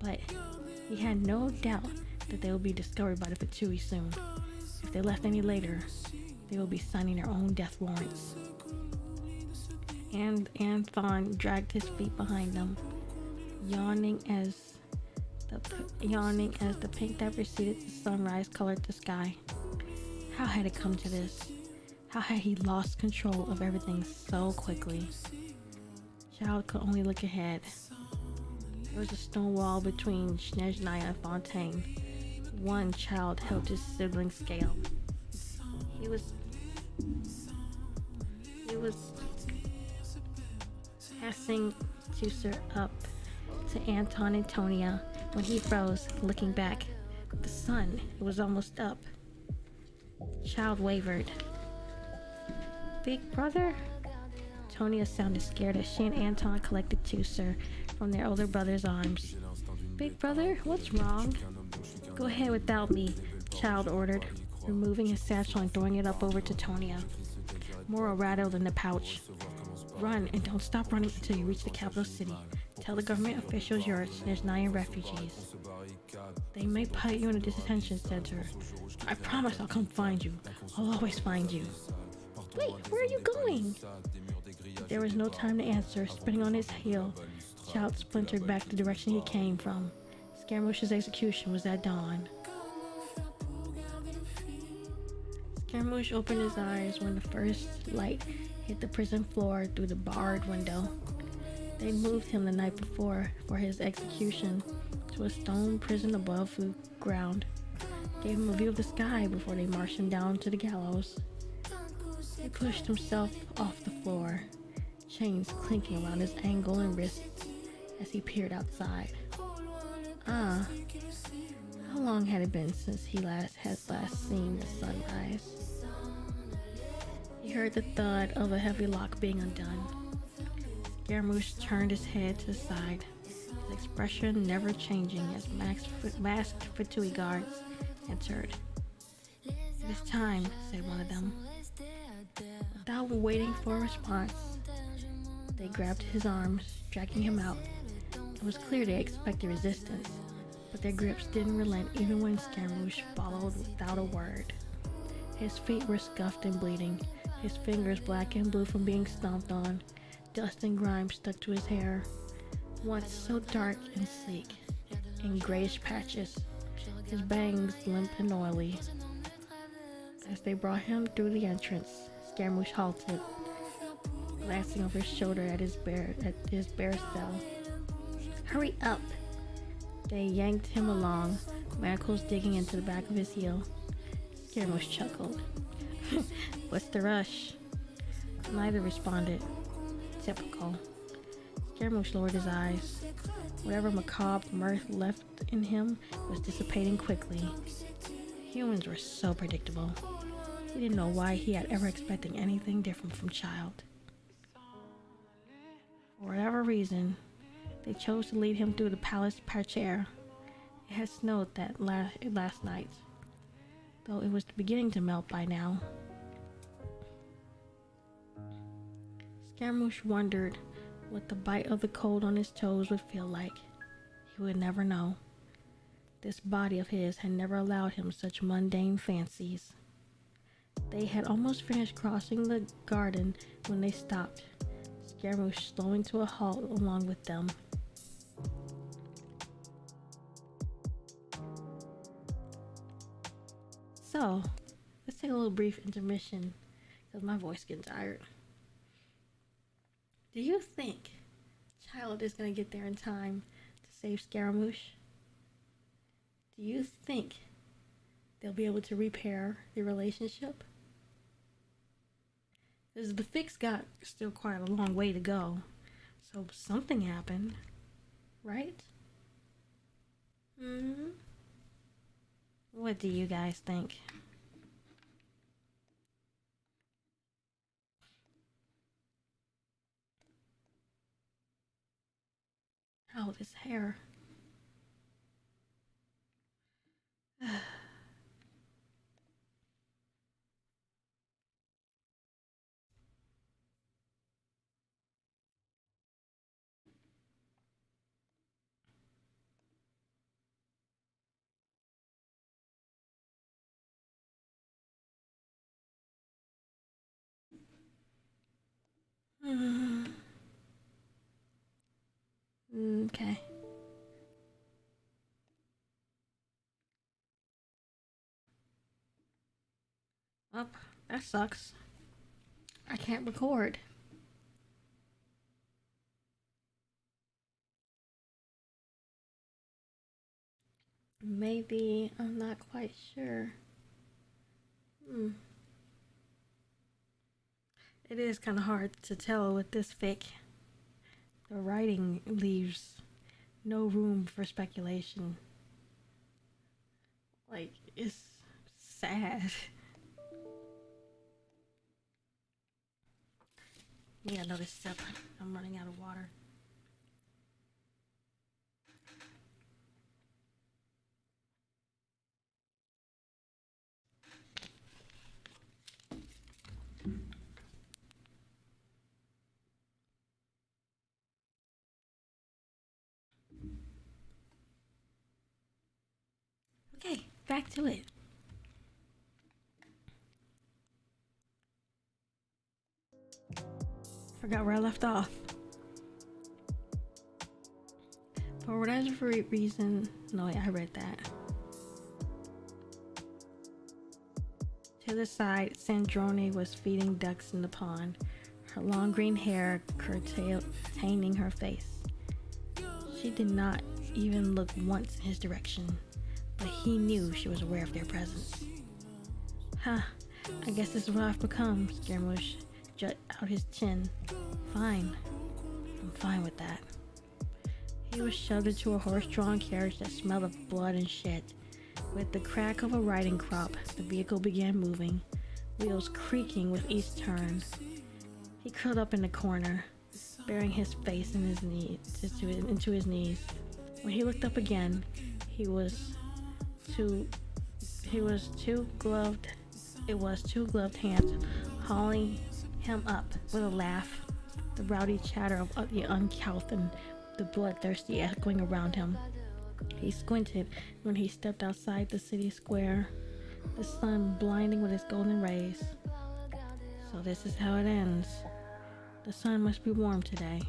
But he had no doubt that they would be discovered by the Fatui soon. If they left any later, they will be signing their own death warrants. And Anthon dragged his feet behind them, yawning as the pink that preceded the sunrise colored the sky. How had it come to this? How had he lost control of everything so quickly? Child could only look ahead. There was a stone wall between Snezhnaya and Fontaine. One child held his sibling's scale. He was was passing juicer up to Anton and Tonia when he froze, looking back. The sun, it was almost up. Child wavered. Big brother? Tonia sounded scared as she and Anton collected juicer from their older brother's arms. Big brother, what's wrong? Go ahead without me, Child ordered, removing his satchel and throwing it up over to Tonia. Mora rattled in the pouch. Run, and don't stop running until you reach the capital city. Tell the government officials there's 9 refugees. They may put you in a detention center. I promise I'll come find you. I'll always find you. Wait, where are you going? There was no time to answer. Spinning on his heel, Child splintered back the direction he came from. Scaramouche's execution was at dawn. Scaramouche opened his eyes when the first light hit the prison floor through the barred window. They'd moved him the night before for his execution to a stone prison above the ground. Gave him a view of the sky before they marched him down to the gallows. He pushed himself off the floor, chains clinking around his ankle and wrists as he peered outside. How long had it been since he had last seen the sunrise? He heard the thud of a heavy lock being undone. Scaramouche turned his head to the side, his expression never changing as masked Fatui guards entered. It is time, said one of them. Without waiting for a response, they grabbed his arms, dragging him out. It was clear they expected resistance, but their grips didn't relent even when Scaramouche followed without a word. His feet were scuffed and bleeding, his fingers black and blue from being stomped on. Dust and grime stuck to his hair, once so dark and sleek, in grayish patches, his bangs limp and oily. As they brought him through the entrance, Scaramouche halted, glancing over his shoulder at his bare cell. Hurry up! They yanked him along, manacles digging into the back of his heel. Scaramouche chuckled. What's the rush? Neither responded. Typical. Scaramouche lowered his eyes. Whatever macabre mirth left in him was dissipating quickly. Humans were so predictable. He didn't know why he had ever expected anything different from Child. For whatever reason, they chose to lead him through the palace parterre. It had snowed that last night, though it was beginning to melt by now. Scaramouche wondered what the bite of the cold on his toes would feel like. He would never know. This body of his had never allowed him such mundane fancies. They had almost finished crossing the garden when they stopped, Scaramouche slowing to a halt along with them. So, let's take a little brief intermission because my voice is getting tired. Do you think Child is going to get there in time to save Scaramouche? Do you think they'll be able to repair the relationship? Because the fics got still quite a long way to go. So something happened, right? What do you guys think? Oh, this hair. Okay. Well, that sucks. I can't record. Maybe, I'm not quite sure. It is kind of hard to tell with this fic. The writing leaves no room for speculation. Like, it's sad. Yeah, notice step. I'm running out of water. Okay, back to it. Forgot where I left off. For whatever reason, no, I read that. To the side, Sandrone was feeding ducks in the pond, her long green hair curtailing her face. She did not even look once in his direction, but he knew she was aware of their presence. I guess this is what I've become, Scaramouche jut out his chin. Fine. I'm fine with that. He was shoved into a horse-drawn carriage that smelled of blood and shit. With the crack of a riding crop, the vehicle began moving, wheels creaking with each turn. He curled up in the corner, burying his face in his into his knees. When he looked up again, it was two gloved hands hauling him up with a laugh, the rowdy chatter of the uncouth and the bloodthirsty echoing around him. He squinted when he stepped outside the city square, the sun blinding with its golden rays. So this is how it ends. The sun must be warm today.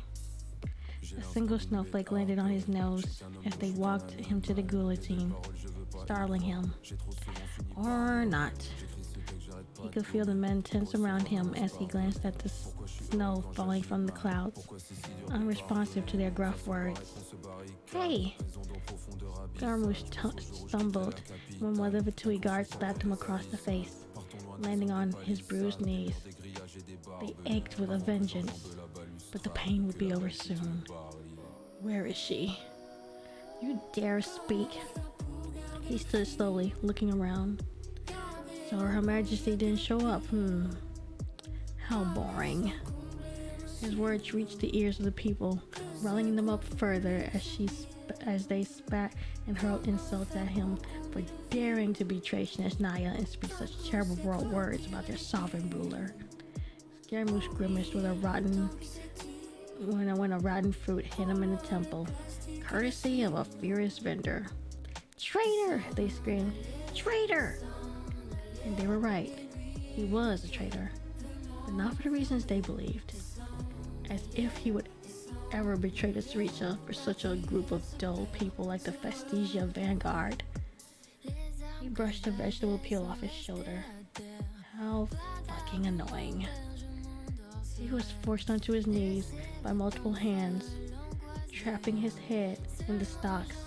A single snowflake landed on his nose as they walked him to the guillotine, startling him. Or not. He could feel the men tense around him as he glanced at the snow falling from the clouds, unresponsive to their gruff words. Hey! Scaramouche stumbled when one of the two guards slapped him across the face, landing on his bruised knees. They ached with a vengeance, but the pain would be over soon. Where is she? You dare speak? He stood slowly, looking around. So Her Majesty didn't show up, How boring. His words reached the ears of the people, rallying them up further as they spat and hurled insults at him for daring to betray Snezhnaya and speak such terrible words about their sovereign ruler. Scaramouche grimaced when a rotten fruit hit him in the temple, courtesy of a furious vendor. Traitor! They screamed. Traitor! And they were right. He was a traitor, but not for the reasons they believed. As if he would ever betray the Sricha for such a group of dull people like the Festesia Vanguard. He brushed a vegetable peel off his shoulder. How fucking annoying. He was forced onto his knees by multiple hands, trapping his head in the stocks.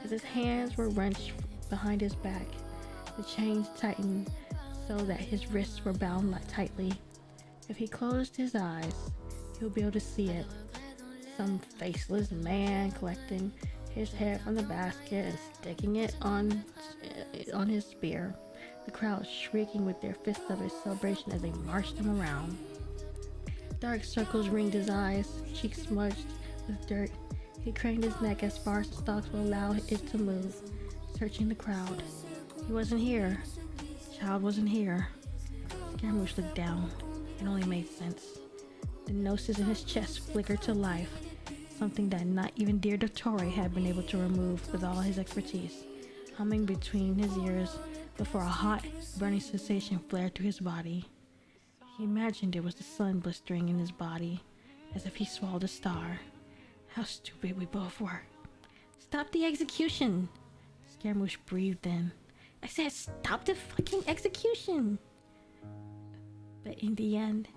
As his hands were wrenched behind his back, the chains tightened so that his wrists were bound tightly. If he closed his eyes, he'll be able to see it. Some faceless man collecting his head from the basket and sticking it on his spear. The crowd shrieking with their fists of his celebration as they marched him around. Dark circles ringed his eyes, cheeks smudged with dirt. He craned his neck as far as the stalks would allow it to move, searching the crowd. He wasn't here. Child wasn't here. Scaramouche looked down. It only made sense. The gnosis in his chest flickered to life, something that not even dear Dottore had been able to remove with all his expertise, humming between his ears before a hot, burning sensation flared through his body. He imagined it was the sun blistering in his body, as if he swallowed a star. How stupid we both were. Stop the execution! Scaramouche breathed in. I said stop the fucking execution! But in the end,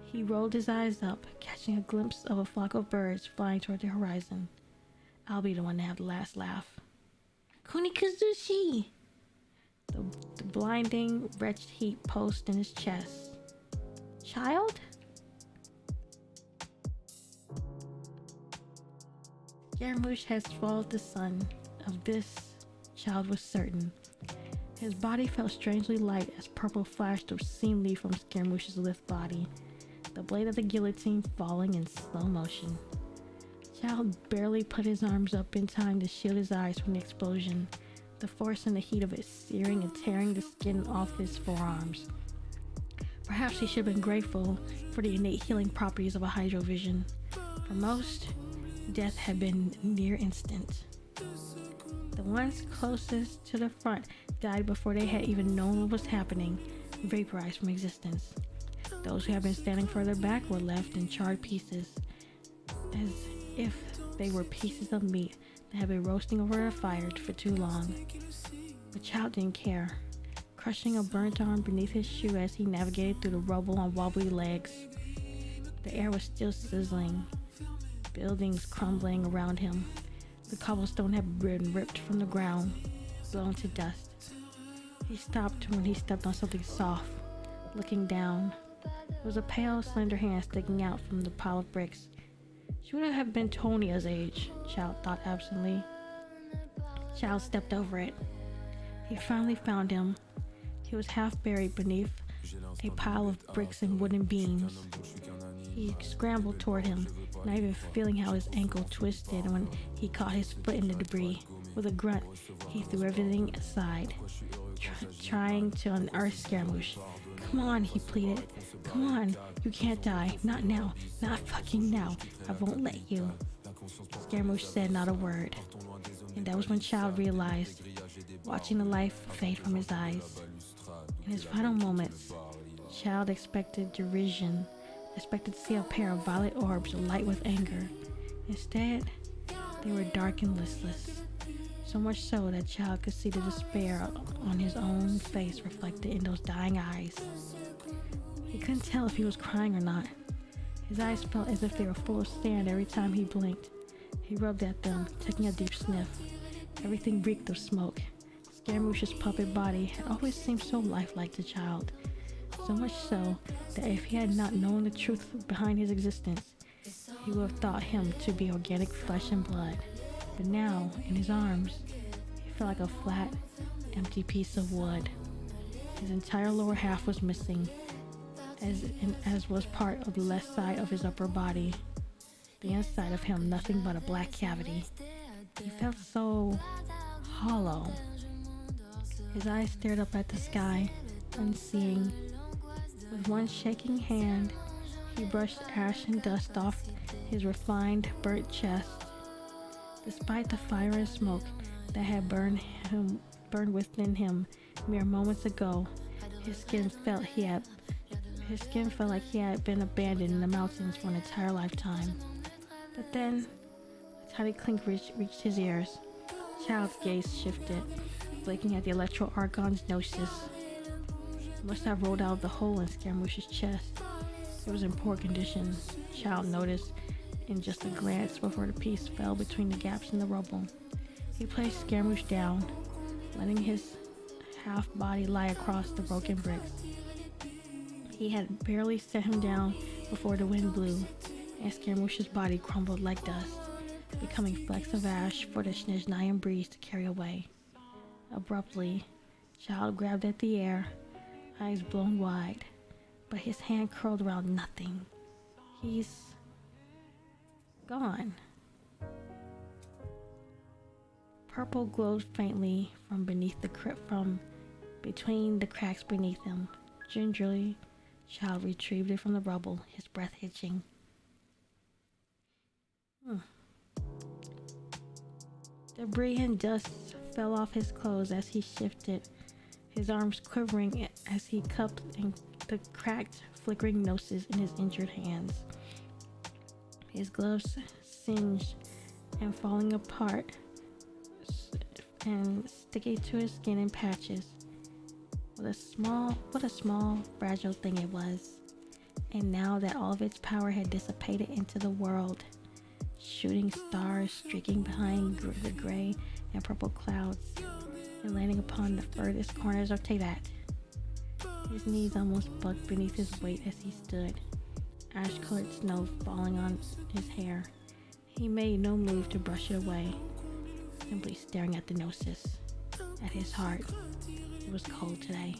he rolled his eyes up, catching a glimpse of a flock of birds flying toward the horizon. I'll be the one to have the last laugh. Kunikuzushi! The blinding, wretched heat pulsed in his chest. child? Scaramouche had swallowed the son. Of this, child was certain. His body felt strangely light as purple flashed obscenely from Scaramouche's lithe body, the blade of the guillotine falling in slow motion. Child barely put his arms up in time to shield his eyes from the explosion, the force and the heat of it searing and tearing the skin off his forearms. Perhaps he should have been grateful for the innate healing properties of a hydrovision. For most, death had been near instant. The ones closest to the front died before they had even known what was happening, vaporized from existence. Those who had been standing further back were left in charred pieces, as if they were pieces of meat that had been roasting over a fire for too long. The child didn't care, crushing a burnt arm beneath his shoe as he navigated through the rubble on wobbly legs. The air was still sizzling, buildings crumbling around him. The cobblestone had been ripped from the ground, blown to dust. He stopped when he stepped on something soft, looking down. There was a pale, slender hand sticking out from the pile of bricks. She would have been Tonia's age, Child thought absently. Child stepped over it. He finally found him. He was half buried beneath a pile of bricks and wooden beams. He scrambled toward him, not even feeling how his ankle twisted when he caught his foot in the debris. With a grunt, he threw everything aside, trying to unearth Scaramouche. "Come on," he pleaded. "Come on, you can't die. Not now. Not fucking now. I won't let you." Scaramouche said not a word. And that was when Child realized, watching the life fade from his eyes. In his final moments, Child expected derision, expected to see a pair of violet orbs alight with anger. Instead, they were dark and listless. So much so that Child could see the despair on his own face reflected in those dying eyes. He couldn't tell if he was crying or not. His eyes felt as if they were full of sand every time he blinked. He rubbed at them, taking a deep sniff. Everything reeked of smoke. Scaramouche's puppet body had always seemed so lifelike to Child. So much so that if he had not known the truth behind his existence, he would have thought him to be organic flesh and blood. But now, in his arms, he felt like a flat, empty piece of wood. His entire lower half was missing, as was part of the left side of his upper body. The inside of him, nothing but a black cavity. He felt so hollow. His eyes stared up at the sky, unseeing. With one shaking hand, he brushed ash and dust off his refined, burnt chest. Despite the fire and smoke that had burned within him mere moments ago, his skin felt like he had been abandoned in the mountains for an entire lifetime. But then, a tiny clink reached his ears. Child's gaze shifted, blinking at the electro-argon's gnosis. It must have rolled out of the hole in Scaramouche's chest. It was in poor condition, Child noticed in just a glance before the piece fell between the gaps in the rubble. He placed Scaramouche down, letting his half-body lie across the broken bricks. He had barely set him down before the wind blew, and Scaramouche's body crumbled like dust, becoming flecks of ash for the Snezhnayan breeze to carry away. Abruptly, Child grabbed at the air, eyes blown wide, but his hand curled around nothing. He's gone. Purple glowed faintly from between the cracks beneath him. Gingerly, Child retrieved it from the rubble, his breath hitching. Debris and dust fell off his clothes as he shifted, his arms quivering as he cupped the cracked, flickering gnosis in his injured hands. His gloves singed and falling apart and sticking to his skin in patches. What a small, fragile thing it was. And now that all of its power had dissipated into the world, shooting stars streaking behind the gray and purple clouds and landing upon the furthest corners of Teyvat. His knees almost bucked beneath his weight as he stood, ash-colored snow falling on his hair. He made no move to brush it away, simply staring at the gnosis, at his heart. It was cold today.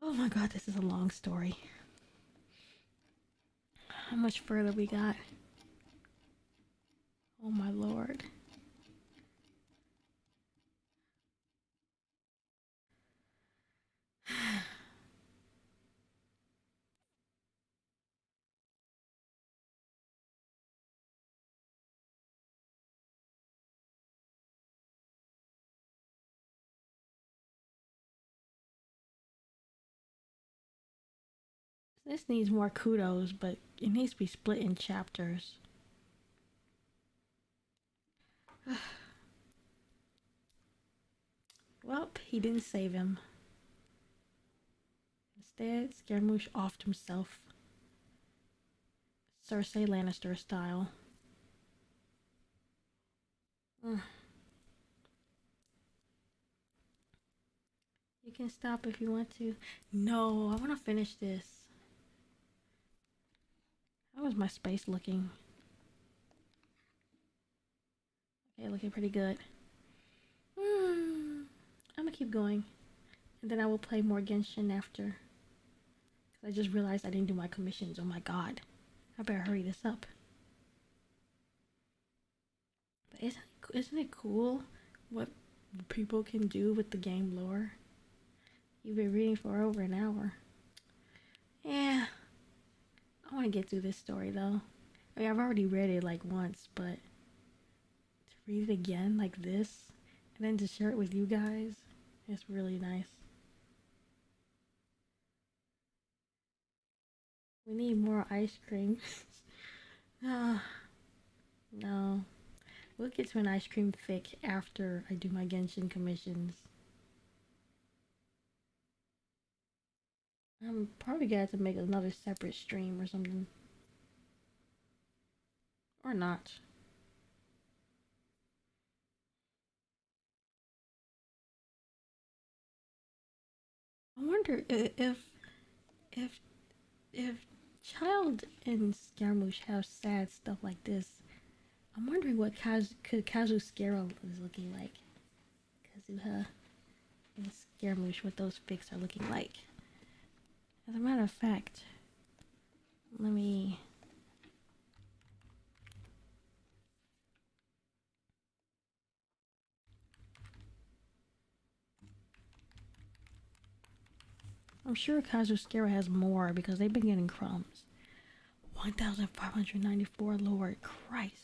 Oh my god, this is a long story. How much further we got? Oh my lord. This needs more kudos, but it needs to be split in chapters. Well, he didn't save him. Instead, Scaramouche offed himself. Cersei Lannister style. You can stop if you want to. No, I want to finish this. How is my space looking? Okay, looking pretty good. I'm gonna keep going. And then I will play more Genshin after. Because I just realized I didn't do my commissions. Oh my god. I better hurry this up. But isn't it cool what people can do with the game lore? You've been reading for over an hour. Yeah. I want to get through this story though. I mean, I've already read it like once, but to read it again like this and then to share it with you guys, it's really nice. We need more ice cream. No. We'll get to an ice cream fic after I do my Genshin commissions. I'm probably gonna have to make another separate stream or something. Or not. I wonder if Child and Scaramouche have sad stuff like this. I'm wondering what Kazuskara is looking like. Kazuha and Scaramouche, what those fics are looking like. As a matter of fact, let me... I'm sure Kazuskara has more because they've been getting crumbs. 1,594, Lord Christ.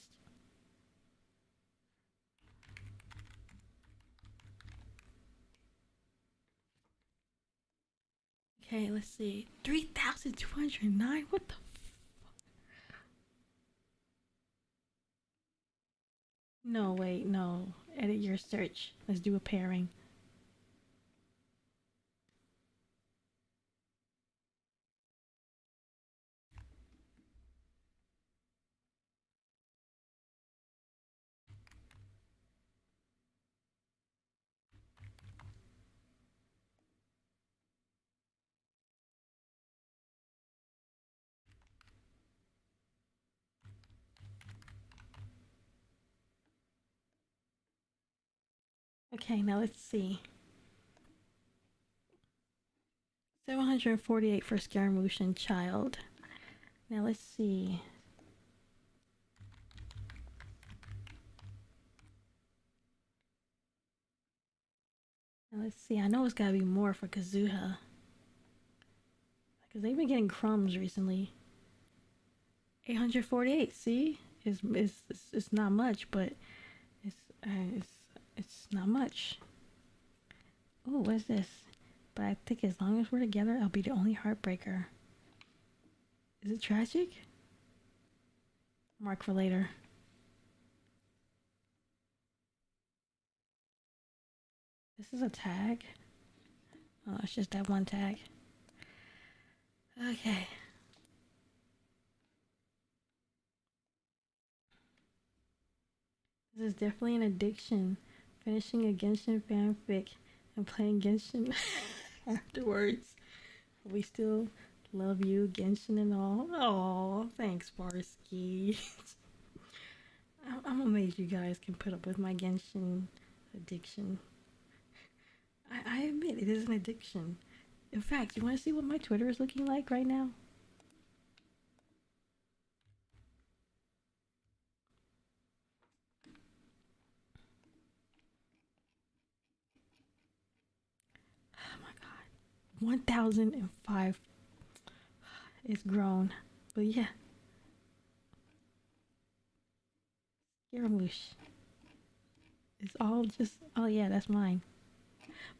Okay, let's see. 3,209? What the No, wait, no. Edit your search. Let's do a pairing. Okay, now let's see. 748 for Scaramouche and Child. Now let's see. I know it's gotta be more for Kazuha. Because they've been getting crumbs recently. 848, see? It's not much, but it's not much. Oh, what's this? But I think as long as we're together, I'll be the only heartbreaker. Is it tragic? Mark for later. This is a tag? Oh, it's just that one tag. Okay. This is definitely an addiction. Finishing a Genshin fanfic and playing Genshin afterwards. We still love you, Genshin and all. Oh, thanks, Barsky. I'm amazed you guys can put up with my Genshin addiction. I admit it is an addiction. In fact, you want to see what my Twitter is looking like right now? Oh my god. 1005. It's grown. But yeah. Scaramouche. It's all just. Oh yeah, that's mine.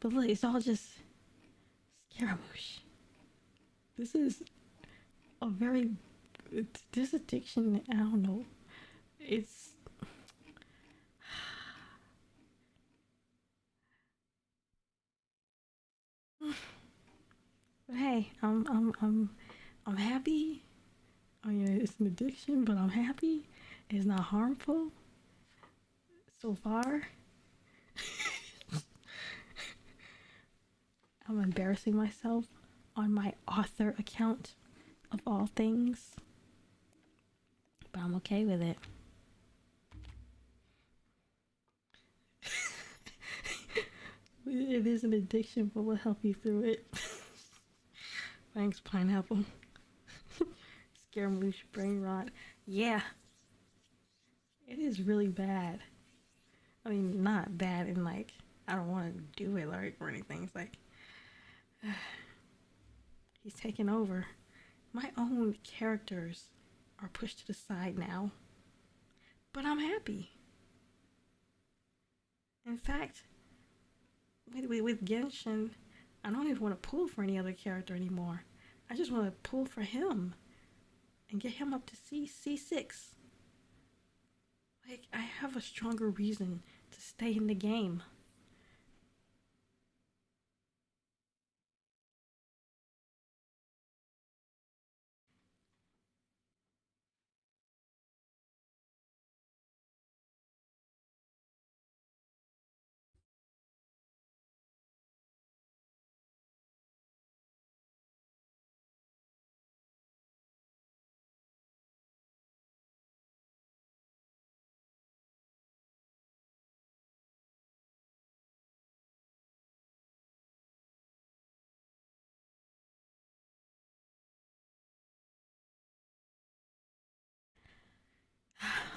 But look, it's all just Scaramouche. This is a very. This addiction, I don't know. It's. But hey, I'm happy. I mean, it's an addiction, but I'm happy. It's not harmful so far. I'm embarrassing myself on my author account of all things, but I'm okay with it. It is an addiction, but we'll help you through it. Thanks, pineapple. Scaramouche, brain rot. Yeah, it is really bad. I mean, not bad in like I don't want to do it like or anything. It's like he's taking over. My own characters are pushed to the side now, but I'm happy. In fact, with Genshin, I don't even want to pull for any other character anymore. I just want to pull for him and get him up to C6. Like, I have a stronger reason to stay in the game.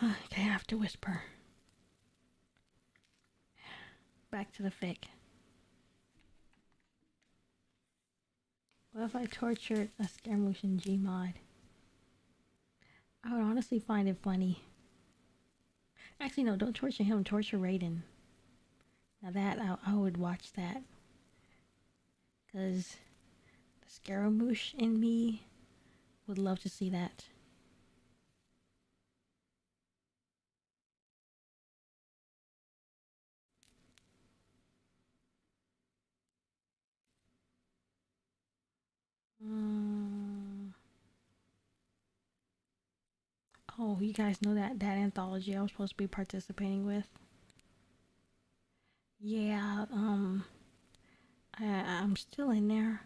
Okay, I have to whisper. Back to the fic. What if I tortured a Scaramouche in Gmod? I would honestly find it funny. Actually, no, don't torture him, torture Raiden. Now that, I would watch that. Because the Scaramouche in me would love to see that. Oh, you guys know that anthology I was supposed to be participating with? Yeah, I'm still in there,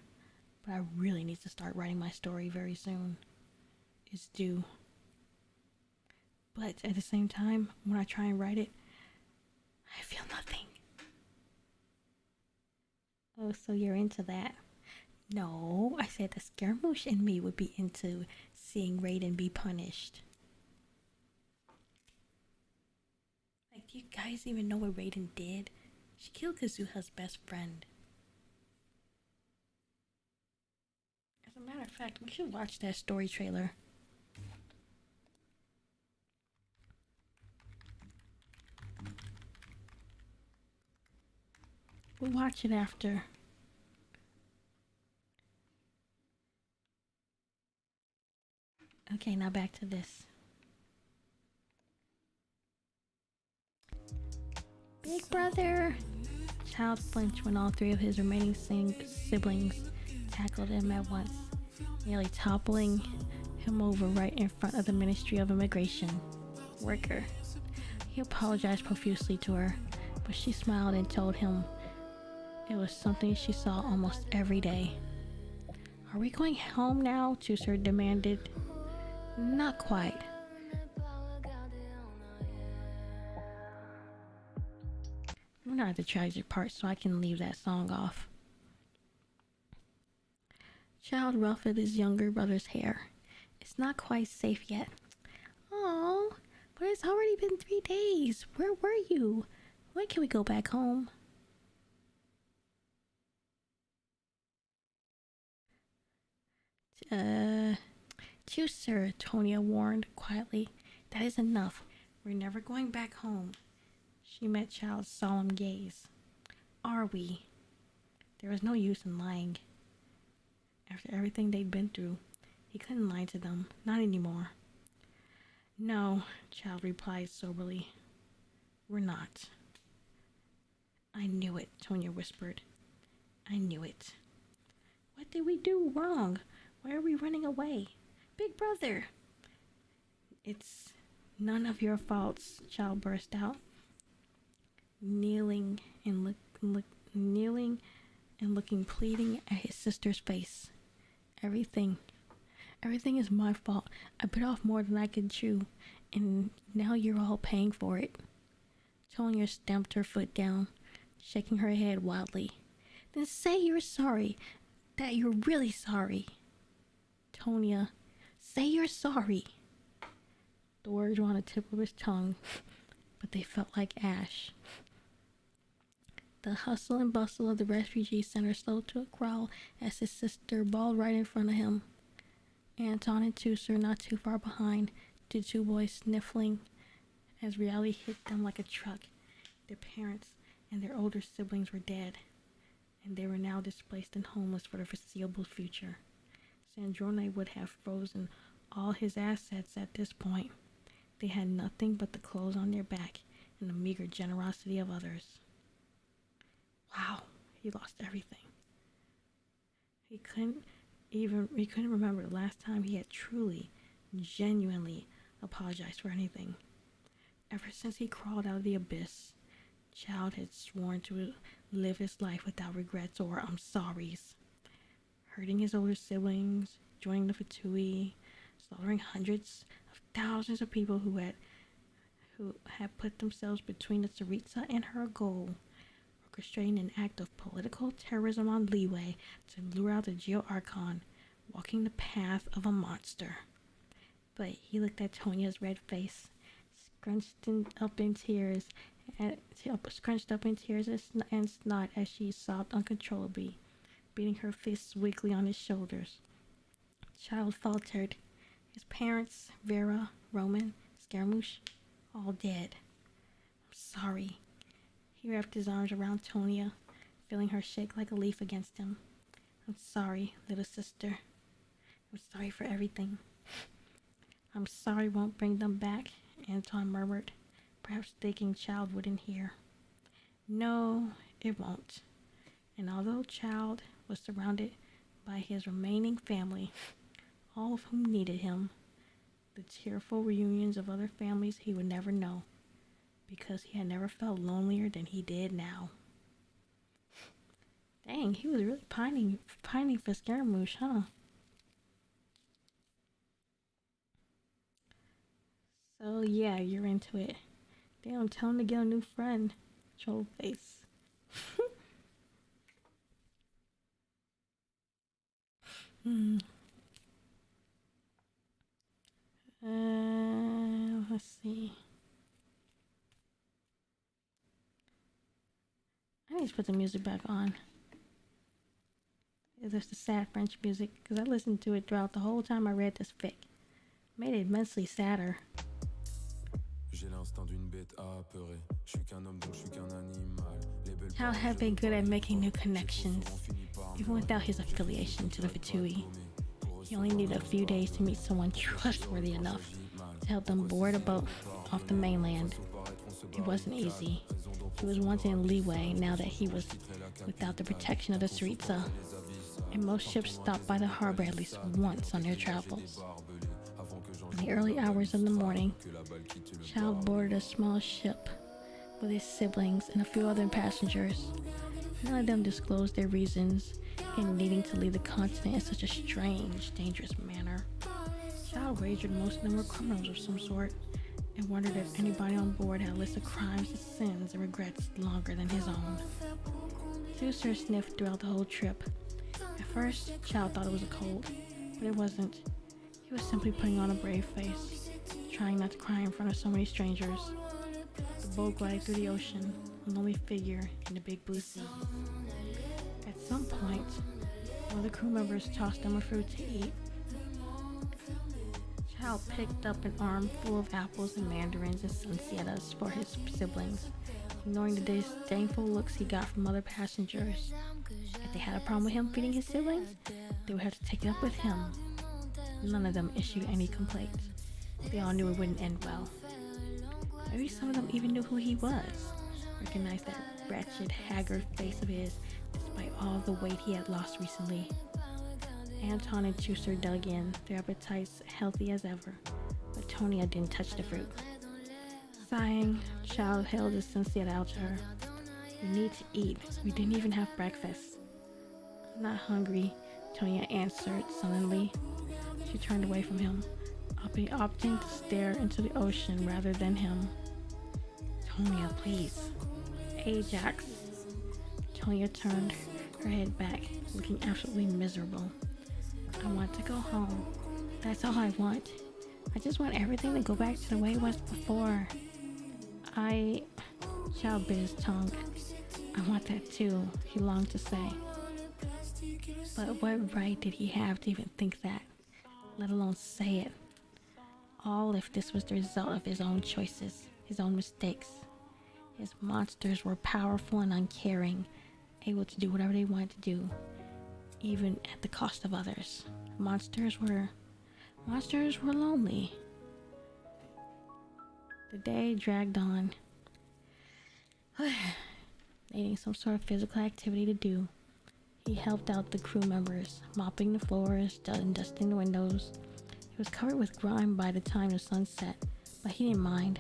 but I really need to start writing my story very soon. It's due. But at the same time, when I try and write it, I feel nothing. Oh, so you're into that? No, I said the Scaramouche in me would be into seeing Raiden be punished. Like, do you guys even know what Raiden did? She killed Kazuha's best friend. As a matter of fact, we should watch that story trailer. We'll watch it after. Okay, now back to this. Big brother! Child flinched when all three of his remaining siblings tackled him at once, nearly toppling him over right in front of the Ministry of Immigration worker. He apologized profusely to her, but she smiled and told him it was something she saw almost every day. Are we going home now? Chusser demanded. Not quite. We're not at the tragic part, so I can leave that song off. Child ruffled his younger brother's hair. It's not quite safe yet. Oh, but it's already been 3 days. Where were you? When can we go back home? Chusser, Tonya warned quietly. That is enough. We're never going back home. She met Child's solemn gaze. Are we? There was no use in lying. After everything they'd been through, he couldn't lie to them. Not anymore. No, Child replied soberly. We're not. I knew it, Tonya whispered. I knew it. What did we do wrong? Why are we running away? Big brother! It's none of your faults, Child burst out. Kneeling and looking pleading at his sister's face. Everything is my fault. I bit off more than I could chew, and now you're all paying for it. Tonya stamped her foot down, shaking her head wildly. Then say you're sorry, that you're really sorry. Tonya, say you're sorry. The words were on the tip of his tongue, but they felt like ash. The hustle and bustle of the refugee center slowed to a crawl as his sister bawled right in front of him. Anton and Chusser not too far behind, the two boys sniffling as reality hit them like a truck. Their parents and their older siblings were dead, and they were now displaced and homeless for the foreseeable future. Sandrone would have frozen all his assets at this point. They had nothing but the clothes on their back and the meager generosity of others. Wow, he lost everything. He couldn't remember the last time he had truly, genuinely apologized for anything. Ever since he crawled out of the abyss, Child had sworn to live his life without regrets or I'm sorries. Hurting his older siblings, joining the Fatui, slaughtering hundreds of thousands of people who had put themselves between the Tsaritsa and her goal, orchestrating an act of political terrorism on Leeway to lure out the Geo-Archon, walking the path of a monster. But he looked at Tonya's red face, scrunched up in tears and snot as she sobbed uncontrollably, beating her fists weakly on his shoulders. Child faltered. His parents, Vera, Roman, Scaramouche, all dead. I'm sorry. He wrapped his arms around Tonya, feeling her shake like a leaf against him. I'm sorry, little sister. I'm sorry for everything. I'm sorry won't bring them back, Anton murmured, perhaps thinking Child wouldn't hear. No, it won't. And although Child was surrounded by his remaining family, all of whom needed him, the tearful reunions of other families he would never know, because he had never felt lonelier than he did now. Dang, he was really pining for Scaramouche, huh? So yeah, you're into it. Damn, tell him to get a new friend. Troll face. Let's see. I need to put the music back on. There's the sad French music, because I listened to it throughout the whole time I read this fic. Made it immensely sadder. How have been good at making new connections, even without his affiliation to the Fatui. He only needed a few days to meet someone trustworthy enough to help them board a boat off the mainland. It wasn't easy. He was once in Leeway now that he was without the protection of the Tsaritsa, and most ships stopped by the harbor at least once on their travels. In the early hours of the morning, Child boarded a small ship with his siblings and a few other passengers. None of them disclosed their reasons in needing to leave the continent in such a strange, dangerous manner. Child wagered most of them were criminals of some sort, and wondered if anybody on board had a list of crimes and sins and regrets longer than his own. Chooser sniffed throughout the whole trip. At first, Child thought it was a cold, but it wasn't. He was simply putting on a brave face, trying not to cry in front of so many strangers. The boat glided through the ocean, a lonely figure in the big blue sea. At some point, one of the crew members tossed them a fruit to eat. Child picked up an armful of apples and mandarins and sunsietas for his siblings, ignoring the disdainful looks he got from other passengers. If they had a problem with him feeding his siblings, they would have to take it up with him. None of them issued any complaints. They all knew it wouldn't end well. Maybe some of them even knew who he was, recognized that wretched, haggard face of his, despite all the weight he had lost recently. Anton and Chooser dug in, their appetites healthy as ever, but Tonya didn't touch the fruit. Sighing, Child held his sunset out to her. "We need to eat. We didn't even have breakfast." "I'm not hungry," Tonya answered sullenly. She turned away from him, opting to stare into the ocean rather than him. "Tonya, please." "Ajax." Tonya turned her head back, looking absolutely miserable. "I want to go home. That's all I want. I just want everything to go back to the way it was before." Child bit his tongue. "I want that too," he longed to say. But what right did he have to even think that, let alone say it? All if this was the result of his own choices, his own mistakes. His monsters were powerful and uncaring, able to do whatever they wanted to do, even at the cost of others. Monsters were lonely. The day dragged on, needing some sort of physical activity to do. He helped out the crew members, mopping the floors and dusting the windows. He was covered with grime by the time the sun set, but he didn't mind.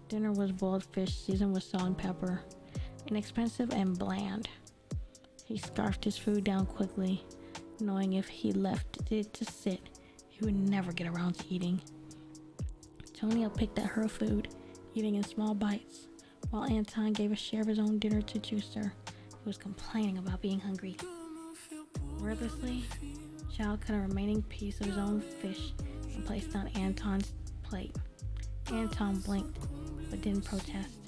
Dinner was boiled fish seasoned with salt and pepper, inexpensive and bland. He scarfed his food down quickly, knowing if he left it to sit, he would never get around to eating. Tonya picked at her food, eating in small bites, while Anton gave a share of his own dinner to Chooser, who was complaining about being hungry. Wordlessly, Child cut a remaining piece of his own fish and placed on Anton's plate. Anton blinked, but didn't protest.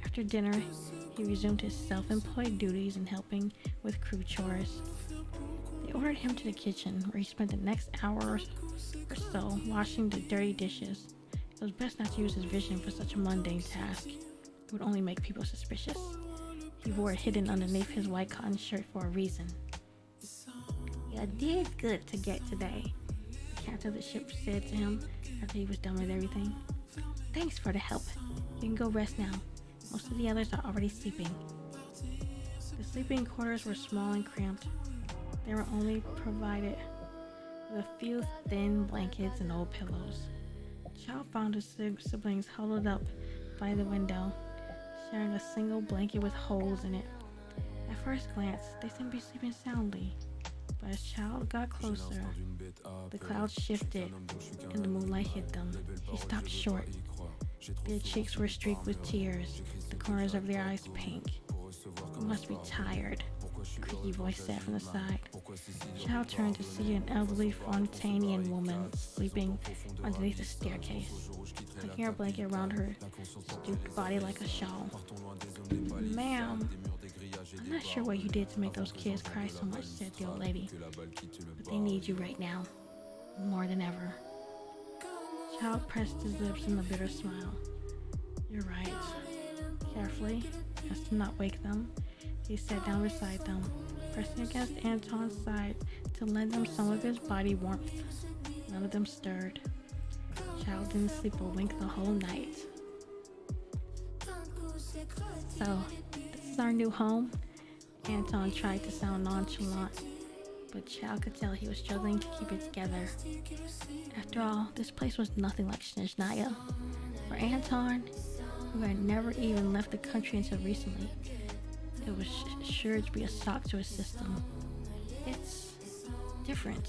After dinner, he resumed his self-employed duties in helping with crew chores. They ordered him to the kitchen, where he spent the next hour or so washing the dirty dishes. It was best not to use his vision for such a mundane task. It would only make people suspicious. He wore it hidden underneath his white cotton shirt for a reason. "You did good to get today," the captain of the ship said to him after he was done with everything. "Thanks for the help. You can go rest now. Most of the others are already sleeping." The sleeping quarters were small and cramped. They were only provided with a few thin blankets and old pillows. Child found his siblings huddled up by the window, sharing a single blanket with holes in it. At first glance, they seemed to be sleeping soundly, but as Child got closer, the clouds shifted and the moonlight hit them. He stopped short. Their cheeks were streaked with tears, the corners of their eyes pink. "You must be tired," a creaky voice said from the side. Child turned to see an elderly Fontanian woman sleeping underneath the staircase, hugging her blanket around her stooped body like a shawl. "Ma'am, I'm not sure what you did to make those kids cry so much," said the old lady, "but they need you right now, more than ever." Child pressed his lips in a bitter smile. "You're right." Carefully, as to not wake them, he sat down beside them, pressing against Anton's side to lend them some of his body warmth. None of them stirred. Child didn't sleep a wink the whole night. "So, this is our new home?" Anton tried to sound nonchalant, but Chow could tell he was struggling to keep it together. After all, this place was nothing like Snezhnaya. For Anton, who had never even left the country until recently, it was sure to be a shock to his system. It's different.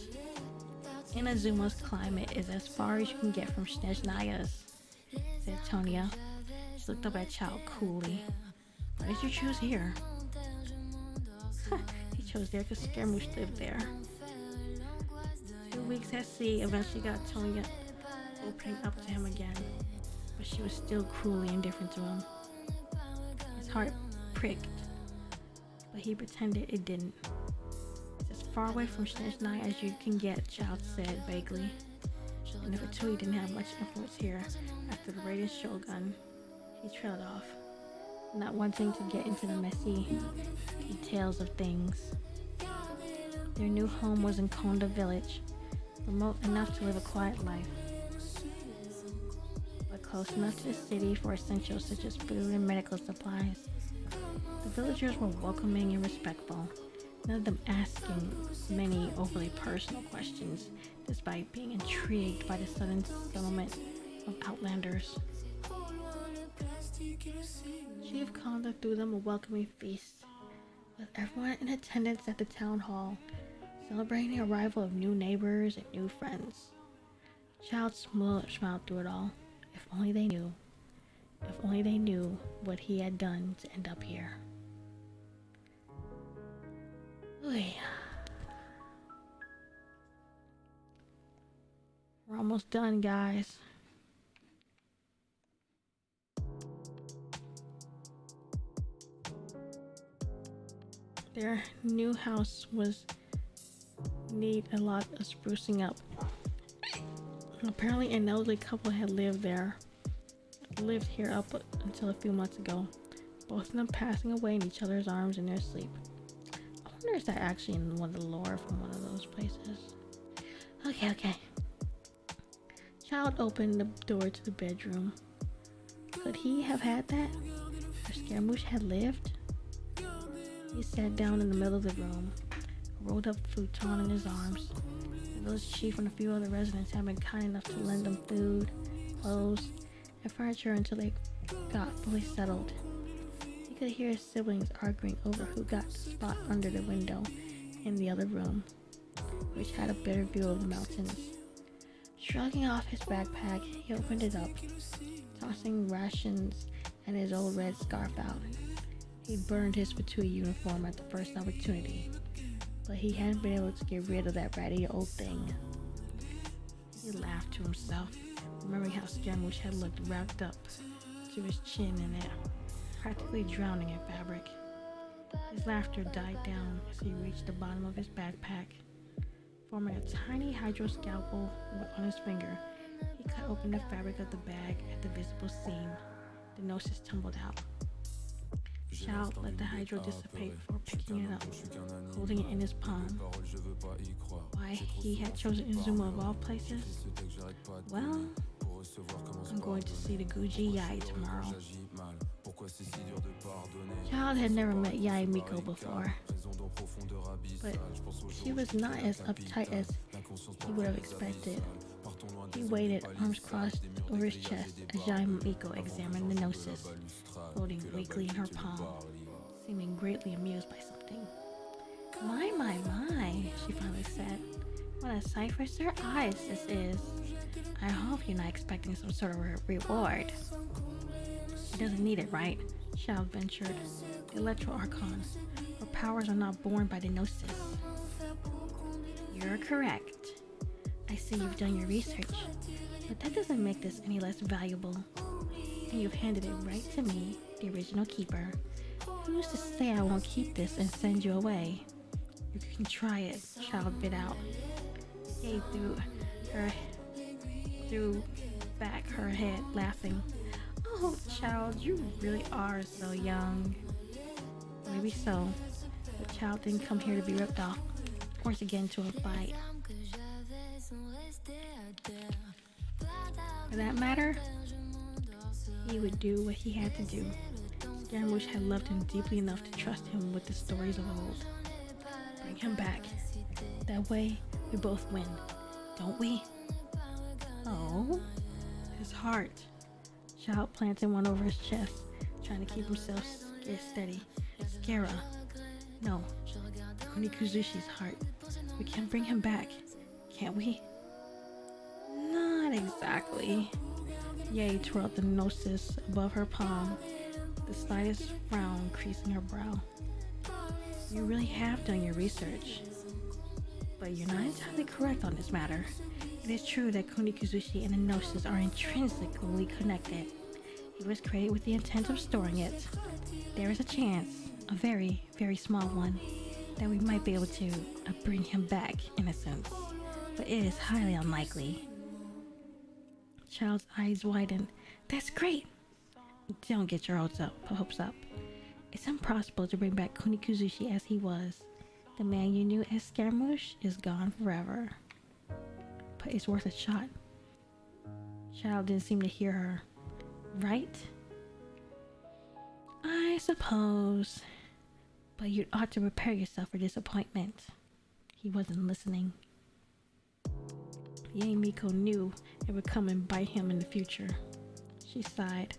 Inazuma's climate is as far as you can get from Snezhnaya's, said Tonya. She looked up at Chow coolly. Why did you choose here? He chose there because Scaramouche lived there. 2 weeks at sea eventually got Tonya opening up to him again, but she was still cruelly indifferent to him. His heart pricked, but he pretended it didn't. It's as far away from Snezhnaya as you can get, Child said vaguely. And if Atui didn't have much influence here after the Radiant Shogun, he trailed off, not wanting to get into the messy details of things. Their new home was in Konda village, remote enough to live a quiet life, but close enough to the city for essentials such as food and medical supplies. The villagers were welcoming and respectful, none of them asking many overly personal questions, despite being intrigued by the sudden settlement of outlanders. Chief Konda threw them a welcoming feast, with everyone in attendance at the town hall, celebrating the arrival of new neighbors and new friends. Child smiled through it all. If only they knew. If only they knew what he had done to end up here. Oy. We're almost done, guys. Their new house was need a lot of sprucing up. Apparently an elderly couple had lived here up until a few months ago, both of them passing away in each other's arms in their sleep. I wonder if that actually in one of the lore from one of those places. Okay. Child opened the door to the bedroom. Could he have had that? Where Scaramouche had lived? He sat down in the middle of the room, a rolled up futon in his arms. The village chief and a few other residents had been kind enough to lend him food, clothes, and furniture until they got fully settled. He could hear his siblings arguing over who got the spot under the window in the other room, which had a better view of the mountains. Shrugging off his backpack, he opened it up, tossing rations and his old red scarf out. He burned his Fatui uniform at the first opportunity, but he hadn't been able to get rid of that ratty old thing. He laughed to himself, remembering how Scaramouche had looked wrapped up to his chin in it, practically drowning in fabric. His laughter died down as he reached the bottom of his backpack. Forming a tiny hydro scalpel on his finger, he cut open the fabric of the bag at the visible seam. The gnosis tumbled out. Child let the hydro dissipate before picking it up, holding it in his palm. Why he had chosen Inazuma of all places? Well, I'm going to see the Guji Yai tomorrow. Child had never met Yai Miko before, but she was not as uptight as he would have expected. He waited, arms crossed over his chest, as Yai Miko examined the gnosis, floating weakly in her palm, seeming greatly amused by something. My, she finally said. What a sight for sore eyes this is. I hope you're not expecting some sort of reward. He doesn't need it, right? Child ventured. Electro Archon. Her powers are not born by the gnosis. You're correct. I see you've done your research, but that doesn't make this any less valuable. And you've handed it right to me, the original keeper. Who's to say I won't keep this and send you away? You can try it, Child bit out. Kay threw back her head, laughing. Oh, Child, you really are so young. Maybe so, but Child didn't come here to be ripped off, forced again to a fight. For that matter, he would do what he had to do. Scaramouche had loved him deeply enough to trust him with the stories of old. Bring him back. That way, we both win, don't we? Oh, his heart. Child planted one over his chest, trying to keep himself steady. Scara. No, Kunikuzuchi's heart. We can bring him back, can't we? Not exactly. Yae twirled the gnosis above her palm, the slightest frown creasing her brow. You really have done your research. But you're not entirely correct on this matter. It is true that Kunikuzuchi and the gnosis are intrinsically connected. It was created with the intent of storing it. There is a chance, a very, very small one, that we might be able to bring him back, in a sense. But it is highly unlikely. Child's eyes widened. That's great! Don't get your hopes up. It's impossible to bring back Kunikuzuchi as he was. The man you knew as Scaramouche is gone forever. But it's worth a shot. Child didn't seem to hear her. Right? I suppose. But you ought to prepare yourself for disappointment. He wasn't listening. Yae Miko knew it would come and bite him in the future. She sighed,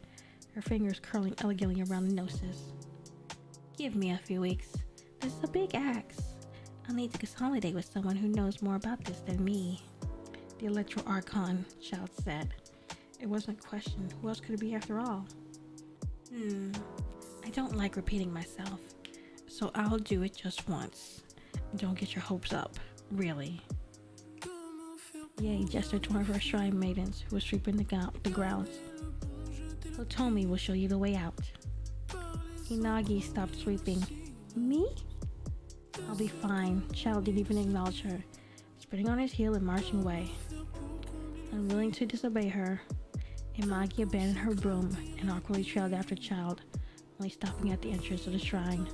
her fingers curling elegantly around the gnosis. Give me a few weeks. This is a big axe. I'll need to consolidate with someone who knows more about this than me. The Electro Archon, Child said. It wasn't a question. Who else could it be after all? I don't like repeating myself, so I'll do it just once. Don't get your hopes up, really. Yae gestured to one of her shrine maidens who was sweeping the grounds. Otomi will show you the way out. Hinagi stopped sweeping. Me? I'll be fine. Child didn't even acknowledge her, spinning on his heel and marching away. Unwilling to disobey her, Imagi abandoned her broom and awkwardly trailed after Child, only stopping at the entrance of the shrine.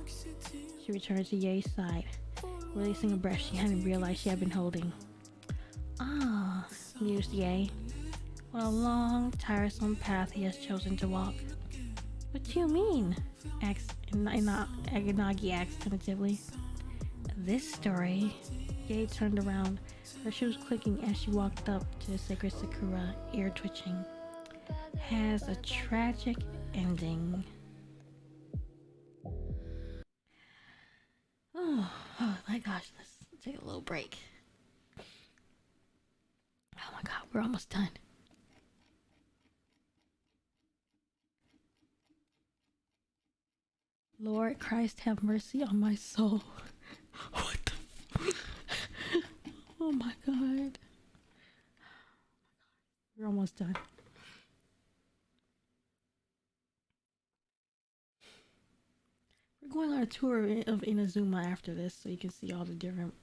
She returned to Yae's side, releasing a breath she hadn't realized she had been holding. Ah, mused Yae. What a long, tiresome path he has chosen to walk. What do you mean? Asked Aganagi asked tentatively. This story. Yae turned around, her shoes clicking as she walked up to the sacred Sakura, ear twitching. Has a tragic ending. Oh my gosh, let's take a little break. Oh my god, we're almost done. Lord Christ, have mercy on my soul. What the? Oh my god. We're almost done. We're going on a tour of Inazuma after this, so you can see all the different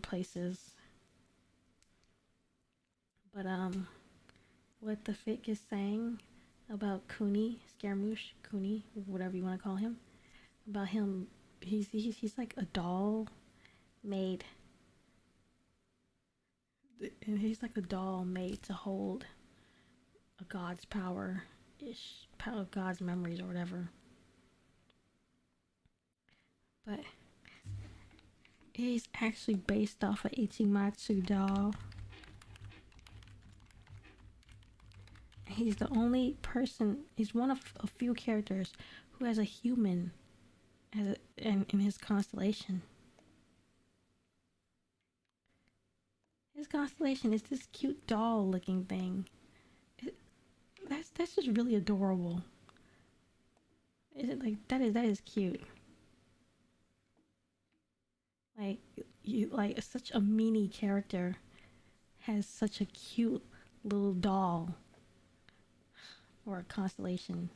places. But what the fic is saying about Scaramouche, Kuni, whatever you want to call him, about him, he's like a doll made, and he's like a doll made to hold a god's power of God's memories or whatever. But he's actually based off of Ichimatsu doll. He's the only person, he's one of a few characters who has a human in his constellation. His constellation is this cute doll looking thing. That's just really adorable. Is it like that is cute. Like such a meanie character has such a cute little doll or a constellation.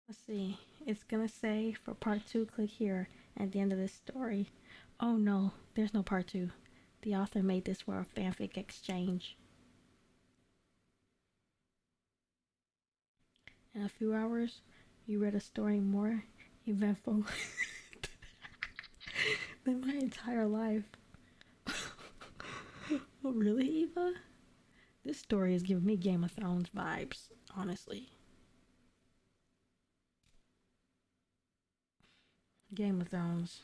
Let's see. It's gonna say for part 2, click here at the end of this story. Oh no, there's no part 2. The author made this for a fanfic exchange. In a few hours, you read a story more eventful than my entire life. Oh, really, Eva? This story is giving me Game of Thrones vibes, honestly. Game of Thrones.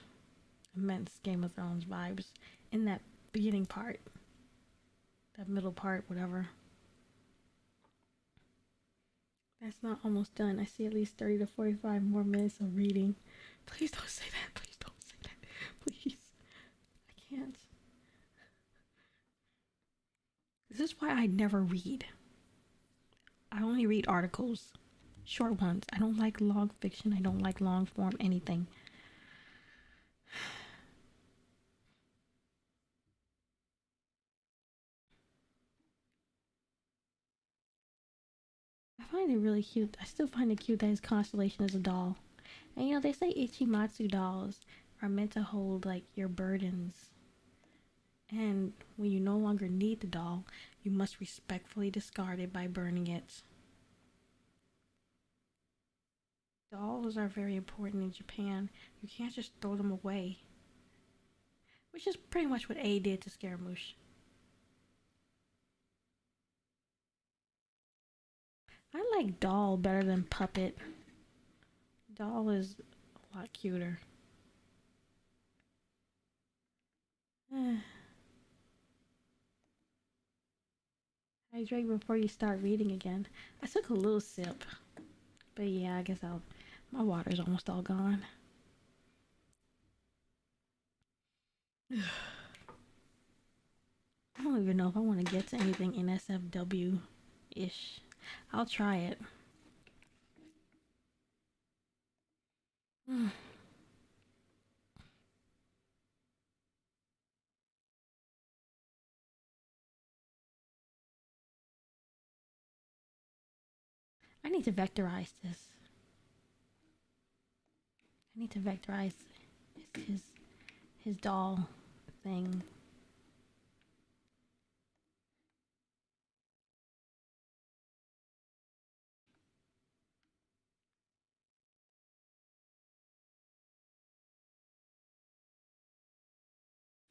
Immense Game of Thrones vibes in that beginning part. That middle part, whatever. That's not almost done. I see at least 30 to 45 more minutes of reading. Please don't say that. Please don't say that. Please. I can't. This is why I never read. I only read articles. Short ones. I don't like long fiction. I don't like long form anything. I find it really cute. I still find it cute that his constellation is a doll. And you know, they say Ichimatsu dolls are meant to hold like your burdens. And when you no longer need the doll, you must respectfully discard it by burning it. Dolls are very important in Japan. You can't just throw them away. Which is pretty much what A did to Scaramouche. I like doll better than puppet. Doll is a lot cuter. Hydrate before you start reading again. I took a little sip. But yeah, I guess my water's almost all gone. I don't even know if I want to get to anything NSFW-ish. I'll try it. I need to vectorize this. I need to vectorize his doll thing.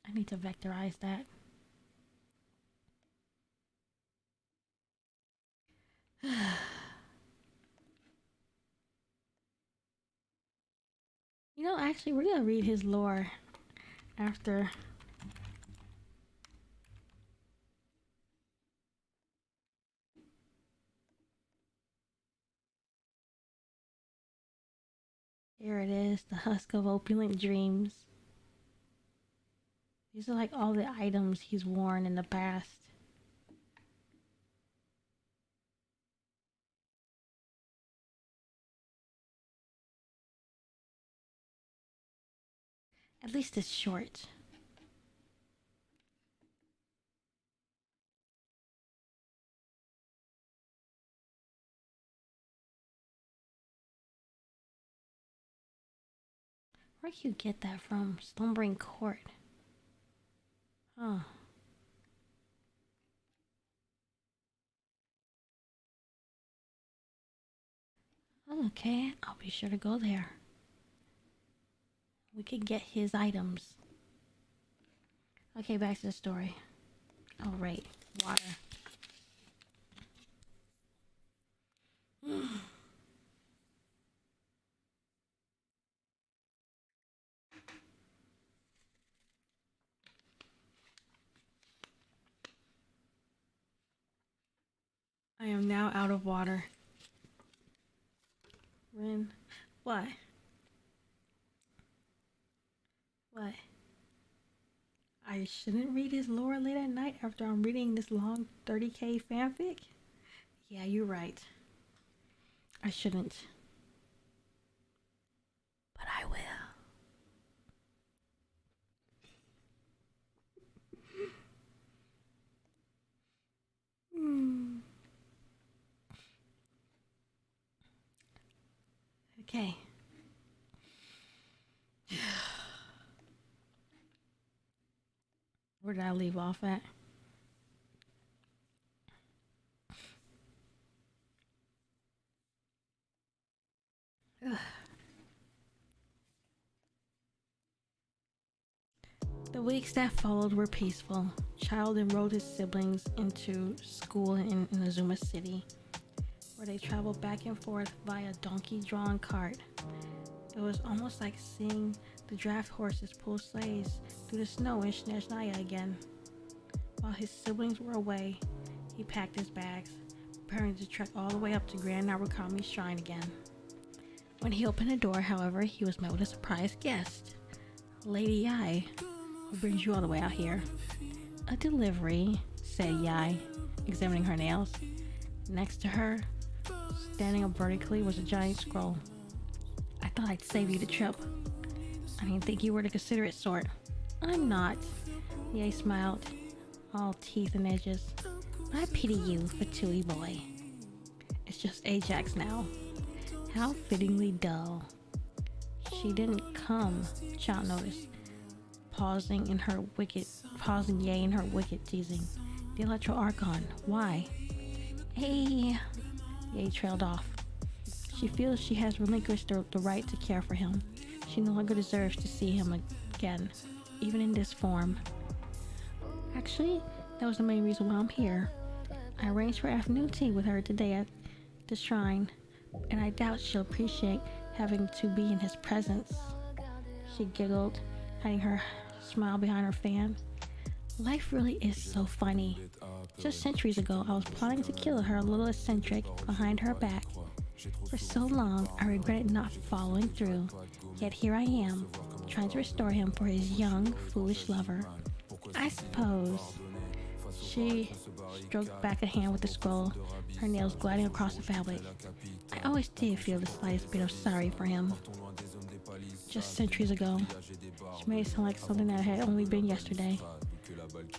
I need to vectorize that. You know, actually, we're gonna read his lore after. Here it is, the husk of opulent dreams. These are like all the items he's worn in the past. At least it's short. Where'd you get that from? Slumbering Court. Huh. Okay, I'll be sure to go there. We can get his items. Okay, back to the story. Oh, right. Water. I am now out of water. Rin. What? What? I shouldn't read his lore late at night after I'm reading this long 30k fanfic? Yeah, you're right. I shouldn't. But I will. Okay. Where did I leave off at? The weeks that followed were peaceful. Child enrolled his siblings into school in Inazuma City, where they traveled back and forth via donkey-drawn cart. It It was almost like seeing the draft horses pull sleighs through the snow in Snezhnaya again. While his siblings were away, he packed his bags, preparing to trek all the way up to Grand Narukami's shrine again. When he opened the door, however, he was met with a surprise guest. Lady Yai, who brings you all the way out here? A delivery, said Yai, examining her nails. Next to her, standing up vertically, was a giant scroll. I thought I'd save you the trip. I didn't think you were the considerate sort. I'm not. Yai smiled, all teeth and edges. I pity you, Fatui boy. It's just Ajax now. How fittingly dull. She didn't come, Child noticed, pausing Yay in her wicked teasing. The Electro Archon, why? Hey, Yay trailed off. She feels she has relinquished the right to care for him. She no longer deserves to see him again, even in this form. Actually, that was the main reason why I'm here. I arranged for afternoon tea with her today at the shrine, and I doubt she'll appreciate having to be in his presence. She giggled, hiding her smile behind her fan. Life really is so funny. Just centuries ago, I was plotting to kill her little eccentric behind her back. For so long, I regretted not following through. Yet here I am, trying to restore him for his young, foolish lover. I suppose. She stroked back a hand with the scroll, her nails gliding across the fabric. I always did feel the slightest bit of sorry for him. Just centuries ago. She made it sound like something that had only been yesterday.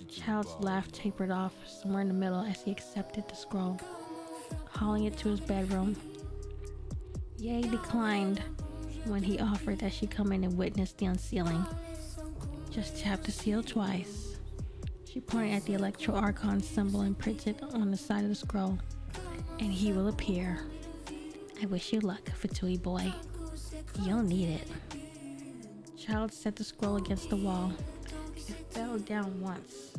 Child's laugh tapered off somewhere in the middle as he accepted the scroll, hauling it to his bedroom. Ye declined when he offered that she come in and witness the unsealing. Just tap the seal twice. She pointed at the Electro Archon symbol imprinted on the side of the scroll, and he will appear. I wish you luck, Fatui boy. You'll need it. Child set the scroll against the wall. It fell down once,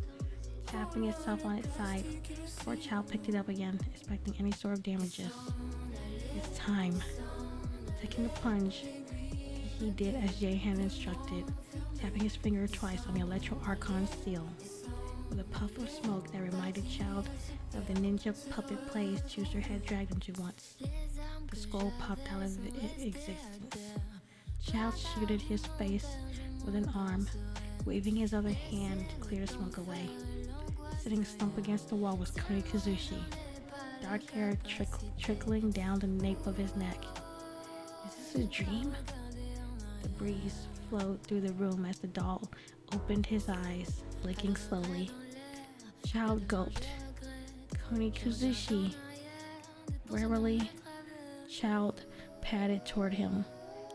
tapping itself on its side, before Child picked it up again, expecting any sort of damages. It's time. Taking the plunge, he did as Jay had instructed, tapping his finger twice on the Electro Archon seal. With a puff of smoke that reminded Child of the ninja puppet plays Chooser had dragged him to once, the scroll popped out of existence. Child shielded his face with an arm, waving his other hand to clear the smoke away. Sitting slumped against the wall was Kuni Kazushi, dark hair trickling down the nape of his neck. Is this a dream? The breeze flowed through the room as the doll opened his eyes, blinking slowly. Child gulped. Kuni Kazushi. Warily, Child padded toward him,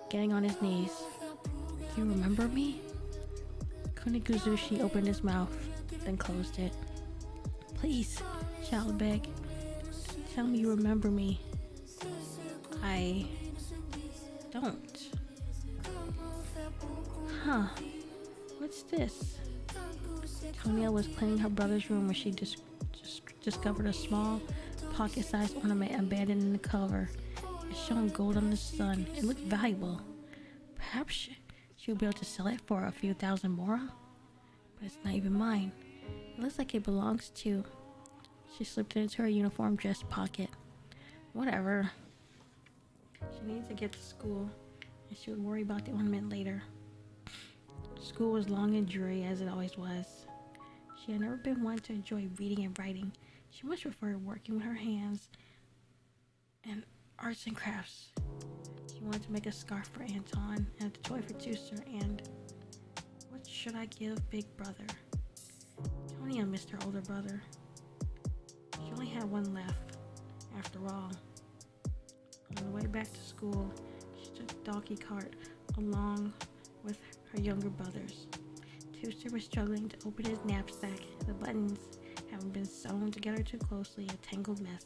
getting on his knees. Do you remember me? Kuni Kazushi opened his mouth, then closed it. Please, Child begged. Tell me you remember me. I don't. Huh. What's this? Tonia was cleaning her brother's room when she just discovered a small, pocket-sized ornament embedded in the cover. It shone gold on the sun. It looked valuable. Perhaps she would be able to sell it for a few thousand more? But it's not even mine. It looks like it belongs to... She slipped it into her uniform dress pocket. Whatever. She needed to get to school, and she would worry about the ornament later. School was long and dreary, as it always was. She had never been one to enjoy reading and writing. She much preferred working with her hands and arts and crafts. She wanted to make a scarf for Anton and a toy for Tooster, and what should I give Big Brother? Tonya missed her older brother. She only had one left, after all. On the way back to school, she took the donkey cart along with her younger brothers. Tooster was struggling to open his knapsack, the buttons having been sewn together too closely, a tangled mess.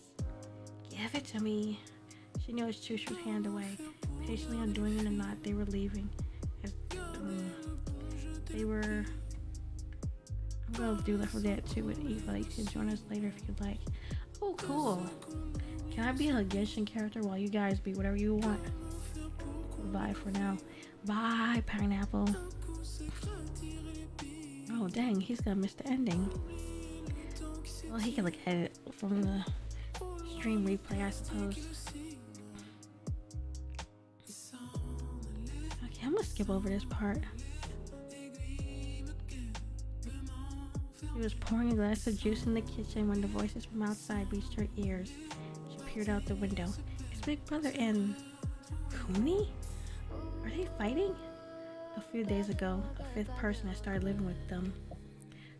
Give it to me. She nudged Tooster's hand away, patiently undoing the knot they were leaving. I'm gonna do Left 4 Dead 2 with Eva. You can join us later if you'd like. Oh, cool. Can I be a genshin character while you guys be whatever you want? bye for now. Bye, pineapple. Oh, dang, he's gonna miss the ending. Well, he can look at it from the stream replay, I suppose. Okay, I'm gonna skip over this part. She was pouring a glass of juice in the kitchen when the voices from outside reached her ears. She peered out the window. Is Big Brother and Cooney? Are they fighting? A few days ago, a fifth person had started living with them.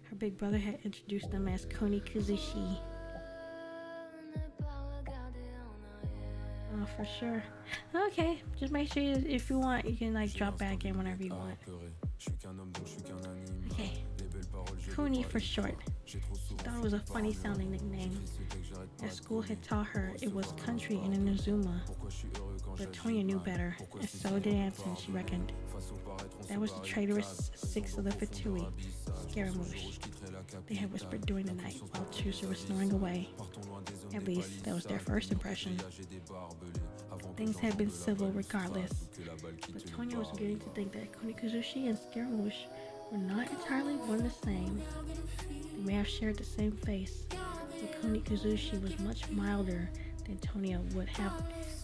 Her big brother had introduced them as Koni Kuzushi. Oh, for sure. Okay, just make sure if you want, you can like drop back in whenever you want. Okay, Kuni for short. She thought it was a funny sounding nickname. At school had taught her it was country in Inazuma, but Tonya knew better, and so did Anson, she reckoned. That was the traitorous six of the Fatui, Scaramouche. They had whispered during the night while Chooser was snoring away. At least, that was their first impression. Things had been civil regardless, but Tonya was beginning to think that Kunikuzushi and Scaramouche were not entirely one and the same. They may have shared the same face, but Kunikuzushi was much milder than Tonya would have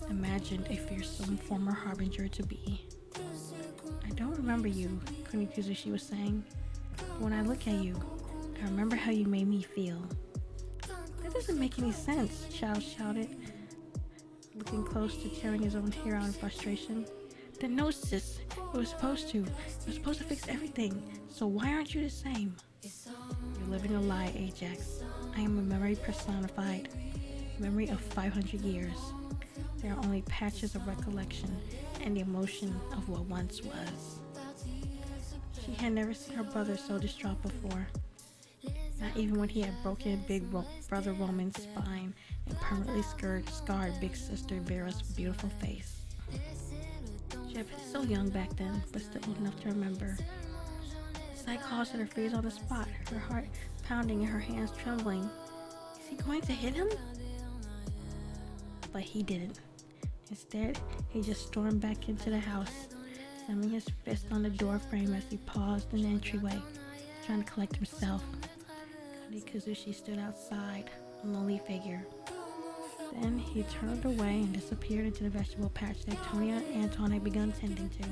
imagined a fearsome former harbinger to be. I don't remember you, Kunikuzushi was saying, but when I look at you, I remember how you made me feel. That doesn't make any sense, Chao shouted, looking close to tearing his own hair out in frustration. The gnosis, it was supposed to fix everything, so why aren't you the same? You're living a lie, Ajax. I am a memory personified, memory of 500 years. There are only patches of recollection and the emotion of what once was. She had never seen her brother so distraught before, not even when he had broken Big Brother Roman's spine and permanently scarred Big Sister Vera's beautiful face. She had been so young back then, but still old enough to remember. The sight caused her to freeze on the spot, her heart pounding and her hands trembling. Is he going to hit him? But he didn't. Instead, he just stormed back into the house, slamming his fist on the door frame as he paused in the entryway, trying to collect himself. Kunikuzushi stood outside, a lonely figure. Then he turned away and disappeared into the vegetable patch that Tonya and Anton had begun tending to.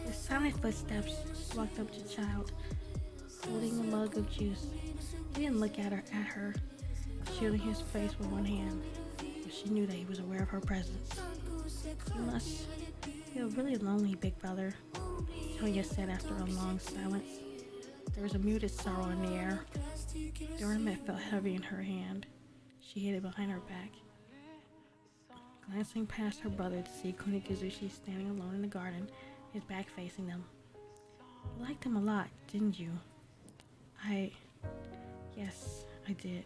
With silent footsteps, walked up to Child, holding a mug of juice. He didn't look at her, shielding his face with one hand, but she knew that he was aware of her presence. You must feel really lonely, Big Brother, Tonya said after a long silence. There was a muted sorrow in the air. The ornament felt heavy in her hand. She hid it behind her back. Glancing past her brother to see Kunikuzushi standing alone in the garden, his back facing them. You liked him a lot, didn't you? Yes, I did.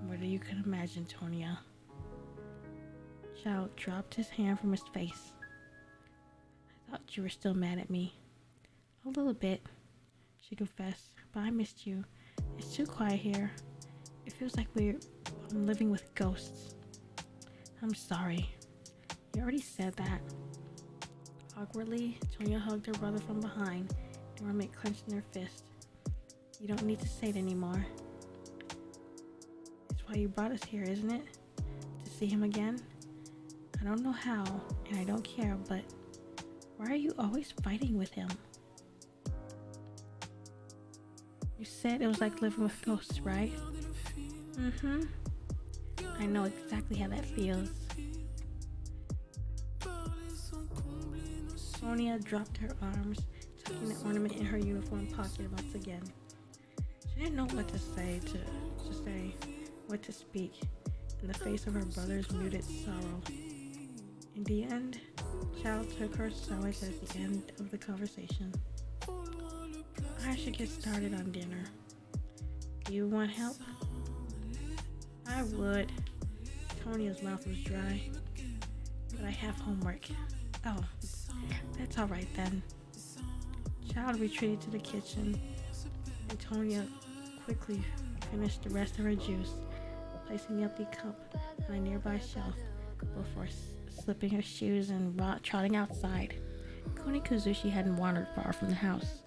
More than you could imagine, Tonya. Chao dropped his hand from his face. I thought you were still mad at me. A little bit, she confessed, but I missed you. It's too quiet here. It feels like I'm living with ghosts. I'm sorry. You already said that. Awkwardly, Tonya hugged her brother from behind, the ornament clenched in her fist. You don't need to say it anymore. It's why you brought us here, isn't it? To see him again? I don't know how, and I don't care, but why are you always fighting with him? You said it was like living with ghosts, right? Mm-hmm. I know exactly how that feels. Sonia dropped her arms, tucking the ornament in her uniform pocket once again. She didn't know what to say, what to speak, in the face of her brother's muted sorrow. In the end, Chao took her silence as the end of the conversation. I should get started on dinner. Do you want help? I would. Tonia's mouth was dry. But I have homework. Oh, that's alright then. Child retreated to the kitchen, and Tonya quickly finished the rest of her juice, placing the empty cup on a nearby shelf before slipping her shoes and trotting outside. Kunikuzushi hadn't wandered far from the house.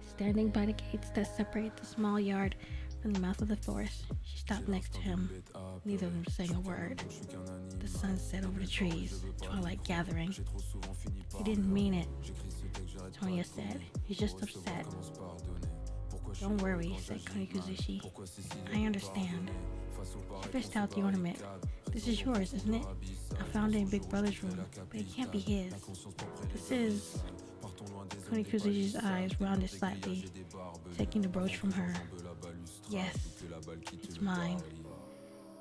Standing by the gates that separate the small yard from the mouth of the forest, she stopped next to him. Neither of them saying a word. The sun set over the trees, twilight gathering. He didn't mean it, Tonya said. He's just upset. Don't worry, said Kunikuzushi. I understand. She fished out the ornament. This is yours, isn't it? I found it in Big Brother's room, but it can't be his. This is... Kunikuzushi's eyes rounded slightly, taking the brooch from her. Yes, it's mine.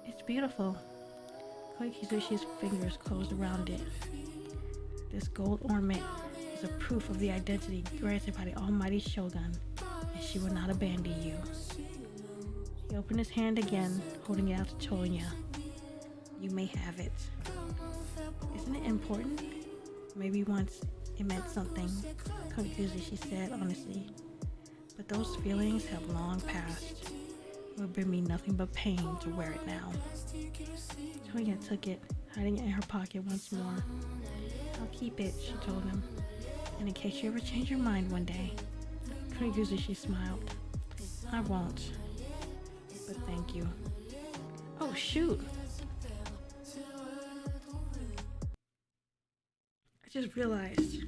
It's beautiful. Koikizushi's fingers closed around it. This gold ornament is a proof of the identity granted by the almighty Shogun, and she will not abandon you. He opened his hand again, holding it out to Tonya. You may have it. Isn't it important? Maybe once it meant something, Koikuzushi said honestly. But those feelings have long passed. It would bring me nothing but pain to wear it now. Tonya took it, hiding it in her pocket once more. I'll keep it, she told him. And in case you ever change your mind one day. Koikuzushi smiled. I won't. But thank you. Oh shoot! I just realized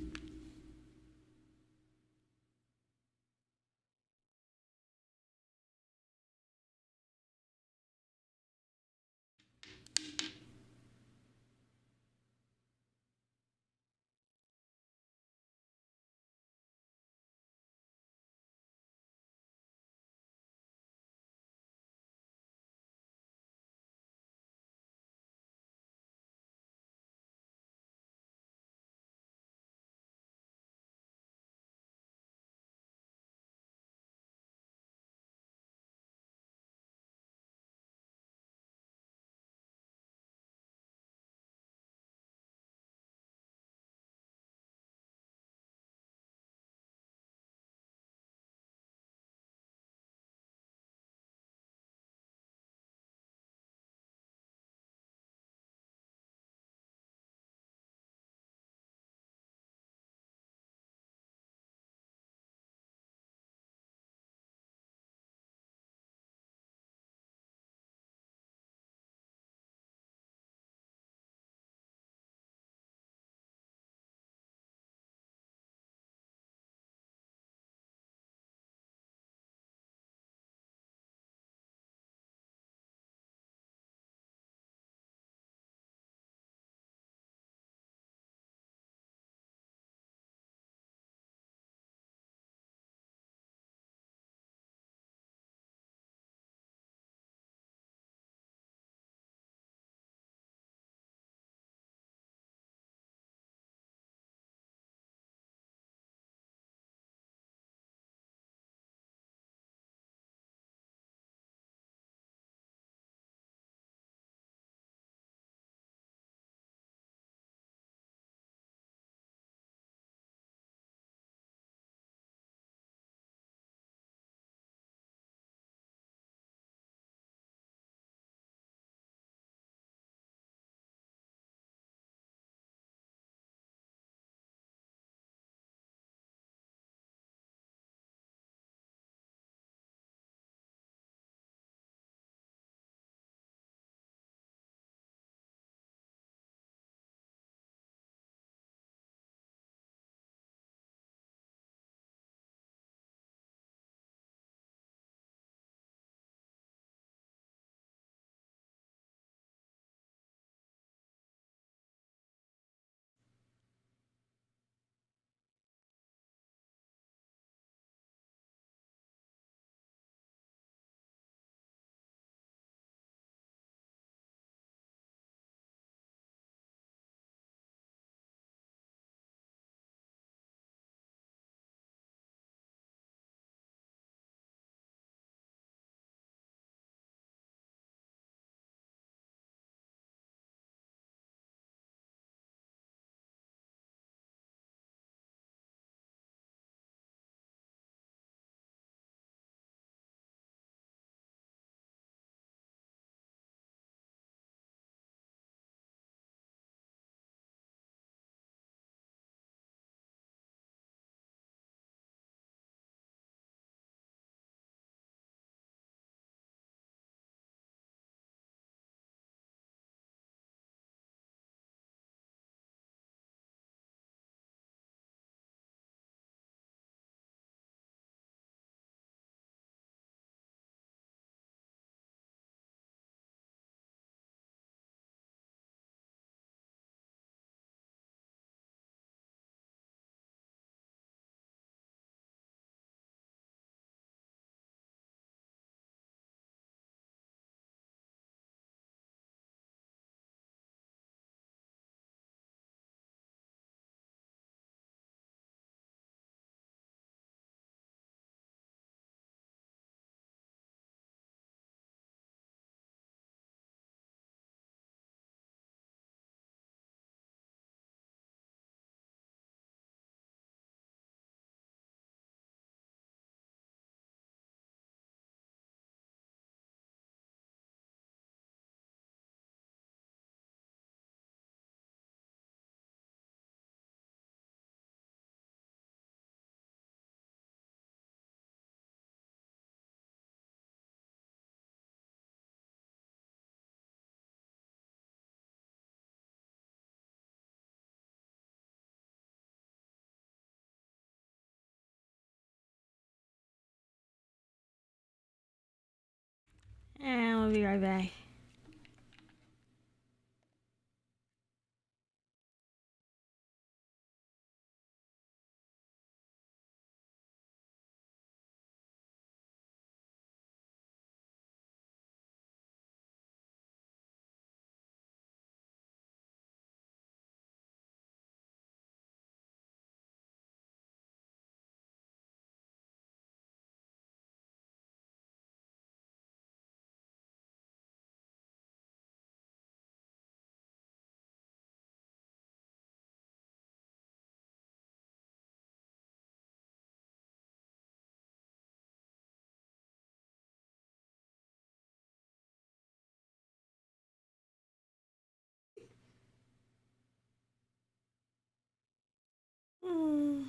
And I'll be right back. Mm.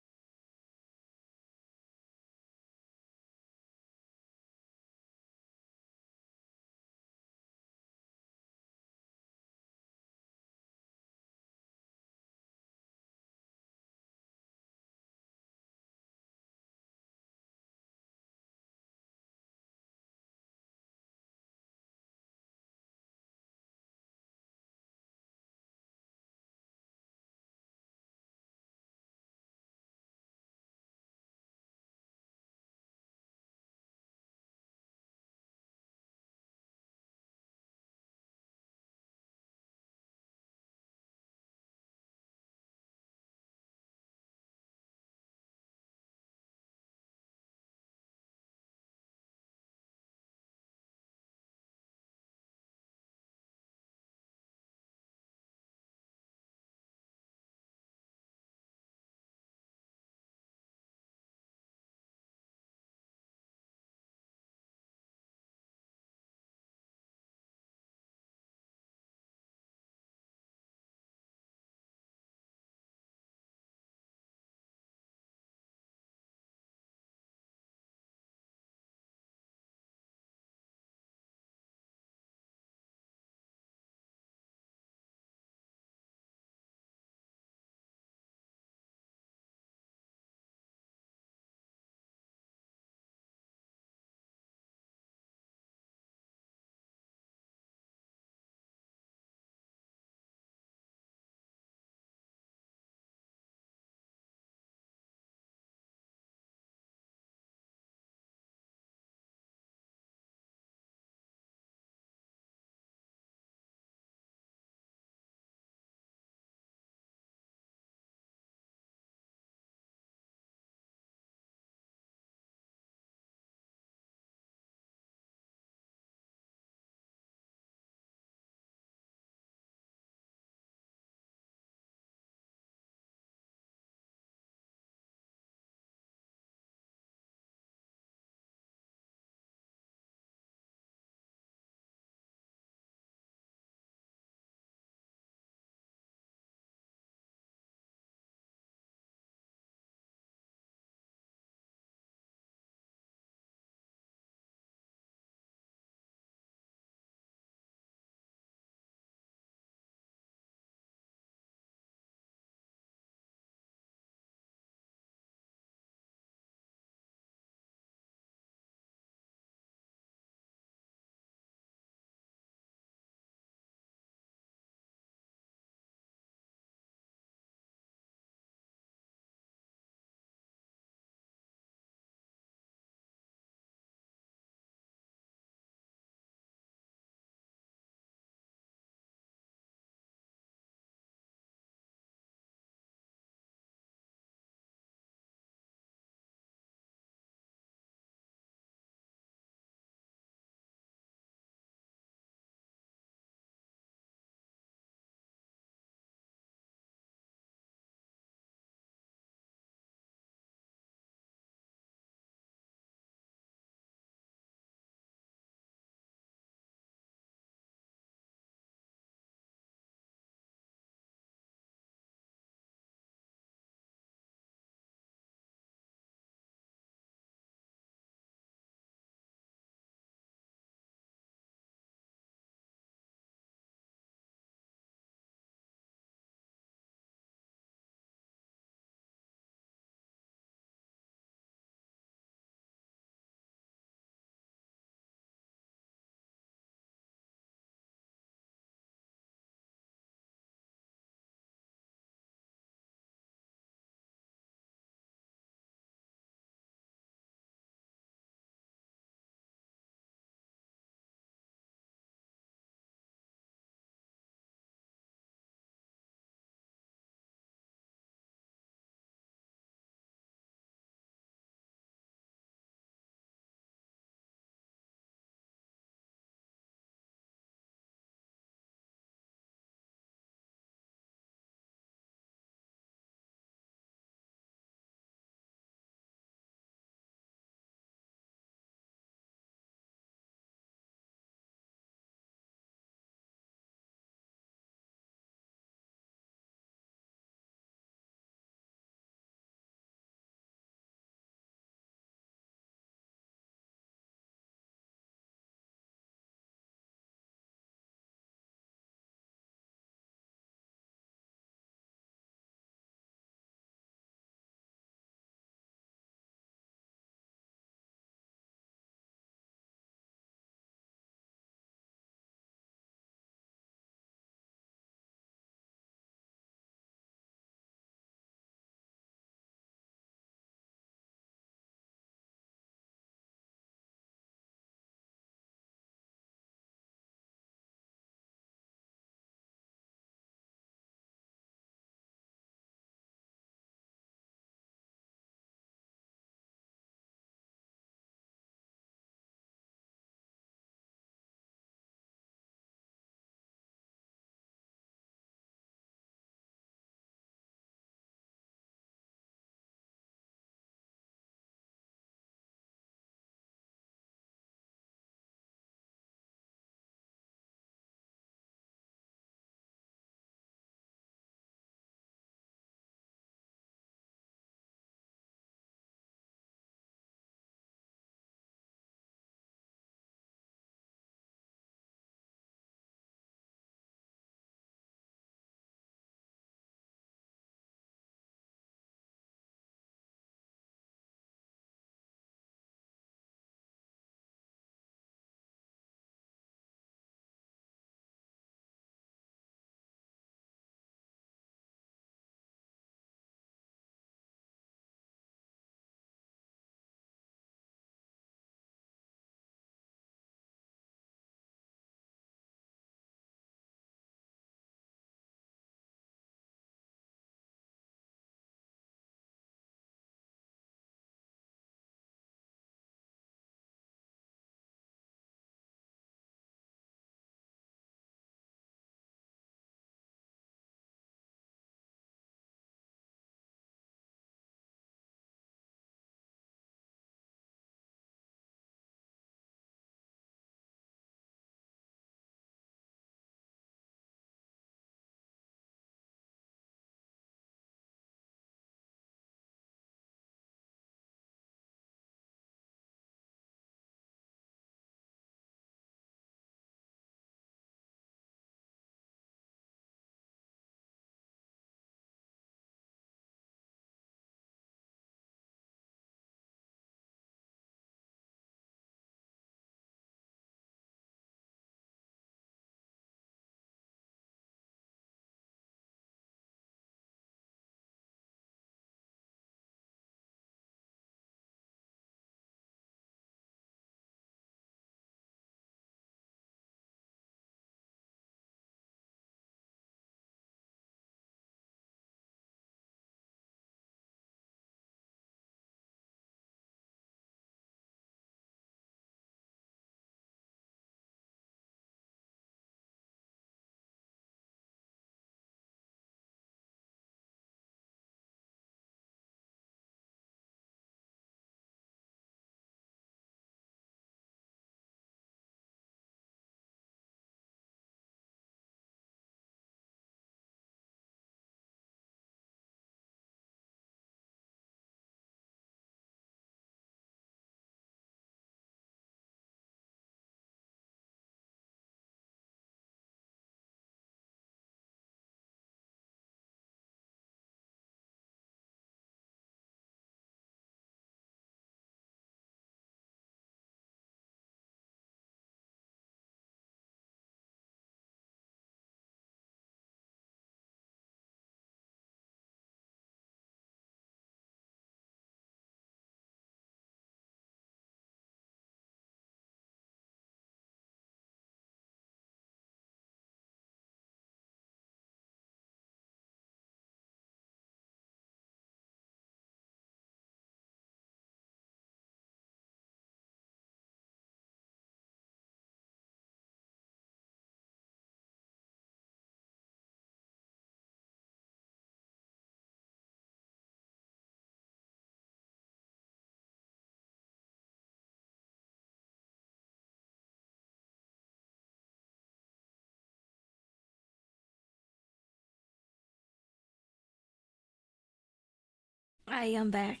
I'm back.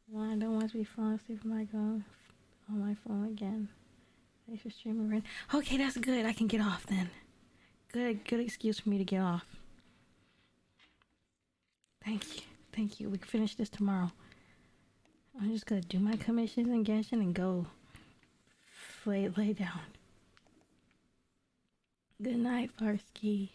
Well, I don't want to be falling asleep on my phone. On my phone again. Thanks for streaming. Ren. Okay, that's good. I can get off then. Good excuse for me to get off. Thank you. We can finish this tomorrow. I'm just gonna do my commissions in Genshin and go lay down. Good night, Farsky.